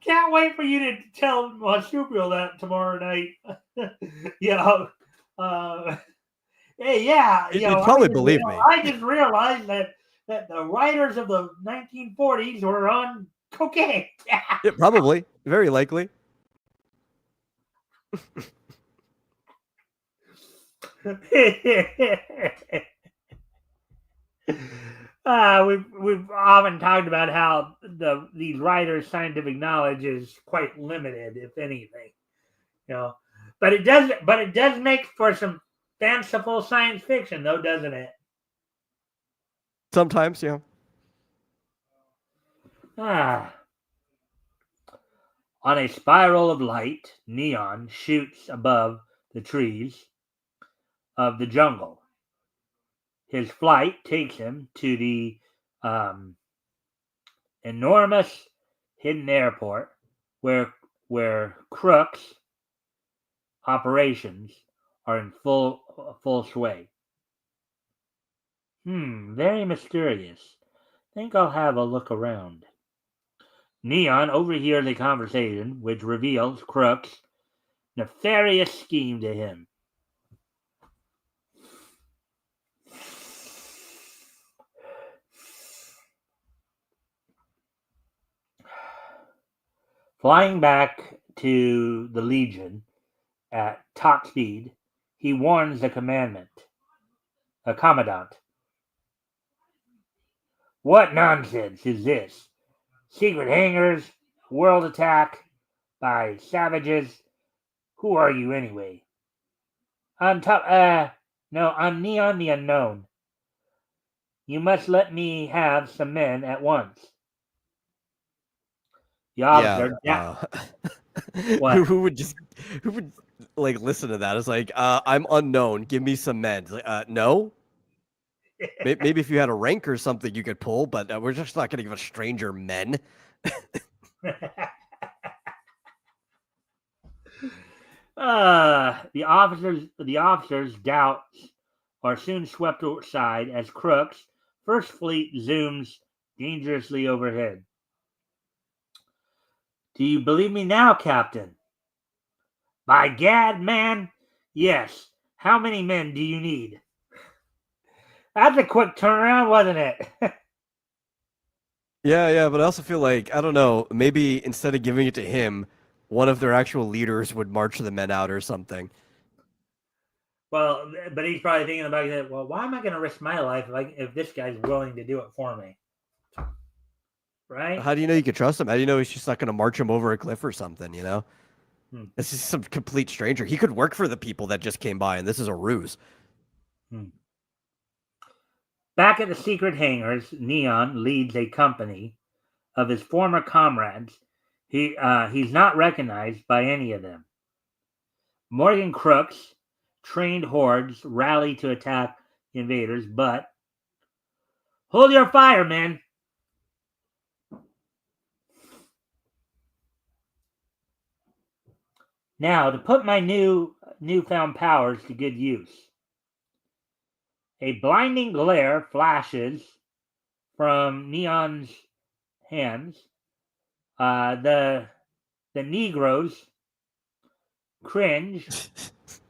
Can't wait for you to tell Marsupial that tomorrow night. Hey, yeah. You'd probably believe me. I just realized that the writers of the 1940s were on cocaine. Yeah, probably. Very likely. We've often talked about how these writers' scientific knowledge is quite limited, if anything. But it does make for some fanciful science fiction, though, doesn't it? Sometimes, yeah. On a spiral of light, Neon shoots above the trees of the jungle. His flight takes him to the enormous hidden airport where Crook's operations are in full sway. Very mysterious. Think I'll have a look around. Neon overhears a conversation which reveals Crook's nefarious scheme to him. Flying back to the Legion at top speed, he warns the commandant. What nonsense is this? Secret hangars, world attack by savages. Who are you anyway? I'm Neon the Unknown. You must let me have some men at once. The officer, who would like listen to that? It's like, I'm unknown. Give me some men. Like, no. Maybe if you had a rank or something, you could pull, but we're just not going to give a stranger men. The officer's doubts are soon swept aside as Crook's first fleet zooms dangerously overhead. Do you believe me now, Captain? By gad, man, yes. How many men do you need? That's a quick turnaround, wasn't it? Yeah, but I also feel like, I don't know, maybe instead of giving it to him, one of their actual leaders would march the men out or something. Well, but he's probably thinking about it. Well, why am I going to risk my life if this guy's willing to do it for me? Right? How do you know you could trust him? How do you know he's just not going to march him over a cliff or something, you know? This is some complete stranger. He could work for the people that just came by, and this is a ruse. Back at the secret hangars, Neon leads a company of his former comrades. He's not recognized by any of them. Morgan Crooks trained hordes rally to attack the invaders, but hold your fire, men. Now, to put my newfound powers to good use. A blinding glare flashes from Neon's hands. The Negroes cringe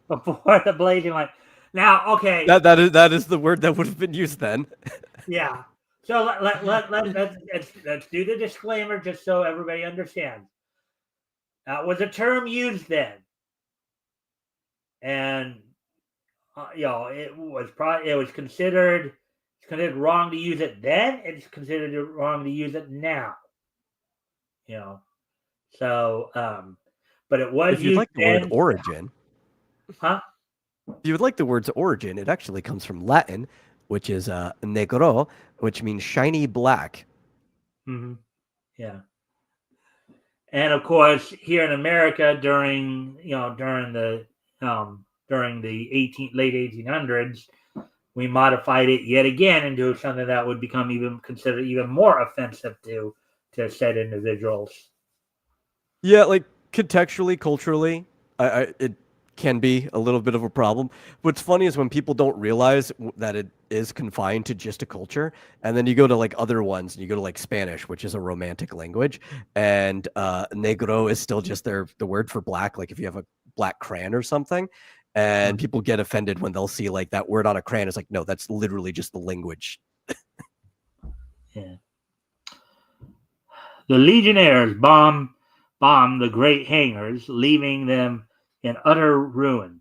before the blazing light. Now, okay, that is the word that would have been used then. yeah. So let's do the disclaimer just so everybody understands. That was a term used then, and it was considered wrong to use it then. It's considered wrong to use it now. So but it was if you'd used like the then. word origin, huh? If you would like the word's origin, it actually comes from Latin, which is negro, which means shiny black. Mm-hmm. Yeah. And of course, here in America, during the late 1800s, we modified it yet again into something that would become considered even more offensive to said individuals. Yeah, like contextually, culturally, it can be a little bit of a problem. What's funny is when people don't realize that it is confined to just a culture, and then you go to like other ones, and you go to like Spanish, which is a romantic language, and negro is still just the word for black. Like if you have a black crayon or something, and people get offended when they'll see like that word on a crayon. It's like, no, that's literally just the language. Yeah. The legionnaires bomb the great hangars, leaving them in utter ruin.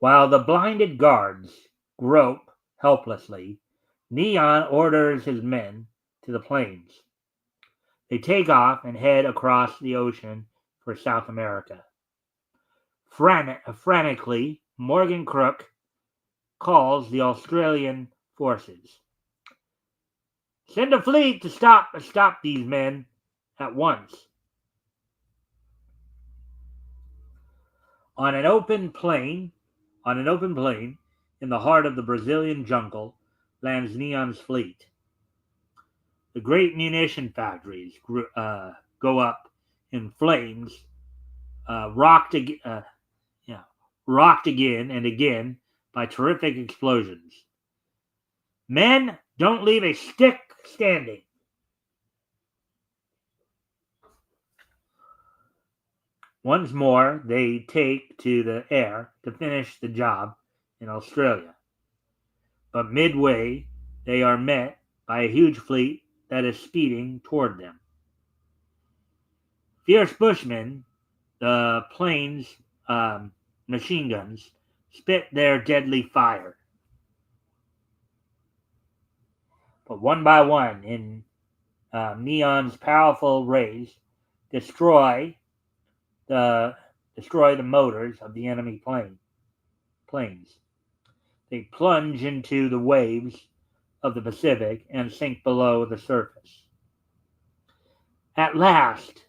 While the blinded guards grope helplessly, Neon orders his men to the plains. They take off and head across the ocean for South America. Frantically, Morgan Crook calls the Australian forces. Send a fleet to stop these men at once. On an open plain in the heart of the Brazilian jungle lands Neon's fleet. The great munition factories go up in flames, rocked again and again by terrific explosions. Men, don't leave a stick standing. Once more, they take to the air to finish the job in Australia. But midway, they are met by a huge fleet that is speeding toward them. Fierce bushmen, the plane's machine guns, spit their deadly fire. But one by one, in Neon's powerful rays, destroy the motors of the enemy planes. They plunge into the waves of the Pacific and sink below the surface. At last,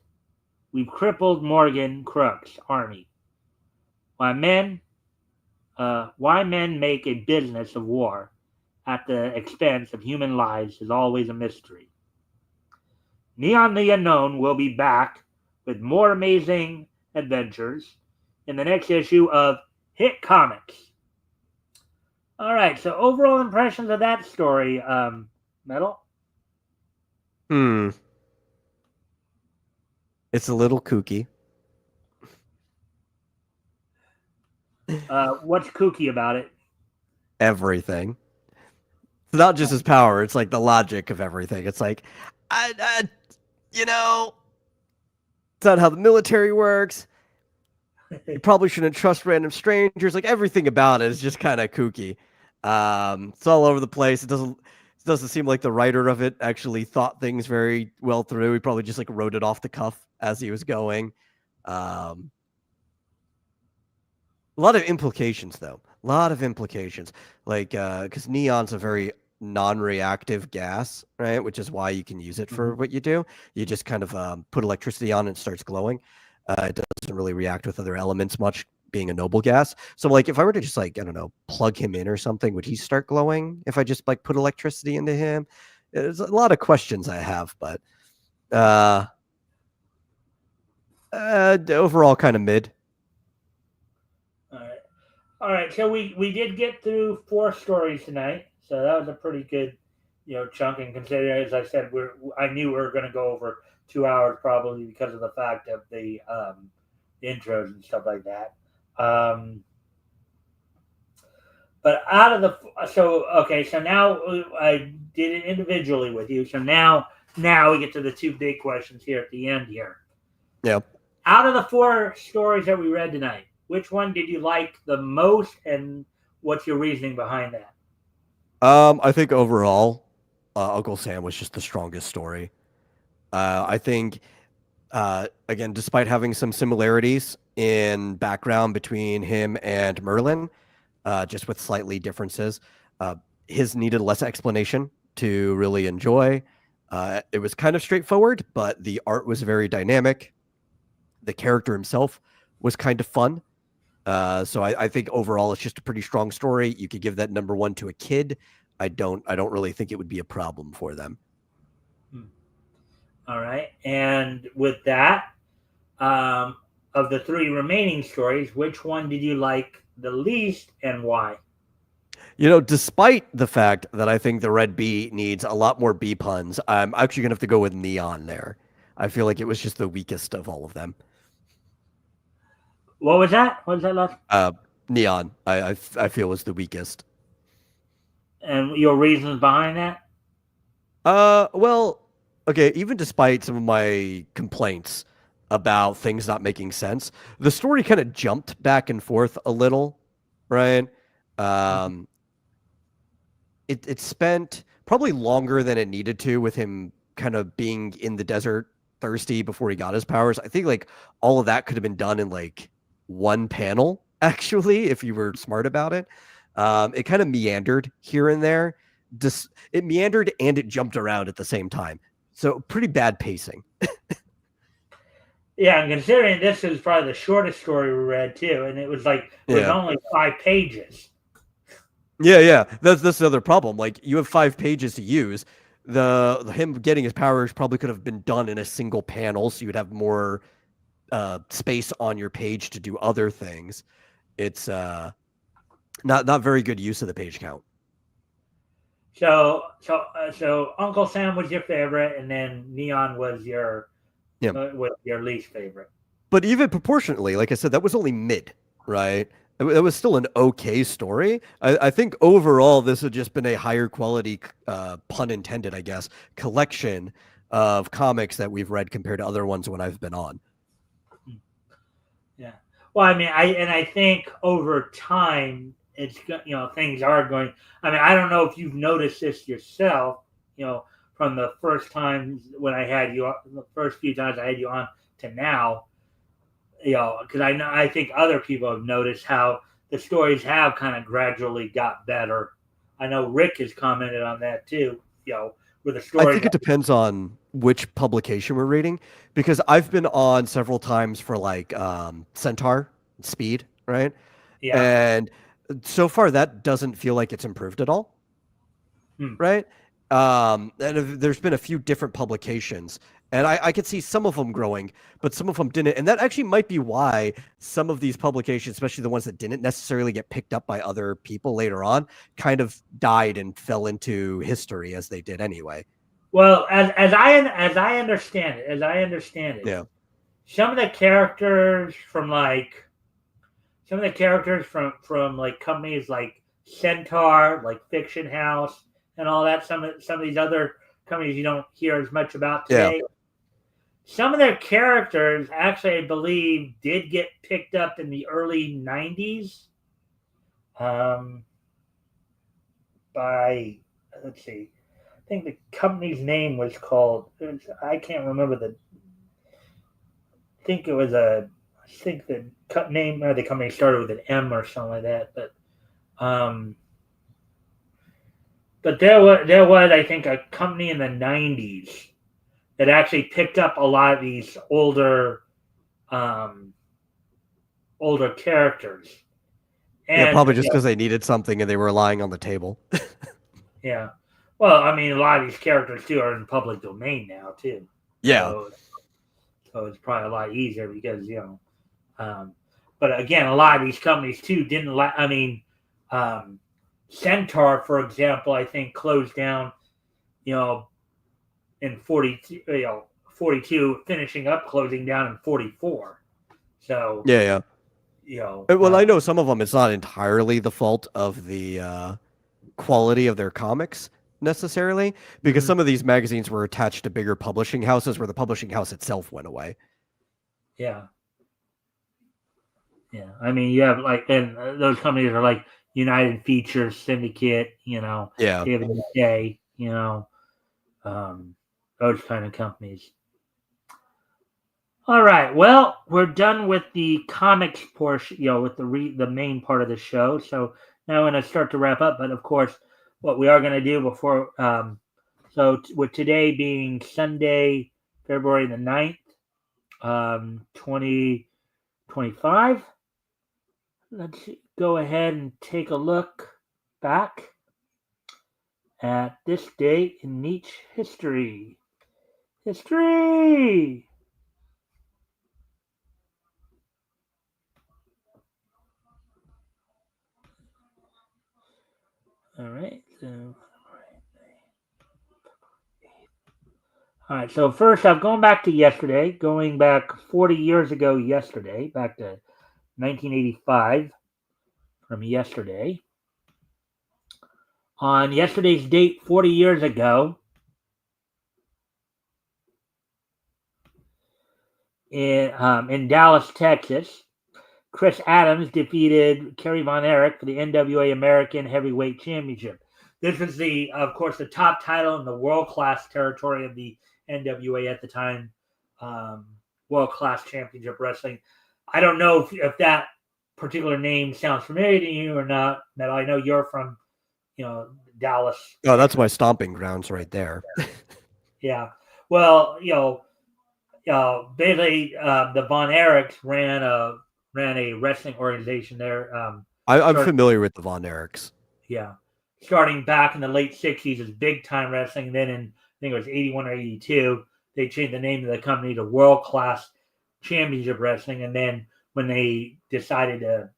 we've crippled Morgan Crook's army. Why men make a business of war at the expense of human lives is always a mystery. Neon the Unknown will be back with more amazing adventures in the next issue of Hit Comics. All right, so overall impressions of that story, Metal? It's a little kooky. What's kooky about it? Everything. It's not just his power, it's like the logic of everything. It's like, it's not how the military works. You probably shouldn't trust random strangers. Like everything about it is just kind of kooky. It's all over the place. It doesn't seem like the writer of it actually thought things very well through. He probably just like wrote it off the cuff as he was going. A lot of implications, though. A lot of implications. Like, because neon's a very non-reactive gas, right? Which is why you can use it for what you do. You just kind of put electricity on and it starts glowing. It doesn't really react with other elements much being a noble gas. So like if I were to just like, I don't know, plug him in or something, would he start glowing if I just like put electricity into him? There's a lot of questions I have, but overall kind of mid. All right. So we did get through 4 stories tonight, so that was a pretty good, chunk. And considering, as I said, I knew we were going to go over 2 hours probably because of the fact of the intros and stuff like that. But out of so now I did it individually with you. So now we get to the 2 big questions here at the end here. Yeah. Out of the 4 stories that we read tonight, which one did you like the most, and what's your reasoning behind that? I think overall, Uncle Sam was just the strongest story. I think, again, despite having some similarities in background between him and Merlin, just with slightly differences, his needed less explanation to really enjoy. It was kind of straightforward, but the art was very dynamic. The character himself was kind of fun. So I think overall it's just a pretty strong story. You could give that number 1 to a kid. I don't really think it would be a problem for them. All right. And with that, of the 3 remaining stories, which one did you like the least and why? Despite the fact that I think the Red Bee needs a lot more bee puns, I'm actually going to have to go with Neon there. I feel like it was just the weakest of all of them. What was that? What was that last? Neon, I feel was the weakest. And your reasons behind that? Well, okay, even despite some of my complaints about things not making sense, the story kind of jumped back and forth a little, right? It spent probably longer than it needed to with him kind of being in the desert thirsty before he got his powers. I think like all of that could have been done in like 1 panel, actually, if you were smart about it. It kind of meandered here and there. It meandered and it jumped around at the same time. So pretty bad pacing. Yeah, and considering this is probably the shortest story we read too, and it was only 5 pages. Yeah. That's the other problem. Like you have 5 pages to use. Him getting his powers probably could have been done in a single panel, so you would have more space on your page to do other things. It's not very good use of the page count. So Uncle Sam was your favorite, and then Neon was your least favorite. But even proportionately, like I said, that was only mid, right? It was still an okay story. I think overall this had just been a higher quality, pun intended, I guess, collection of comics that we've read compared to other ones when I've been on. Yeah. Well, I mean, I think over time, it's things are going. I mean, I don't know if you've noticed this yourself. From the first times when I had you, the first few times I had you on to now. Because I think other people have noticed how the stories have kind of gradually got better. I know Rick has commented on that too. With the story. I think it depends on which publication we're reading, because I've been on several times for like Centaur Speed, right? Yeah. And so far that doesn't feel like it's improved at all, right? And there's been a few different publications, and I could see some of them growing, but some of them didn't. And that actually might be why some of these publications, especially the ones that didn't necessarily get picked up by other people later on, kind of died and fell into history as they did anyway. Well, as I understand it, yeah, some of the characters from like companies like Centaur, like Fiction House, and all that. Some of these other companies you don't hear as much about today. Yeah. Some of their characters actually, I believe, did get picked up in the early 90s. By, let's see, I think the company's name was called, I can't remember I think the name of the company started with an M or something like that. But there was, I think, a company in the 90s that actually picked up a lot of these older older characters. Yeah, And probably just because they needed something and they were relying on the table. yeah. Well, I mean, a lot of these characters too are in public domain now too. Yeah. So it's probably a lot easier because but again, a lot of these companies too didn't like. I mean, Centaur, for example, I think closed down. In 42, finishing up, closing down in 44. So Yeah. Well, I know some of them. It's not entirely the fault of the quality of their comics necessarily, because some of these magazines were attached to bigger publishing houses where the publishing house itself went away. Yeah. I mean, you have and those companies are like United Features, Syndicate, Yeah. David Day, those kind of companies. All right. Well, we're done with the comics portion, with the main part of the show. So now I'm going to start to wrap up. But of course, what we are going to do before, with today being Sunday, February the 9th, 2025, let's go ahead and take a look back at this date in Nietzsche history. History! All right. All right. So first, I'm going back to yesterday, going back 40 years ago yesterday, back to 1985 from yesterday. On yesterday's date, 40 years ago, in Dallas, Texas, Chris Adams defeated Kerry Von Erich for the NWA American Heavyweight Championship. This was of course, the top title in the world-class territory of the NWA at the time, world-class championship wrestling. I don't know if that particular name sounds familiar to you or not. That I know you're from, Dallas. Oh, that's my stomping grounds right there. Yeah. Well, basically, the Von Erichs ran a wrestling organization there. I'm familiar with the Von Erichs. Yeah. Starting back in the late 60s as big time wrestling. And then I think it was 81 or 82, they changed the name of the company to World Class Championship Wrestling. And then when they decided to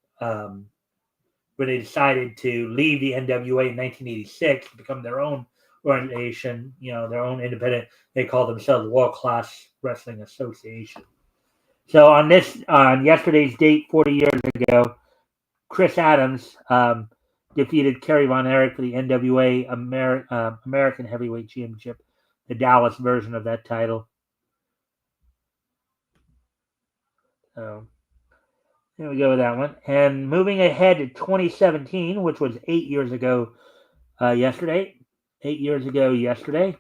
leave the NWA in 1986 to become their own organization, their own independent, they called themselves World Class Wrestling Association. So on yesterday's date, 40 years ago, Chris Adams defeated Kerry Von Erich for the NWA American Heavyweight Championship, the Dallas version of that title. So there we go with that one. And moving ahead to 2017, which was 8 years ago yesterday. 8 years ago yesterday.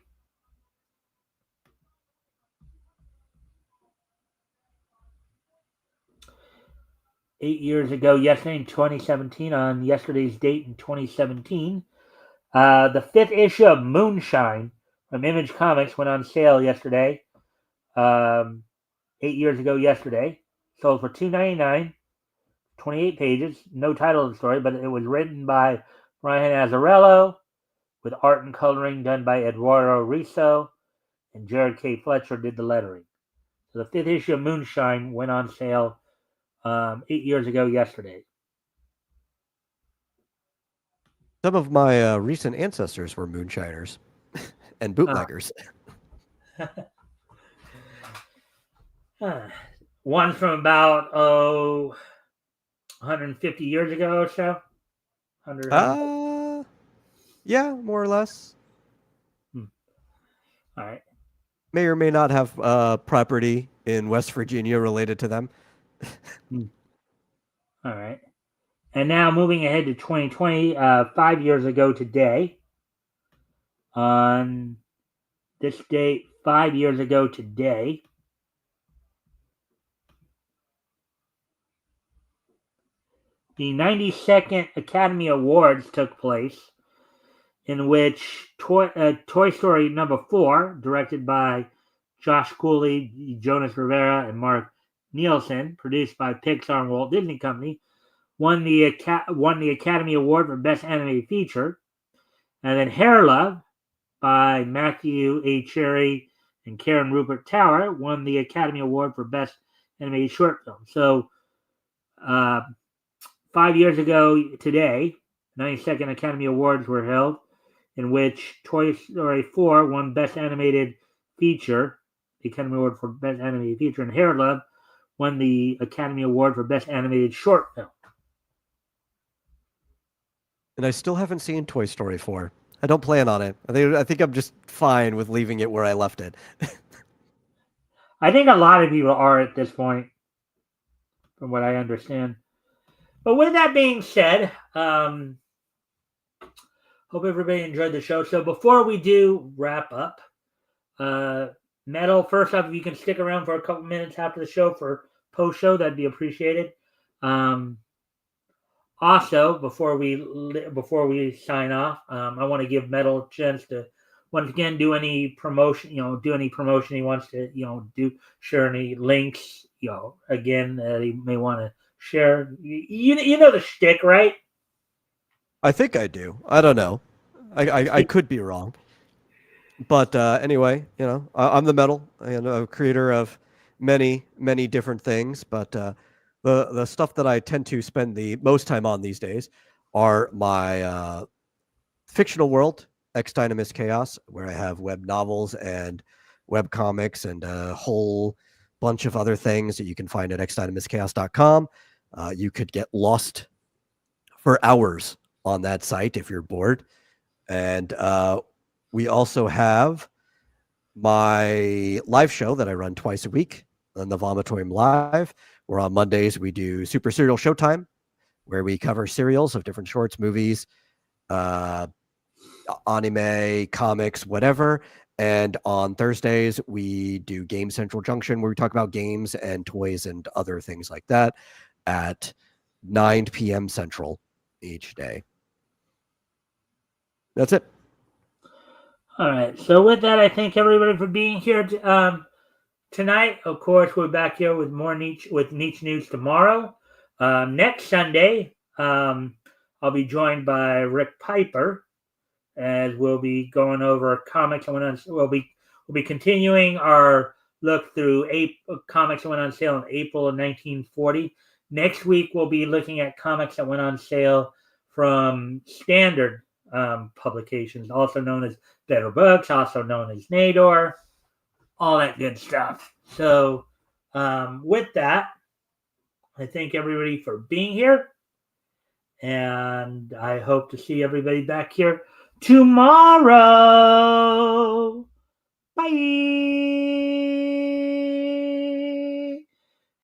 In 2017, on yesterday's date in 2017, the 5th issue of Moonshine from Image Comics went on sale yesterday. 8 years ago yesterday. Sold for $2.99, 28 pages. No title of the story, but it was written by Brian Azzarello with art and coloring done by Eduardo Risso, and Jared K. Fletcher did the lettering. So the 5th issue of Moonshine went on sale 8 years ago yesterday. Some of my recent ancestors were moonshiners and bootleggers. One from about 150 years ago or so. Yeah, more or less. All right. May or may not have property in West Virginia related to them. All right. And now moving ahead to 2020, 5 years ago today, on this date, 5 years ago today, the 92nd Academy Awards took place, in which Toy Story number 4, directed by Josh Cooley, Jonas Rivera, and Mark Nielsen, produced by Pixar and Walt Disney Company, won the Academy Award for Best Animated Feature. And then Hair Love by Matthew A. Cherry and Karen Rupert Tower won the Academy Award for Best Animated Short Film. So, 5 years ago today, 92nd Academy Awards were held, in which Toy Story 4 won Best Animated Feature, the Academy Award for Best Animated Feature, and Hair Love won the Academy Award for Best Animated Short Film. And I still haven't seen Toy Story 4. I don't plan on it. I think I'm just fine with leaving it where I left it. I think a lot of people are at this point, from what I understand. But with that being said, hope everybody enjoyed the show. So before we do wrap up, Metal, first off, if you can stick around for a couple minutes after the show for post-show, that'd be appreciated. Also, before we sign off, I want to give Metal a chance to once again do any promotion. Do any promotion he wants to. Share any links. Again, he may want to share. You know the shtick, right? I think I do. I don't know. I could be wrong. But anyway, I'm the Metal. I'm a creator of many different things. But the stuff that I tend to spend the most time on these days are my fictional world, X Dynamis Chaos, where I have web novels and web comics and a whole bunch of other things that you can find at xdynamischaos.com. You could get lost for hours on that site if you're bored. And we also have my live show that I run twice a week on the Vomitorium Live, where on Mondays we do Super Serial Showtime, where we cover serials of different shorts, movies, anime, comics, whatever. And on Thursdays, we do Game Central Junction, where we talk about games and toys and other things like that at 9 p.m. Central each day. That's it. All right. So with that, I thank everybody for being here tonight. Of course, we're back here with more Niche News tomorrow. Next Sunday, I'll be joined by Rick Piper, as we'll be going over comics that went on. We'll be continuing our look through comics that went on sale in April of 1940. Next week, we'll be looking at comics that went on sale from Standard publications, also known as Better Books, also known as Nador, all that good stuff. So with that, I thank everybody for being here, and I hope to see everybody back here tomorrow. Bye.